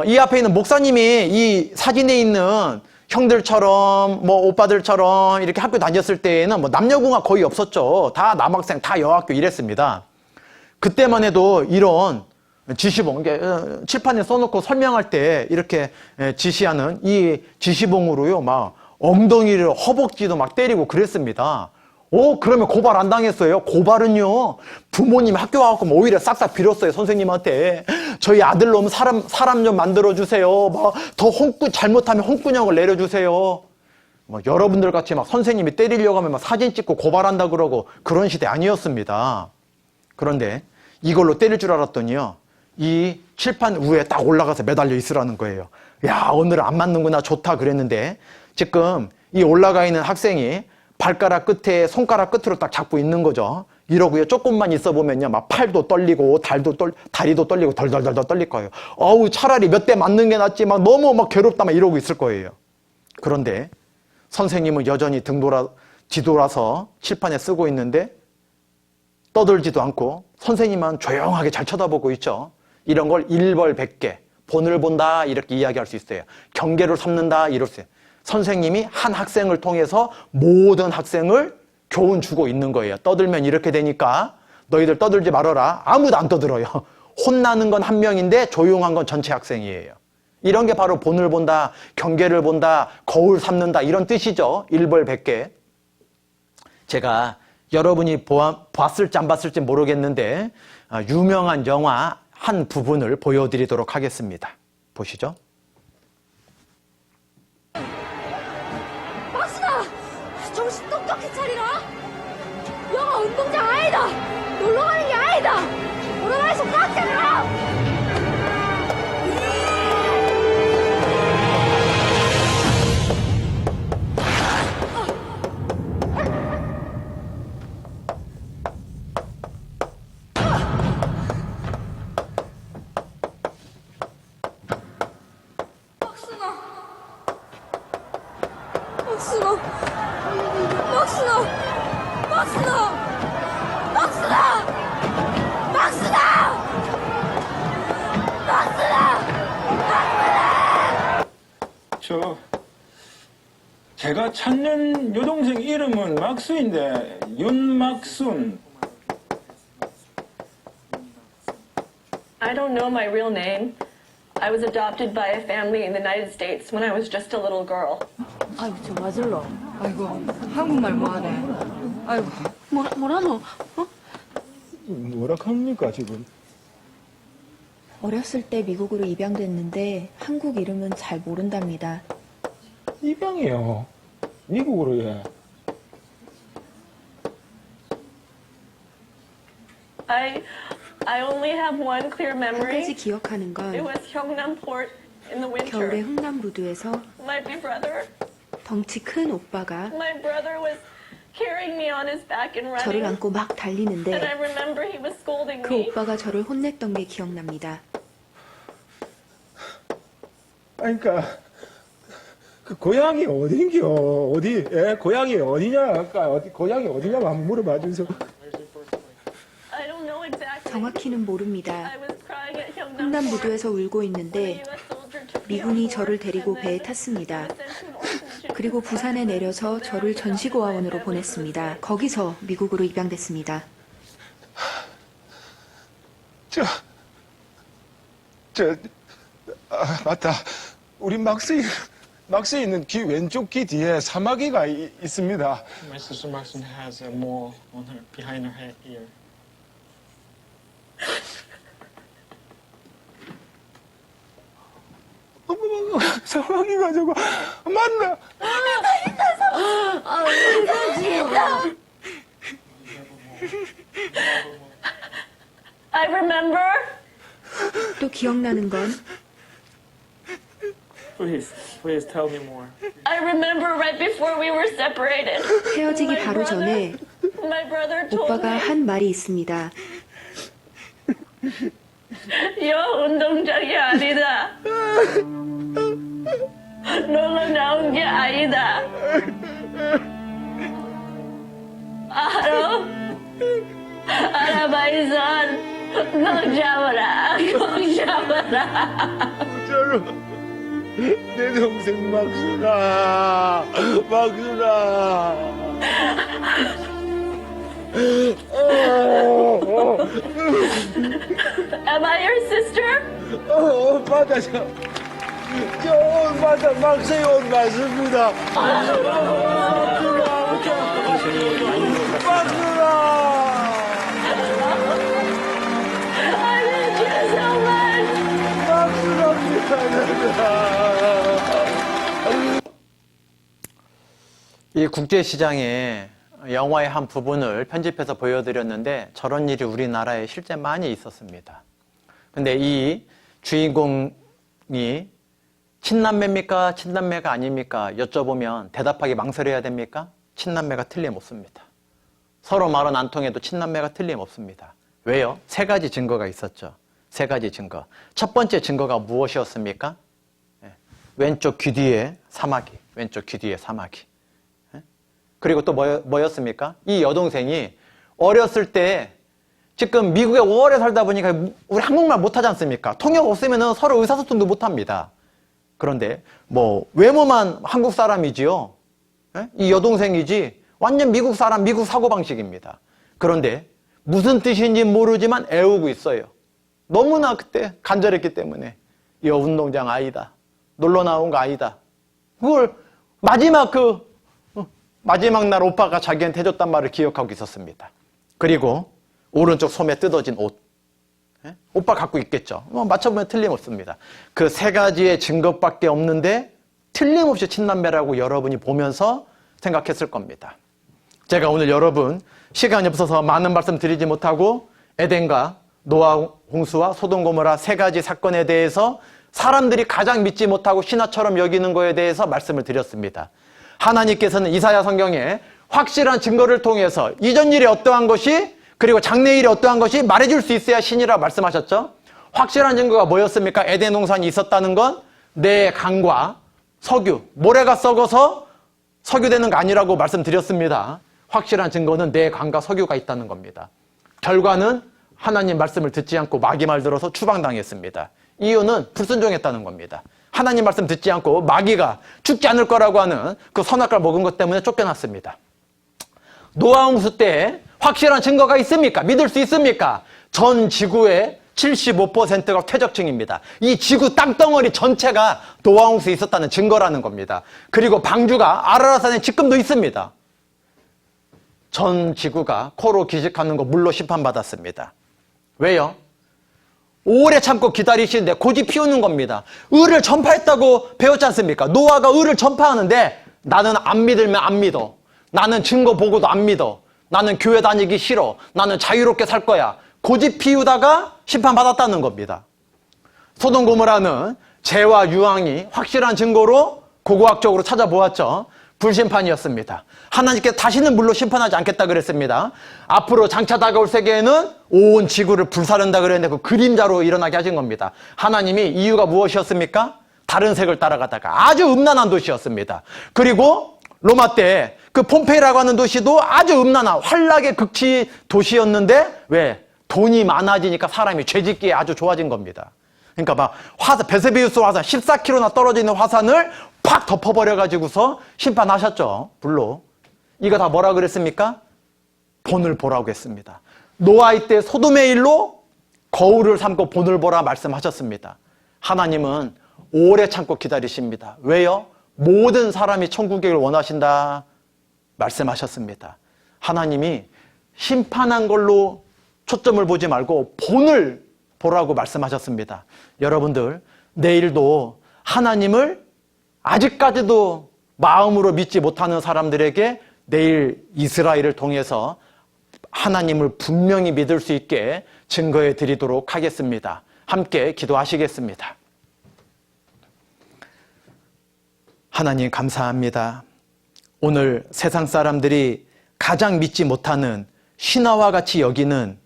이 앞에 있는 목사님이 이 사진에 있는 형들처럼 뭐 오빠들처럼 이렇게 학교 다녔을 때에는 뭐 남녀공학 거의 없었죠. 다 남학생, 다 여학교 이랬습니다. 그때만 해도 이런 지시봉, 칠판에 써놓고 설명할 때 이렇게 지시하는 이 지시봉으로요, 막 엉덩이를 허벅지도 막 때리고 그랬습니다. 그러면 고발 안 당했어요? 고발은요, 부모님 학교 와갖고 오히려 싹싹 빌었어요, 선생님한테. 저희 아들 놈 사람 좀 만들어주세요. 막 더 잘못하면 홍군형을 내려주세요. 여러분들 같이 막 선생님이 때리려고 하면 막 사진 찍고 고발한다 그러고 그런 시대 아니었습니다. 그런데 이걸로 때릴 줄 알았더니요, 이 칠판 위에 딱 올라가서 매달려 있으라는 거예요. 야, 오늘은 안 맞는구나, 좋다 그랬는데 지금 이 올라가 있는 학생이 발가락 끝에 손가락 끝으로 딱 잡고 있는 거죠. 이러고요, 조금만 있어 보면요, 막 팔도 떨리고 다리도 떨리고 덜덜덜 떨릴 거예요. 차라리 몇 대 맞는 게 낫지, 막 너무 막 괴롭다, 막 이러고 있을 거예요. 그런데 선생님은 여전히 뒤돌아서 칠판에 쓰고 있는데 떠들지도 않고 선생님만 조용하게 잘 쳐다보고 있죠. 이런 걸 일벌백계, 본을 본다 이렇게 이야기할 수 있어요. 경계를 삼는다 이럴 수 있어요. 선생님이 한 학생을 통해서 모든 학생을 교훈 주고 있는 거예요. 떠들면 이렇게 되니까 너희들 떠들지 말아라. 아무도 안 떠들어요. 혼나는 건 한 명인데 조용한 건 전체 학생이에요. 이런 게 바로 본을 본다, 경계를 본다, 거울 삼는다 이런 뜻이죠. 일벌백계. 제가 여러분이 봤을지 안 봤을지 모르겠는데 유명한 영화 한 부분을 보여드리도록 하겠습니다. 보시죠. 정신 똑똑히 차리라! 영화 운동장 아예 제가 찾는 여동생 이름은 막수인데 윤막순. I don't know my real name. I was adopted by a family in the United States when I was just a little girl. 아이고 저 맞을러. 아이고 한국말 뭐하네. 아이고 뭐라노? 어? 뭐라 합니까 지금? 어렸을 때 미국으로 입양됐는데 한국 이름은 잘 모른답니다. 입양이요. 미국으로 예. I only have one clear 한 가지 memory. 기억하는 It 건 was Gyeongnam Port in the 겨울에 winter. 흥남부두에서 My big brother 덩치 큰 오빠가 My brother was carrying me on his back and 저를 running. 안고 막 And I 달리는데 remember he was scolding 그 me. 오빠가 저를 혼냈던 게 기억납니다. 그러니까 그 고향이 어딘겨? 어디? 예, 고향이 어디냐? 아까 어디 고향이 어디냐고 한번 물어봐 주세요. I don't know exactly. 정확히는 모릅니다. I was crying at Gyeongnam Port. 흥남부두에서 울고 The 있는데 US soldier took me on 미군이 board, 저를 데리고 and 배에 then 탔습니다. I was sent to an orphanage. 그리고 부산에 내려서 저를 전시고아원으로 보냈습니다. 거기서 미국으로 입양됐습니다. 맞다. 우리 막스에 있는 귀 왼쪽 귀 뒤에 사마귀가 있습니다. My sister Maxine has a mole on her behind her head ear. 사마귀가 저거 맞나? I remember. 또 기억나는 건 Please tell me more. I remember right before we were separated. 헤어지기 바로 전에 My brother told 오빠가 me 한 말이 있습니다. 여 운동장이 아니다. 놀러 나온 게 아니다. 알아? 알아봐이선 꼭 잡아라. 꼭 잡아라. 진짜로 내 동생 막순아. Am I your sister? 맞아. 저 맞아. 막스의 옷 맞습니다. I miss you so much. 이 국제시장에 영화의 한 부분을 편집해서 보여드렸는데 저런 일이 우리나라에 실제 많이 있었습니다. 근데 이 주인공이 친남매입니까? 친남매가 아닙니까? 여쭤보면 대답하기 망설여야 됩니까? 친남매가 틀림없습니다. 서로 말은 안 통해도 친남매가 틀림없습니다. 왜요? 세 가지 증거가 있었죠. 세 가지 증거. 첫 번째 증거가 무엇이었습니까? 왼쪽 귀 뒤에 사마귀. 왼쪽 귀 뒤에 사마귀. 그리고 또 뭐였습니까? 이 여동생이 어렸을 때 지금 미국에 오래 살다 보니까 우리 한국말 못하지 않습니까? 통역 없으면 서로 의사소통도 못합니다. 그런데 뭐 외모만 한국 사람이지요. 이 여동생이지 완전 미국 사람, 미국 사고방식입니다. 그런데 무슨 뜻인지 모르지만 애우고 있어요. 너무나 그때 간절했기 때문에 이 운동장 아니다. 놀러 나온 거 아니다. 그걸 마지막 날 오빠가 자기한테 해줬단 말을 기억하고 있었습니다. 그리고 오른쪽 소매 뜯어진 옷. 오빠 갖고 있겠죠. 맞춰보면 틀림없습니다. 그 세 가지의 증거밖에 없는데 틀림없이 친남매라고 여러분이 보면서 생각했을 겁니다. 제가 오늘 여러분 시간이 없어서 많은 말씀 드리지 못하고 에덴과 노아 홍수와 소돔 고모라 세 가지 사건에 대해서 사람들이 가장 믿지 못하고 신화처럼 여기는 거에 대해서 말씀을 드렸습니다. 하나님께서는 이사야 성경에 확실한 증거를 통해서 이전 일이 어떠한 것이 그리고 장래 일이 어떠한 것이 말해줄 수 있어야 신이라 말씀하셨죠. 확실한 증거가 뭐였습니까? 에덴 동산이 있었다는 건 내 강과 석유, 모래가 썩어서 석유되는 거 아니라고 말씀드렸습니다. 확실한 증거는 내 강과 석유가 있다는 겁니다. 결과는 하나님 말씀을 듣지 않고 마귀 말 들어서 추방당했습니다. 이유는 불순종했다는 겁니다. 하나님 말씀 듣지 않고 마귀가 죽지 않을 거라고 하는 그 선악과를 먹은 것 때문에 쫓겨났습니다. 노아 홍수 때 확실한 증거가 있습니까? 믿을 수 있습니까? 전 지구의 75%가 퇴적층입니다. 이 지구 땅덩어리 전체가 노아 홍수에 있었다는 증거라는 겁니다. 그리고 방주가 아라라산에 지금도 있습니다. 전 지구가 코로 기식하는 거 물로 심판받았습니다. 왜요? 오래 참고 기다리시는데 고집 피우는 겁니다. 의를 전파했다고 배웠지 않습니까? 노아가 의를 전파하는데 나는 안 믿으면 안 믿어. 나는 증거 보고도 안 믿어. 나는 교회 다니기 싫어. 나는 자유롭게 살 거야. 고집 피우다가 심판받았다는 겁니다. 소돔 고모라는 죄와 유황이 확실한 증거로 고고학적으로 찾아보았죠. 불심판이었습니다. 하나님께서 다시는 물로 심판하지 않겠다 그랬습니다. 앞으로 장차 다가올 세계에는 온 지구를 불사른다 그랬는데 그 그림자로 일어나게 하신 겁니다. 하나님이 이유가 무엇이었습니까? 다른 색을 따라가다가 아주 음란한 도시였습니다. 그리고 로마 때 그 폼페이라고 하는 도시도 아주 음란한 환락의 극치 도시였는데 왜? 돈이 많아지니까 사람이 죄짓기에 아주 좋아진 겁니다. 그러니까 막 화산, 베스비우스 화산 14km나 떨어져 있는 화산을 팍 덮어버려가지고서 심판하셨죠. 불로. 이거 다 뭐라 그랬습니까? 본을 보라고 했습니다. 노아의 때 소돔의 일로 거울을 삼고 본을 보라 말씀하셨습니다. 하나님은 오래 참고 기다리십니다. 왜요? 모든 사람이 천국을 원하신다 말씀하셨습니다. 하나님이 심판한 걸로 초점을 보지 말고 본을 보라고 말씀하셨습니다. 여러분들, 내일도 하나님을 아직까지도 마음으로 믿지 못하는 사람들에게 내일 이스라엘을 통해서 하나님을 분명히 믿을 수 있게 증거해 드리도록 하겠습니다. 함께 기도하시겠습니다. 하나님 감사합니다. 오늘 세상 사람들이 가장 믿지 못하는 신화와 같이 여기는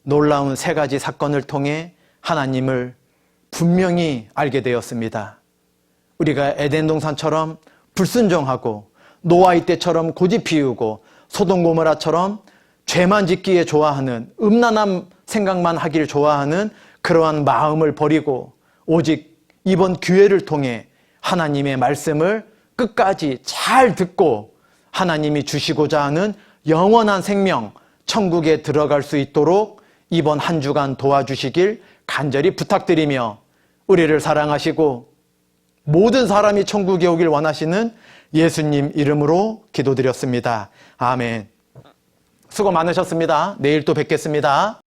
놀라운 세 가지 사건을 통해 하나님을 분명히 알게 되었습니다. 우리가 에덴 동산처럼 불순종하고 노아의 때처럼 고집 피우고 소돔 고모라처럼 죄만 짓기에 좋아하는 음란한 생각만 하기를 좋아하는 그러한 마음을 버리고 오직 이번 기회를 통해 하나님의 말씀을 끝까지 잘 듣고 하나님이 주시고자 하는 영원한 생명, 천국에 들어갈 수 있도록 이번 한 주간 도와주시길 간절히 부탁드리며 우리를 사랑하시고 모든 사람이 천국에 오길 원하시는 예수님 이름으로 기도드렸습니다. 아멘. 수고 많으셨습니다. 내일 또 뵙겠습니다.